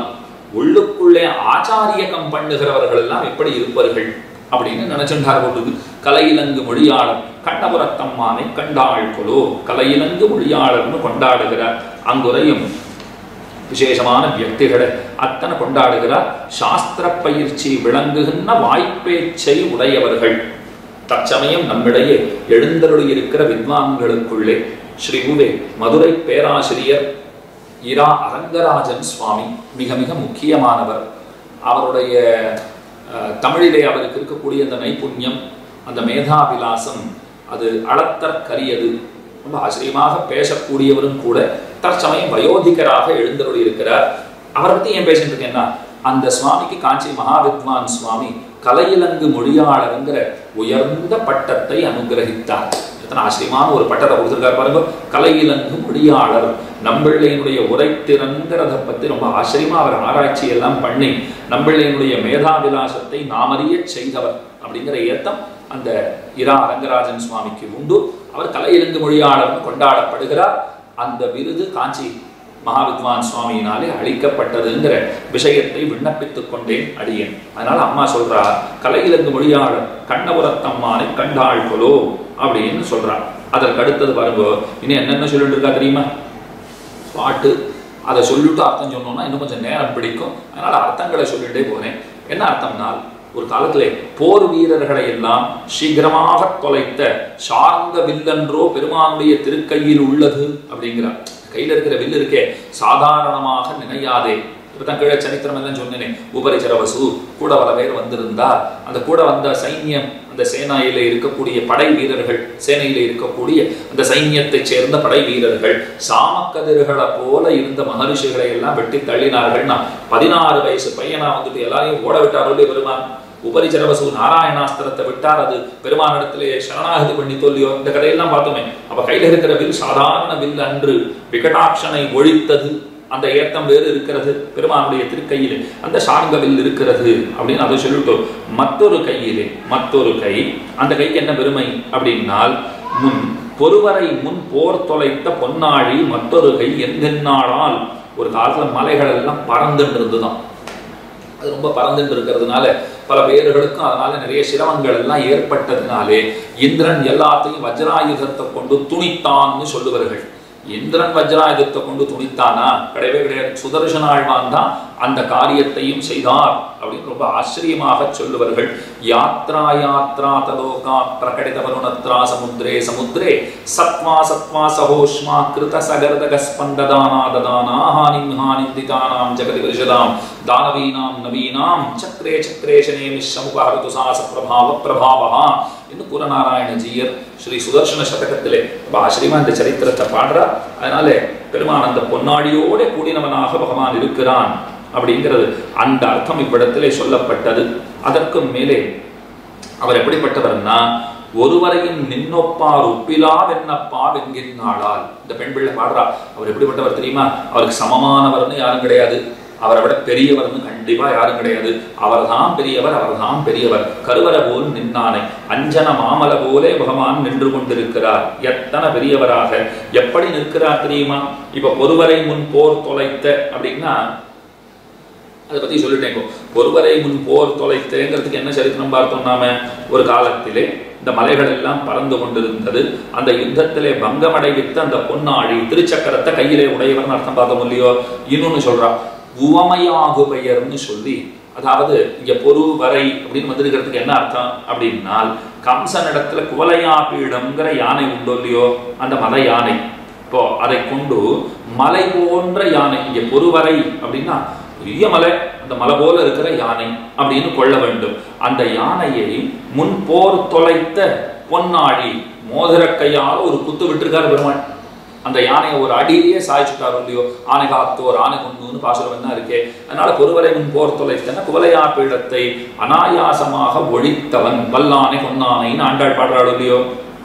உள்ளுக்குள்ளே ஆச்சாரியகம் பண்ணுகிறவர்கள் எல்லாம் எப்படி இருப்பார்கள் அப்படின்னு நினைச்சுட்டார் போட்டுது. கலையிலங்கு மொழியாளர் கண்ணபுரத்தம்மானை கண்டாள் கொலோ. கலையிலங்கு மொழியாளர்னு கொண்டாடுகிறார். அங்குரையும் விசேஷமான வியக்திகளை அத்தனை கொண்டாடுகிறார். சாஸ்திர பயிற்சி விளங்குகின்ற வாய்ப்பேச்சை உடையவர்கள். தற்சமயம் நம்மிடையே எழுந்தருளி இருக்கிற வித்வான்களுக்குள்ளே ஸ்ரீ உவே மதுரை பேராசிரியர் இரா அரங்கராஜன் சுவாமி மிக மிக முக்கியமானவர். அவருடைய தமிழிலே அவருக்கு இருக்கக்கூடிய அந்த நைபுண்யம், அந்த மேதாவிலாசம் அது அளத்தற்கரியது. ரொம்ப ஆச்சரியமாக பேசக்கூடியவரும் கூட. தற்சமயம் வயோதிகராக எழுந்தருளி இருக்கிறார். அவரை பத்தி ஏன் பேசிட்டு இருக்கேன்னா, அந்த சுவாமிக்கு காஞ்சி மகாவித்வான் சுவாமி கலையிலங்கு மொழியாளருங்கிற உயர்ந்த பட்டத்தை அனுகிரகித்தார். எத்தனை ஆச்சரியமான ஒரு பட்டத்தை கொடுத்திருக்காரு பாருங்க. கலையிலங்கு மொழியாளர், நம்பிள்ளையினுடைய உரைத்திறன்கிறத பத்தி ரொம்ப ஆச்சரியமா அவர் ஆராய்ச்சி எல்லாம் பண்ணி நம்பிள்ளையினுடைய மேதாவிலாசத்தை நாமறிய செய்தவர் அப்படிங்கிற ஏத்தம் அந்த இரா ரங்கராஜன் சுவாமிக்கு உண்டு. அவர் கலையிலங்கு மொழியாளர் கொண்டாடப்படுகிறார். அந்த விருது காஞ்சி மகாவித்வான் சுவாமியினாலே அளிக்கப்பட்டதுங்கிற விஷயத்தை விண்ணப்பித்துக் கொண்டேன் அடியேன். அதனால அம்மா சொல்றா, கலையிலங்கு மொழியாளர் கண்ணபுரத்தம்மானை கண்டாள் கொலோ அப்படின்னு சொல்றார். அதற்கு அடுத்தது பாருங்க, இன்னும் என்னென்ன சொல்லிட்டு இருக்கா தெரியுமா? பாட்டு அதை சொல்லிட்டு அர்த்தம் சொன்னோம்னா இன்னும் கொஞ்சம் நேரம் பிடிக்கும். அதனால அர்த்தங்களை சொல்லிட்டே போறேன். என்ன அர்த்தம்னால், ஒரு காலத்திலே போர் வீரர்களை எல்லாம் சீக்கிரமாக தொலைத்த சார்ந்த வில்லன்றோ பெருமானுடைய திருக்கையில் உள்ளது அப்படிங்கிறார். கையில் இருக்கிற வில்லு இருக்கே சாதாரணமாக நினையாதே. இப்பதான் கீழே சரித்திரம் எல்லாம் சொன்னேனே, உபரிச்சரவசு கூட பல பேர் வந்திருந்தா அந்த கூட வந்த சைன்யம், அந்த சேனையில இருக்கக்கூடிய படை வீரர்கள், சேனையில இருக்கக்கூடிய அந்த சைன்யத்தை சேர்ந்த படை வீரர்கள் சாமக்கதிர்களை போல இருந்த மகரிஷிகளை எல்லாம் வெட்டி தள்ளினார்கள்னா 16 வயசு பையனா வந்துட்டு எல்லாரையும் ஓட விட்டாரோடைய பெருமான். உபரிச்சரவசு நாராயணாஸ்திரத்தை விட்டார், அது பெருமானிடத்திலே சரணாகதி பண்ணி சொல்லியோ. இந்த கதையெல்லாம் பார்த்தோமே. அப்ப கையில இருக்கிற வில் சாதாரண வில் அன்று, விகடாட்சனை ஒழித்தது. அந்த ஏத்தம் வேறு இருக்கிறது பெருமானுடைய திருக்கையிலே, அந்த சார்கவில் இருக்கிறது அப்படின்னு அதை சொல்லிட்டோம். மற்றொரு கையிலே மற்றொரு கை, அந்த கைக்கு என்ன பெருமை அப்படின்னால், முன் பொறுவரை முன் போர் தொலைத்த பொன்னாழி மற்றொரு கை என்கின்றால். ஒரு காலத்துல மலைகள் எல்லாம் பறந்துட்டு இருந்துதான். அது ரொம்ப பறந்துட்டு இருக்கிறதுனால பல பேர்களுக்கும் அதனால நிறைய சிரமங்கள் எல்லாம் ஏற்பட்டதுனாலே இந்திரன் எல்லாத்தையும் வஜ்ராயுதத்தை கொண்டு துணித்தான்னு சொல்லுவார்கள். இந்திரன் வஜ்ராயுதத்தை கொண்டு துணித்தானா? கிடையவே கிடையாது. சுதர்சனாழ்வான் தான் அந்த காரியத்தையும் செய்தார் அப்படின்னு ரொம்ப ஆச்சரியமாக சொல்லுவார்கள். யாத்ரா யாத்ரா தலோகா பிரகடித வருணத்ரா சமுத்ரே சமுத்ரே சத்வா சத்வா சகோஷ்மா கிருத சகர்தக ஸ்பந்ததானா ததானா ஹானிம் ஹானிந்திதானாம் ஜெகதி விருஷதாம் தானவீனாம் நவீனாம் சக்ரே சக்ரேஷனே மிஷமுபஹருது சாச பிரபாவ பிரபாவஹா என்று புரநாராயணஜீயர் ஸ்ரீ சுதர்சன சதகத்திலே ரொம்ப ஆச்சரியமா இந்த சரித்திரத்தை பாடுறார். அதனால பெருமான் அந்த பொன்னாடியோட கூடினவனாக பகவான் இருக்கிறான் அப்படிங்கிறது அந்த அர்த்தம் இவ்விடத்திலே சொல்லப்பட்டது. அதற்கு மேலே அவர் எப்படிப்பட்டவர்னா, ஒருவரையும் நின்னொப்பார் ஒப்பிலா வெண்ணப்பா வென்கின்றாளால். இந்த பெண் பிள்ளை பாடுறா. அவர் எப்படிப்பட்டவர் தெரியுமா? அவருக்கு சமமானவர்னு யாரும் கிடையாது, அவரை விட பெரியவர்னு கண்டிப்பா யாரும் கிடையாது. அவர்தான் பெரியவர், அவர்தான் பெரியவர். கருவறை போல் நின்னானே, அஞ்சன மாமல போலே பகவான் நின்று கொண்டிருக்கிறார். எத்தனை பெரியவராக எப்படி நிற்கிறார் தெரியுமா? இப்ப பொறுவரை முன் போர் தொலைத்த அப்படின்னா அதை பத்தி சொல்லிட்டேன். பொறுவரை முன் போர் தொலைத்தேங்கிறதுக்கு என்ன சரித்திரம் பார்த்தோம் நாம? ஒரு காலத்திலே இந்த மலைகள் எல்லாம் பறந்து கொண்டிருந்தது. அந்த யுத்தத்திலே பங்கமடைவித்த அந்த பொன்னாழி திருச்சக்கரத்தை கையிலே உடையவர்னு அர்த்தம் பார்த்தோம் இல்லையோ? இன்னொன்னு சொல்றா, உவமையாகு பெயர்னு சொல்லி, அதாவது இங்க பொறுவரை அப்படின்னு வந்திருக்கிறதுக்கு என்ன அர்த்தம் அப்படின்னால், கம்சனிடத்துல குவலையா பீடம்ங்கிற யானை உண்டோ இல்லையோ, அந்த மலை யானை. இப்போ அதை கொண்டு மலை போன்ற யானை, இங்க பொறுவரை அப்படின்னா பெரிய மலை, அந்த மலை போல இருக்கிற யானை அப்படின்னு கொள்ள வேண்டும். அந்த யானையை முன் போர் தொலைத்த பொன்னாழி மோதிர கையால் ஒரு குத்து விட்டுருக்காரு பெருமாள். அந்த யானையை ஒரு அடியிலேயே சாய்ச்சுட்டார் இல்லையோ? ஆனை காத்தோர் ஆனை கொண்டுன்னு பாசுரம் தான் இருக்கே. அதனால பொறுவரை முன் போர் தொலைத்தன குவலையா பீடத்தை அனாயாசமாக ஒழித்தவன் வல்லானை கொன்னானைன்னு ஆண்டாள் பாடுறாள் இல்லையோ?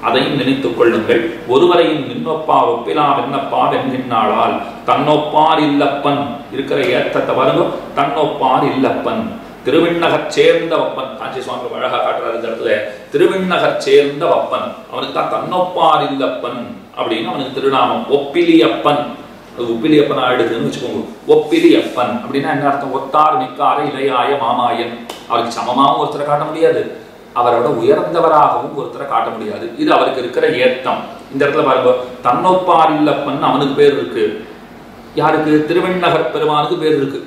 அதையும் நினைத்துக் கொள்ளுங்கள். ஒருவரையும் நின்னொப்பா ஒப்பிலா வெண்ணப்பா வென்கின்றாளால். தன்னொப்பார் இல்லப்பன் இருக்கிற ஏற்றத்தை பாருங்க. தன்னொப்பார் இல்லப்பன், திருவிண்ணகர் சேர்ந்த வப்பன். காஞ்சி சுவாமி அழகா காட்டுறாரு இந்த இடத்துல. திருவிண்ணகர் சேர்ந்த வப்பன், அவனுக்கு தான் தன்னொப்பார் இல்லப்பன் அப்படின்னு அவனுக்கு திருநாமம். ஒப்பிலியப்பன், அது ஒப்பிலியப்பனா எடுக்குன்னு வச்சுக்கோங்க. ஒப்பிலியப்பன் அப்படின்னா என்ன அர்த்தம்? ஒத்தார் மிக்கார இளையாய மாமாயன். அவருக்கு சமமாகவும் ஒருத்தரை காட்ட முடியாது, அவரோட உயர்ந்தவராகவும் ஒருத்தரை காட்ட முடியாது. இது அவருக்கு இருக்கிற ஏத்தம். இந்த இடத்துல பாருங்க, தன்னொப்பார் இல்லப்பன் அவனுக்கு பேர் இருக்கு. யாருக்கு? திருவெண்ணகர் பெருமானுக்கு பேர் இருக்கு,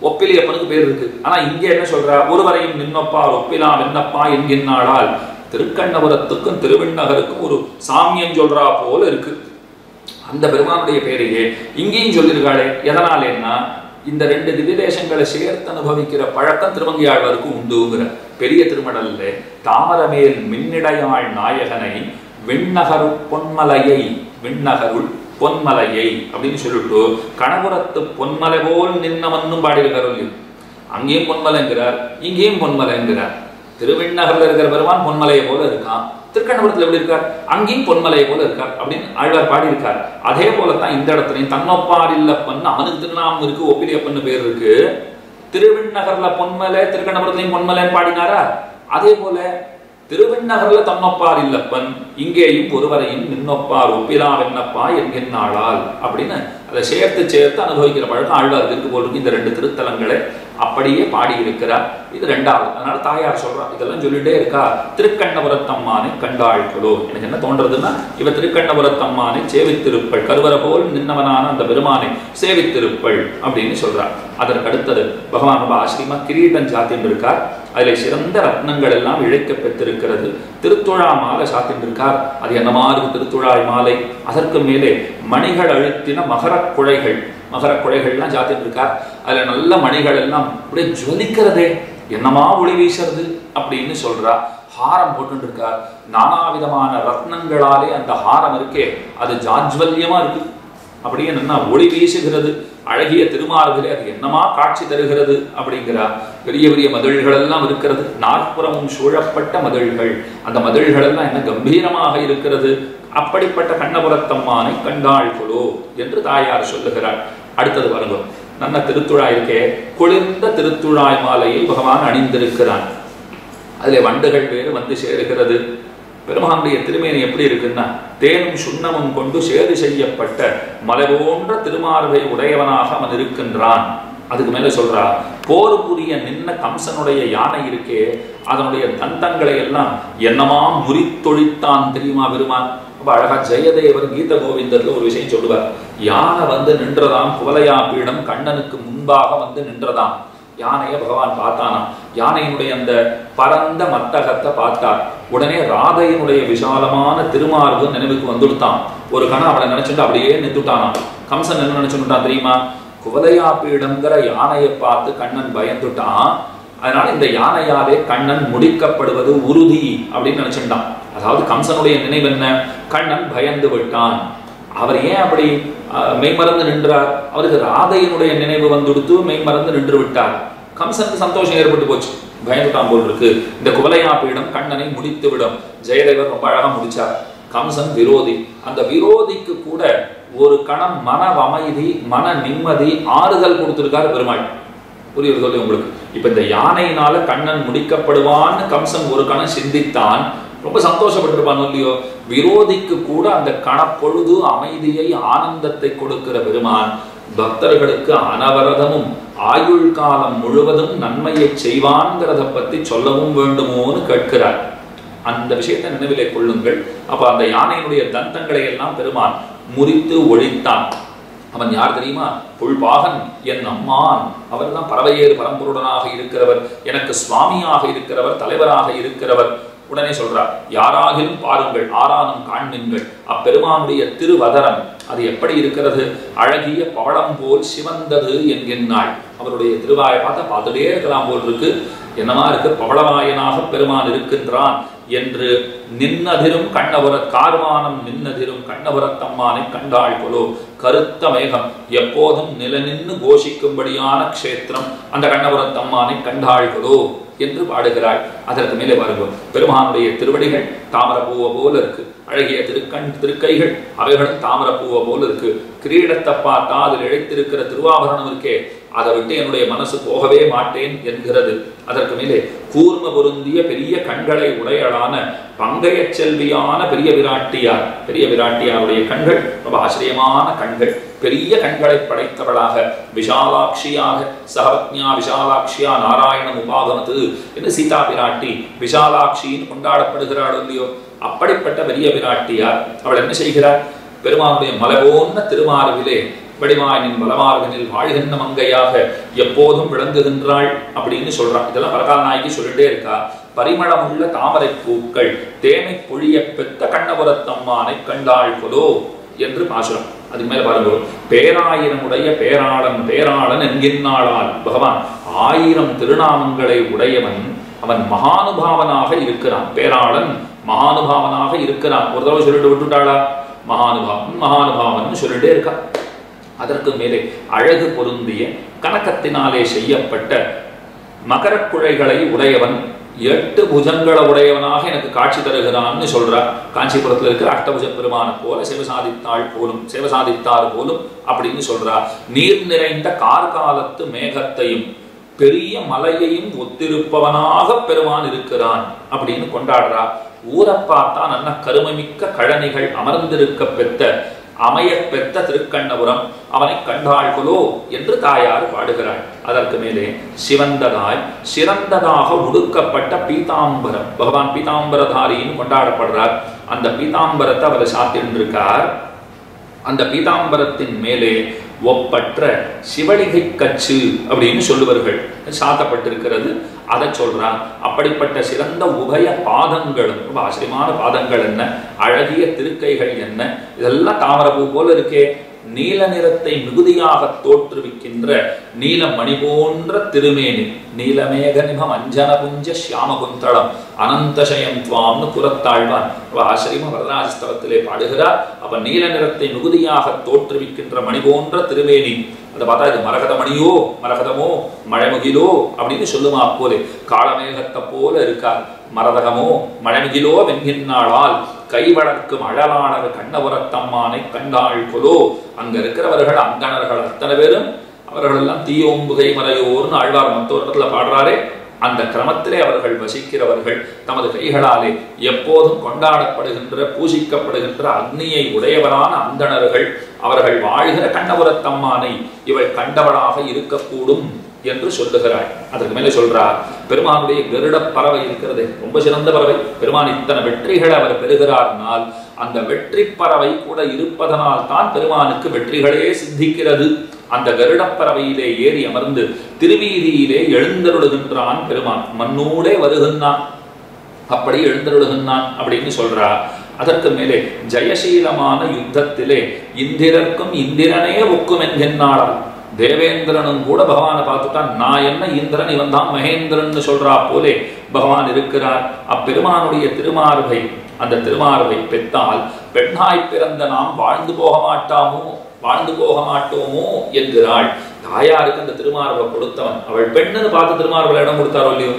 ஒப்பிலியப்பனுக்கு பேர் இருக்கு. ஆனா இங்க என்ன சொல்றா? ஒருவரையும் நின்னொப்பார் ஒப்பிலா வெண்ணப்பா என்கின்றாளால். திருக்கண்ணபுரத்துக்கும் திருவெண்ணகருக்கும் ஒரு சாமியம் சொல்றா போல இருக்கு. அந்த பெருமானுடைய பேரையே இங்கேயும் சொல்லியிருக்காளே. எதனாலேன்னா, இந்த 2 திவ்யதேசங்களை சேர்த்து அனுபவிக்கிற பழக்கம் திருமங்கையாழ்வாருக்கு உண்டுங்கிற. பெரிய திருமடல்ல தாமரமேல் மின்னிடையாள் நாயகனை விண்ணகரு பொன்மலையை, விண்ணகருள் பொன்மலையை அப்படின்னு சொல்லிட்டு கணபுரத்து பொன்மலை போல் நின்னவன்னும் பாடியிருக்காரு. அங்கேயும் பொன்மலைங்கிறார், இங்கேயும் பொன்மலைங்கிறார். திருவிண்ணகர்ல இருக்கிற பெருமான் பொன்மலையை போல இருக்கான், திருக்கண்ணபுரத்தில் எப்படி இருக்கார், அங்கேயும் பொன்மலையை போல இருக்கார் அப்படின்னு ஆழ்வார் பாடி இருக்கார். அதே போலத்தான் இந்த இடத்துலையும் தன்னொப்பார் இல்லப்பன், அவனுக்கு திருநாமம் இருக்கு, ஒப்பிலியப்பன் பேர் இருக்கு. திருவிண்ணகர்ல பொன்மலை, திருக்கண்ணபுரத்திலையும் பொன்மலைன்னு பாடினாரா? அதே போல திருவிண்ணகர்ல தன்னொப்பார் இல்லப்பன், இங்கேயும் ஒருவரையும் நின்னொப்பார் ஒப்பிலா வெண்ணப்பா என்கின்றாளால் அப்படின்னு அதை சேர்த்து சேர்த்து அனுபவிக்கிற பழக்கம் ஆழ்வாருக்கு இருக்கு போல் இருக்கு. இந்த ரெண்டு திருத்தலங்களை அப்படியே பாடி இருக்கிறார். இது ரெண்டாவது. அதனால தாயார் சொல்றா, இதெல்லாம் சொல்லிட்டே இருக்கா, திருக்கண்ணபுரத்தம்மானை கண்டாள்களோ. எனக்கு என்ன தோன்றதுன்னா, இவ திருக்கண்ணபுரத்தம்மானை சேவித்திருப்பள், கருவற போல் நின்னவனான அந்த பெருமானை சேவித்திருப்பள் அப்படின்னு சொல்றார். அதற்கு அடுத்தது பகவான் ரொம்ப ஆச்சரியமா கிரீடம் சாத்தின்னு இருக்கார். அதில் சிறந்த ரத்னங்கள் எல்லாம் இழைக்க பெற்றிருக்கிறது. திருத்துழா மாலை சாத்தின்றிருக்கார். அது என்னமா இருக்கு திருத்துழாய் மாலை. அதற்கு மேலே மணிகள் அழுத்தின மகர குழைகள்லாம் சாத்திட்டு இருக்கார். அதுல நல்ல மணிகள் எல்லாம் அப்படியே ஜொலிக்கிறதே, என்னமா ஒளி வீசுறது அப்படின்னு சொல்றா. ஹாரம் போட்டு இருக்கார். நானாவிதமான ரத்னங்களாலே அந்த ஹாரம் இருக்கே, அது ஜாஜ்வல்யமா இருக்கு, அப்படியே என்னன்னா ஒளி வீசுகிறது. அழகிய திருமார்பிலே அது என்னமா காட்சி தருகிறது அப்படிங்கிறா. பெரிய பெரிய மதில்கள் எல்லாம் இருக்கிறது, நாற்புறமும் சூழப்பட்ட மதில்கள். அந்த மதில்கள் எல்லாம் என்ன கம்பீரமாக இருக்கிறது. அப்படிப்பட்ட கண்ணபுரத்தம்மானை கண்டாள்களோ என்று தாயார் சொல்லுகிறார். அடுத்தது பாருங்க, நல்ல திருத்துழாய் இருக்கே, குளிர்ந்த திருத்துழாய் மாலையை பகவான் அணிந்திருக்கிறான். அதிலே வண்டுகள் வேறு வந்து சேருகிறது. பெருமானுடைய திருமேனி எப்படி இருக்குன்னா, தேனும் சுண்ணமும் கொண்டு சேது செய்யப்பட்ட மலை போன்ற திருமார்பை உடையவனாக அவன் இருக்கின்றான். அதுக்கு மேல சொல்றா, போர் புரிய நின்ன கம்சனுடைய யானை இருக்கே, அதனுடைய தந்தங்களை எல்லாம் என்னமா முறித்தொழித்தான் தெரியுமா பெருமான். ரொம்ப அழகா ஜெயதேவர் கீத கோவிந்தர்ல ஒரு விஷயம் சொல்லுவார். யானை வந்து நின்றதாம் குவலையா பீடம் கண்ணனுக்கு முன்பாக வந்து நின்றதாம். யானையை பகவான் பார்த்தானாம். யானையினுடைய அந்த பரந்த மத்தகத்தை பார்த்தார். உடனே ராதையினுடைய விசாலமான திருமார்பு நினைவுக்கு வந்துடுத்தான். ஒரு கணம் அவளை நினைச்சுட்டு அப்படியே நின்றுட்டானாம். கம்சன் என்ன நினைச்சுட்டான் தெரியுமா, குவலையா பீடம்ங்கிற யானையை பார்த்து கண்ணன் பயந்துட்டான். அதனால இந்த யானையாலே கண்ணன் முடிக்கப்படுவது உறுதி அப்படின்னு நினைச்சுட்டான். அதாவது கம்சனுடைய நினைவு என்ன, கண்ணன் பயந்து விட்டான். அவர் ஏன் அப்படி மெய்மறந்து நின்றார், அவருக்கு ராதையினுடைய நினைவு வந்துடுத்து மெய்மறந்து நின்று விட்டார். கம்சனுக்கு சந்தோஷம் ஏற்பட்டு போச்சு, பயந்துட்டான் போல் இருக்கு. இந்த குவலையா பீடம் கண்ணனை முடித்து விடும். ஜெயதேவர் ரொம்ப அழகா முடிச்சார். கம்சன் விரோதி, அந்த விரோதிக்கு கூட ஒரு கணம் மன அமைதி, மன நிம்மதி, ஆறுதல் கொடுத்திருக்காரு பெருமாள். புரியுது சொல்லி உங்களுக்கு. இப்ப இந்த யானையினால கண்ணன் முடிக்கப்படுவான்னு கம்சன் ஒரு கணம் சிந்தித்தான், ரொம்ப சந்தோஷப்பட்டிருப்பான் இல்லையோ. விரோதிக்கு கூட அந்த கணப்பொழுது அமைதியை, ஆனந்தத்தை கொடுக்கிற பெருமான் பக்தர்களுக்கு அனவரதமும் ஆயுள் காலம் முழுவதும் நன்மையை செய்வான்கிறத பத்தி சொல்லவும் வேண்டுமோன்னு கேட்கிறார். அந்த விஷயத்தை நினைவிலே கொள்ளுங்கள். அப்ப அந்த யானையினுடைய தந்தங்களை எல்லாம் பெருமான் முறித்து ஒழித்தான். அவன் யார் தெரியுமா, புல்பாகன் என் அம்மான். அவர் தான் பறவையேறு பரம்பொருடனாக இருக்கிறவர், எனக்கு சுவாமியாக இருக்கிறவர், தலைவராக இருக்கிறவர். உடனே சொல்றார், யாராகிலும் பாருங்கள், ஆரானும் காண்பீர்கள். அப்பெருமானுடைய திருவதரம் அது எப்படி இருக்கிறது, அழகிய பவளம் போல் சிவந்தது என்கின்றாள். அவருடைய திருவாயை பார்த்துட்டே இருக்கலாம் போல் இருக்கு. என்னமா இருக்கு, பவளவாயனாக பெருமான் இருக்கின்றான் என்று நின்னதிரும் கண்ணபுர கார்மானம் நின்னதிரும் கண்ணபுரத்தம்மானை கண்டாள் கொலோ. கருத்த மேகம் எப்போதும் நிலநின்று கோஷிக்கும்படியான க்ஷேத்திரம் அந்த கண்ணபுரத்தம்மானை கண்டாள் கொலோ என்று பாடுகிறாள். அதற்கு மேலே வருவோம், பெருமானுடைய திருவடிகள் தாமரப்பூவை போல இருக்கு. அழகிய திருக்கைகள் அவைகளும் தாமரப்பூவை போல இருக்கு. கிரீடத்தை பார்த்தா அதில் இழைத்திருக்கிற திருவாபரணம் இருக்கே, அதை விட்டு என்னுடைய மனசு போகவே மாட்டேன் என்கிறது. அதற்கு மேலே கூர்ம பொருந்திய பெரிய கண்களை உடையளான பங்கைய செல்வியான பெரிய விராட்டியார். பெரிய விராட்டியாருடைய கண்கள் ரொம்ப ஆச்சரியமான கண்கள், பெரிய கண்களை படைத்தவளாக, விஷாலாட்சியாக, சகபத்னியா விஷாலாட்சியா நாராயணம் உபாகமது என்று சீதா பிராட்டி விஷாலாட்சின்னு கொண்டாடப்படுகிறாள் இல்லையோ. அப்படிப்பட்ட பெரிய விராட்டியார் அவள் என்ன செய்கிறார், பெருமானுடைய மலபோன்ற திருமார்பிலே வடிவாயனின் பலமார்கனில் வாழ்கின்ற மங்கையாக எப்போதும் விளங்குகின்றாள் அப்படின்னு சொல்றான். இதெல்லாம் பரகால நாயகி சொல்லிட்டே இருக்கா. பரிமளமுள்ள தாமரை பூக்கள் தேனை பொழிய பெத்த கண்ணபுரத்தம்மானை கண்டாள் கொலோ என்று பாசுரம். அதுக்கு மேல பாருங்க, பேராயிரமுடைய பேராளன் என்கின்றாளால் பகவான் 1000 திருநாமங்களை உடையவன். அவன் மகானுபாவனாக இருக்கிறான். பேராளன் மகானுபாவனாக இருக்கிறான். ஒரு தடவை சொல்லிட்டு விட்டுட்டாளா, மகானுபாவன் சொல்லிட்டே இருக்கா. அதற்கு மேலே அழகு பொருந்திய கனகத்தினாலே செய்யப்பட்ட மகர குழைகளை உடையவன், 8 புஜங்களை உடையவனாக எனக்கு காட்சி தருகிறான்னு சொல்றார். காஞ்சிபுரத்தில் இருக்கிற அஷ்டபுஜ பெருமான போல சிவசாதித்தார் போலும் அப்படின்னு சொல்றார். நீர் நிறைந்த கார்காலத்து மேகத்தையும் பெரிய மலையையும் ஒத்திருப்பவனாக பெருமான் இருக்கிறான் அப்படின்னு கொண்டாடுறா. ஊரை பார்த்தா நல்ல கருமமிக்க கழனிகள் அமர்ந்திருக்க பெற்ற அமைய பெற்ற திருக்கண்ணபுரம் அவனை கண்டாள்களோ என்று தாயார் பாடுகிறாள். அதற்கு மேலே சிறந்ததாக உடுக்கப்பட்ட பீதாம்பரம், பகவான் பீதாம்பரதாரின்னு கொண்டாடப்படுறார். அந்த பீதாம்பரத்தை அவர் சாத்தின்றிருக்கார். அந்த பீதாம்பரத்தின் மேலே ஒப்பற்ற சிவலிகை கச்சு அப்படின்னு சொல்லுவார்கள், சாத்தப்பட்டிருக்கிறது. அதை சொல்றான். அப்படிப்பட்ட சிறந்த உபய பாதங்களும், ரொம்ப ஆச்சரியமான பாதங்கள் என்ன, அழகிய திருக்கைகள் என்ன, இதெல்லாம் தாமரப்பூ போல இருக்கே. நீல நிறத்தை மிகுதியாக தோற்றுவிக்கின்ற நீலமணி போன்ற திருமேனி, நீலமேக நிபம் அஞ்சன புஞ்ச சியாம குந்தளம் அனந்தசயம் துவாம்னு புறத்தாழ்வான் ஆச்சரியமா வரதராஜஸ்தலத்திலே பாடுகிறார். அப்ப நீல நிறத்தை மிகுதியாக தோற்றுவிக்கின்ற மணி போன்ற திருமேனி, அதை பார்த்தா இது மரகதமணியோ மரகதமோ மழைமுகிலோ அப்படின்னு சொல்லுமா போலே. காலமேகத்தை போல இருக்கார். மரதகமோ மழைமுகிலோ வெண்கின்னாளால் கை வளர்க்கும் அழலாளர் கண்ணபுரத்தம்மானை கண்டாள் கொலோ. அங்க இருக்கிறவர்கள் அந்தணர்கள் அத்தனை பேரும் அவர்கள் எல்லாம் தீயோம்புகை மறையோர்னு ஆழ்வார் மத்தோட்டத்துல பாடுறாரே. அந்த கிரமத்திலே அவர்கள் வசிக்கிறவர்கள் தமது கைகளாலே எப்போதும் கொண்டாடப்படுகின்ற பூஜிக்கப்படுகின்ற அக்னியை உடையவரான அந்தணர்கள். அவர்கள் வாழ்கிற கண்ணபுரத்தம்மானை இவள் கண்டவளாக இருக்கக்கூடும் என்று சொல்லுகிறாள். அதற்கு மேலே சொல்றார், பெருமானுடைய கருட பறவை இருக்கிறது, ரொம்ப சிறந்த பறவை. பெருமான் இத்தனை வெற்றிகளை அவர் பெறுகிறார்னால் அந்த வெற்றி பறவை கூட இருப்பதனால் தான் பெருமானுக்கு வெற்றிகளே சித்திக்கிறது. அந்த கருட பறவையிலே ஏறி அமர்ந்து திருவீதியிலே எழுந்தருளுகின்றான் பெருமான். மண்ணூடே வருகின்றான், அப்படி எழுந்தருளுகின்றான் அப்படின்னு சொல்றார். அதற்கு மேலே ஜெயசீலமான யுத்தத்திலே இந்திரர்க்கும் இந்திரனே ஒக்கும் என்கின்றாள். தேவேந்திரனும் கூட பகவானை பார்த்துட்டான். நான் என்ன இந்திரன், இவன் தான் மகேந்திரன் சொல்றா போலே பகவான் இருக்கிறார். அப்பெருமானுடைய திருமார்பை, அந்த திருமார்பை பெற்றால் பெண்ணாய் பிறந்த நாம் வாழ்ந்து போக மாட்டோமோ என்கிறாள். தாயாருக்கு அந்த திருமார்பை கொடுத்தவன். அவள் பெண்ணுன்னு பார்த்து திருமார்பை இடம் கொடுத்தாரோ இல்லையோ,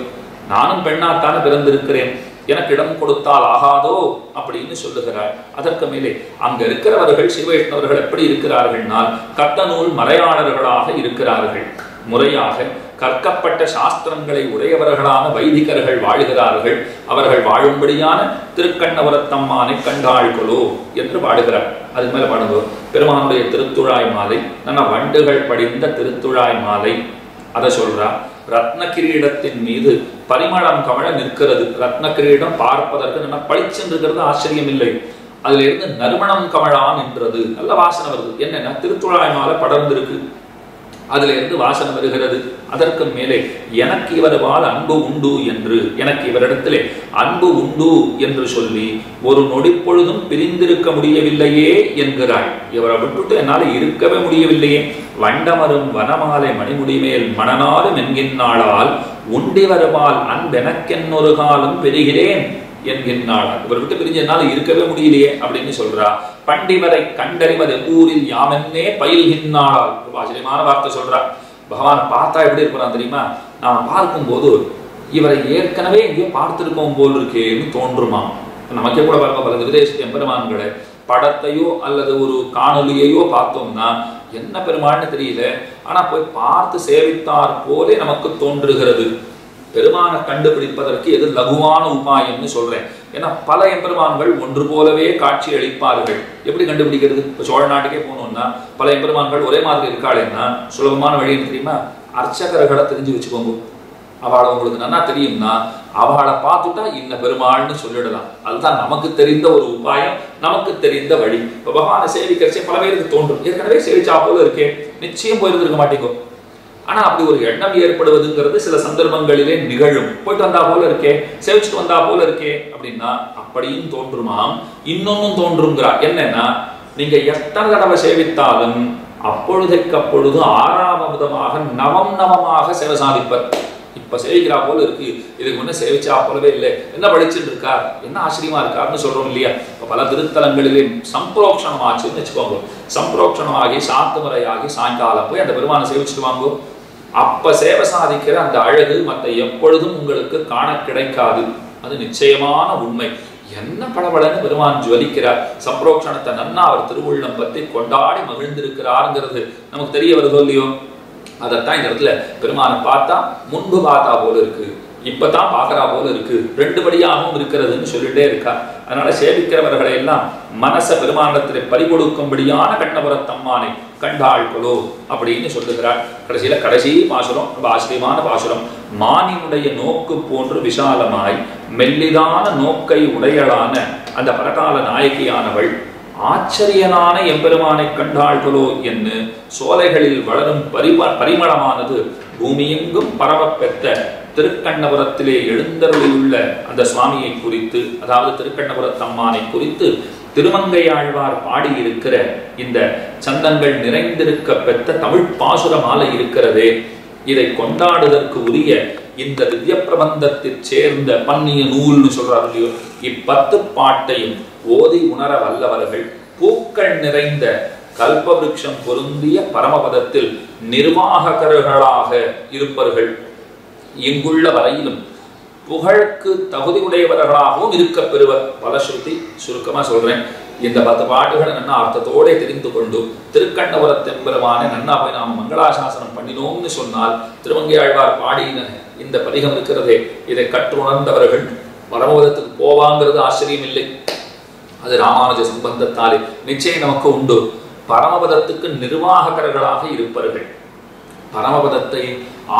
நானும் பெண்ணாத்தானே பிறந்திருக்கிறேன், எனக்கு இடம் கொடுத்தால் ஆகாதோ அப்படின்னு சொல்லுகிறார். அதற்கு மேலே அங்க இருக்கிறவர்கள் சிவவைஷ்ணவர்கள் எப்படி இருக்கிறார்கள்னால் கத்தநூல் மறையாளர்களாக இருக்கிறார்கள். முறையாக கற்கப்பட்ட சாஸ்திரங்களை உடையவர்களான வைதிகர்கள் வாழ்கிறார்கள். அவர்கள் வாழும்படியான திருக்கண்ணபுரத்தம்மானை கண்டாள்களோ என்று பாடுகிறார். அதுக்கு மேல பாடுங்க, பெருமானுடைய திருத்துழாய் மாலை, நல்ல வண்டுகள் படிந்த திருத்துழாய் மாலை, அதை சொல்றா. ரத்ன கிரீடத்தின் மீது பரிமளம் கமழ நிற்கிறது. ரத்ன கிரீடம் பார்ப்பதற்கு நல்ல பளிச்சென்றுகிறது, ஆச்சரியம் இல்லை. அதுல இருந்து நறுமணம் கமழா நின்றது, நல்ல வாசனை வருது. என்னன்னா திருத்துழாய் மாலை படர்ந்திருக்கு, அதுல இருந்து வாசனை வருகிறது. அதற்கு மேலே எனக்கு இவருவால் அன்பு உண்டு என்று, எனக்கு இவரிடத்திலே அன்பு உண்டு என்று சொல்லி ஒரு நொடிப்பொழுதும் பிரிந்திருக்க முடியவில்லையே என்கிறாள். இவரை விட்டுட்டு என்னால் இருக்கவே முடியவில்லையே. வண்டமரும் வனமாலை மணிமுடி மேல் மணனாலும் என்கின்றாளால் உண்டி வருவால் அன்பெனக்கென்னொரு காலம் பெறுகிறேன் என்கின்றாள். இவர் விட்டு பிரிஞ்ச என்னால் இருக்கவே முடியலையே அப்படின்னு சொல்றா. பண்டிவரை கண்டறிவது ஊரில் யாமென்னே பயில்கின்றாள். ஆச்சரியமான வார்த்தை சொல்றா. பகவான் பார்த்தா எப்படி இருக்கிறான் தெரியுமா? நாம பார்க்கும்போது இவரை ஏற்கனவே எங்கேயோ பார்த்திருக்கோம் போல் இருக்கேன்னு தோன்றுமா. நமக்கே கூட பாருங்க, பல விதேச எம்பெருமான்களை படத்தையோ அல்லது ஒரு காணொலியையோ பார்த்தோம்னா என்ன பெருமாள்னு தெரியல, ஆனா போய் பார்த்து சேவித்தார் போலே நமக்கு தோன்றுகிறது. பெருமானை கண்டுபிடிப்பதற்கு எது லகுவான உபாயம்னு சொல்றேன். ஏன்னா பல எம்பெருமான்கள் ஒன்று போலவே காட்சி அளிப்பார்கள். எப்படி கண்டுபிடிக்கிறது? இப்போ சோழ நாட்டுக்கே போனோம்னா பல எம்பெருமான்கள் ஒரே மாதிரி இருக்காளேன்னா சுலபமான வழின்னு தெரியுமா? அர்ச்சகர்களை தெரிஞ்சு வச்சுக்கோங்க. அவளை உங்களுக்கு நல்லா தெரியும்னா அவளை பார்த்துட்டா இன்ன பெருமாள்னு சொல்லிடலாம். அதுதான் நமக்கு தெரிந்த ஒரு உபாயம், நமக்கு தெரிந்த வழி. இப்போ பகவானை சேவிக்கிறச்சே பல பேருக்கு தோன்றும், ஏற்கனவே சேவிச்சா போல இருக்கே, நிச்சயம் போயிருந்திருக்க மாட்டேங்கோ. ஆனா அப்படி ஒரு எண்ணம் ஏற்படுவதுங்கிறது சில சந்தர்ப்பங்களிலே நிகழும். போயிட்டு வந்தா போல இருக்கே, சேவிச்சுட்டு வந்தா போல இருக்கே அப்படின்னா அப்படியும் தோன்றுமாம். இன்னொன்னும் தோன்றுங்கிறார். என்னன்னா, நீங்க எத்தனை தடவை சேவித்தாலும் அப்பொழுதைக்கு அப்பொழுது ஆறாமதமாக நவமாக சேவை சாதிப்பர். இப்ப சேவிக்கிறா போல இருக்கு, இதுக்கு முன்ன சேவிச்சா போலவே இல்லை, என்ன படிச்சுட்டு இருக்கார், என்ன ஆச்சரியமா இருக்காருன்னு சொல்றோம் இல்லையா? இப்ப பல திருத்தலங்களிலே சம்பிரோக்ஷணம் ஆச்சுன்னு வச்சுக்கோங்க. சம்பிரோக்ஷணமாகி சாத்து முறையாகி சாயங்காலம் போய் அந்த பெருமானை சேவிச்சுட்டு வாங்கோ. அப்ப சேவை சாதிக்கிற அந்த அழகு மற்ற எப்பொழுதும் உங்களுக்கு காண கிடைக்காது. அது நிச்சயமான உண்மை. என்ன பளபளன்னு பெருமான் ஜுவலிக்கிறார். சம்பிரோக்ஷணத்தை நன்னா அவர் திருவுள்ளம் பற்றி கொண்டாடி மகிழ்ந்திருக்கிறாருங்கிறது நமக்கு தெரிய வருதோ இல்லையோ? அதைத்தான் இந்த இடத்துல பெருமானை பார்த்தா முன்பு பார்த்தா போல இருக்கு, இப்பதான் பாக்குறா போல இருக்கு, ரெண்டு படியாகவும் இருக்கிறதுன்னு சொல்லிட்டே இருக்கா. அதனால சேவிக்கிறவர்களை எல்லாம் மனச பெருமானத்தில் பறிகொடுக்கும்படியான கண்ணபுரத்தம்மானை கண்டாள்களோ அப்படின்னு சொல்லுகிறார். கடைசியில கடைசி பாசுரம் ரொம்ப ஆச்சரியமான பாசுரம். மானினுடைய நோக்கு போன்று விஷாலமாய் மெல்லிதான நோக்கை உடையளான அந்த பரகால நாயகியானவள் ஆச்சரியனான எம்பெருமானை கண்டாள்களோ என்று சோலைகளில் வளரும் பரிமளமானது பூமியெங்கும் பரவப்பெற்ற திருக்கண்ணபுரத்திலே எழுந்தருளியுள்ள அந்த சுவாமியை குறித்து, அதாவது திருக்கண்ணபுரத்தம்மானை குறித்து திருமங்கையாழ்வார் பாடியிருக்கிற இந்த சந்தங்கள் நிறைந்திருக்க பெற்ற தமிழ் பாசுர மாலை இருக்கிறதே, இதை கொண்டாடுவதற்கு உரிய இந்த திவ்ய பிரபந்தத்தில் சேர்ந்த பன்னிய நூல்னு சொல்றாரு இல்லையோ, இப்பத்து பாட்டையும் ஓதி உணர வல்லவர்கள் பூக்கள் நிறைந்த கல்பவிருட்சம் பொருந்திய பரமபதத்தில் நிர்வாககர்களாக இருப்பவர்கள். இங்குள்ள வரையிலும் புகழுக்கு தகுதி உடையவர்களாகவும் இருக்க பெறுவர். பலஸ்ருதி சுருக்கமா சொல்றேன். இந்த 10 பாட்டுகளை நன்னா அர்த்தத்தோட தெரிந்து கொண்டு திருக்கண்ணபுரத்தெம்பெருமான நன்னா போய் நாம மங்களாசாசனம் பண்ணினோம்னு சொன்னால் திருமங்கையாழ்வார் பாடின இந்த பதிகம் இருக்கிறதே, இதை கற்றுணர்ந்தவர்கள் பரமபதத்துக்கு போவாங்கிறது ஆச்சரியம் இல்லை. அது ராமானுஜ சம்பந்தத்தாலே நிச்சயம் நமக்கு உண்டு. பரமபதத்துக்கு நிர்வாககர்களாக இருப்பார்கள், பரமபதத்தை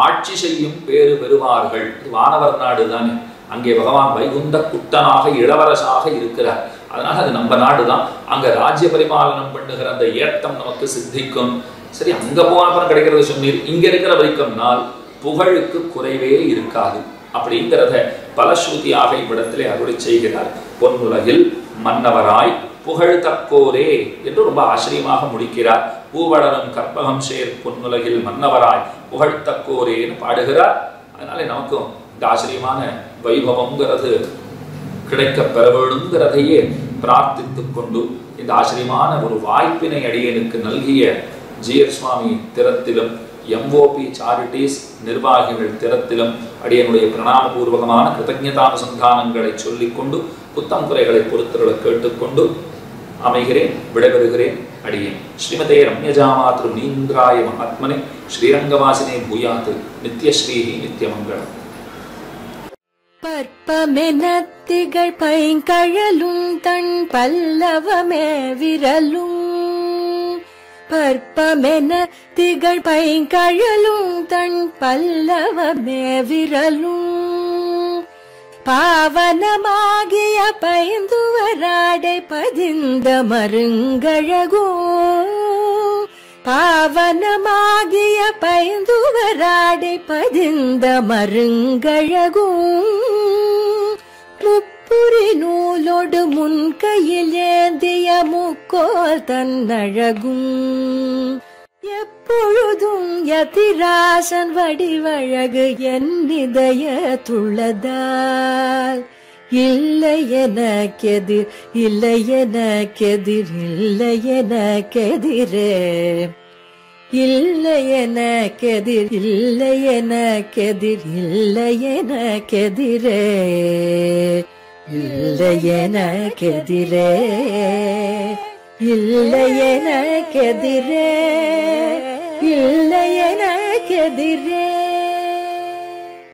ஆட்சி செய்யும் பேறு பெறுவார்கள். வானவர் நாடு தானே, அங்கே பகவான் வைகுந்த குட்டனாக இளவரசாக இருக்கிறார். அதனால அது நம்ம நாடு தான். அங்க ராஜ்ய பரிபாலனம் பண்ணுகிற அந்த ஏற்றம் நமக்கு சித்திக்கும். சரி, அங்க போனப்புறம் கிடைக்கிறது சொன்னீர், இங்க இருக்கிற வரைக்கும்னால் புகழுக்கு குறைவே இருக்காது அப்படிங்கிறத பலஸ்ருதியாக இவ்விடத்திலே அருளி செய்கிறார். பொன்னுலகில் மன்னவராய் புகழ் தக்கோரே என்று ரொம்ப ஆச்சரியமாக முடிக்கிறார். பூவளரும் கற்பகம் சேர் பொன்னுலகில் மன்னவராய் புகழ் தக்கோரேன்னு பாடுகிறார். அதனால நமக்கும் இந்த ஆச்சரியமான வைபவங்கிறது கிடைக்க பெற வேண்டுங்கிறதையே பிரார்த்தித்துக் கொண்டு இந்த ஆச்சரியமான ஒரு வாய்ப்பினை அடியனுக்கு நல்கிய ஜிஆர் சுவாமி திறத்திலும் எம்ஓபி சாரிட்டிஸ் நிர்வாகிகள் திறத்திலும் அடியனுடைய பிரணாமபூர்வகமான கிருதஜ்ஞதானுசந்தானங்களை சொல்லிக்கொண்டு புத்தம் குறைகளை பொறுத்தருளை கேட்டுக்கொண்டு அமைகிறேன், விடைபெறுகிறேன். அடியேன் ஸ்ரீமதே ரம்யஜாமாத்ரு நீந்திராய மகாத்மனே ஸ்ரீரங்கவாசினே பூயாத் நித்யஸ்ரீஹி நித்யமங்கலம். பற்பமெனத்திகள் பைங்கழலும் தன் பல்லவமே விரலும், பற்பமென திகழ் பைங்கழலும் தன் பல்லவமே விரலும், பாவனமாகிய பைந்துவராடை பதிந்த மருங்கழகோ, பாவனமாகிய பைந்துவராடை பதிந்த மருங்கழகோ, முப்புரி நூலோடு முன்கையில் ஏந்திய முக்கோல் தன்னழகும், எப்பொழுதும் யதிராசன் வடிவழகு என் இதயத்துள்ளதால், இல்லை எனக்கெதிர் இல்லை எனக்கெதிர் இல்லை எனக்கெதிரே, இல்லை எனக்கெதிர் இல்லை எனக்கெதிர் இல்லை எனக்கெதிரே, இல்லை எனக்கெதிரே இல்லை எனக்கெதிரே இல்லை எனக்கெதிரே.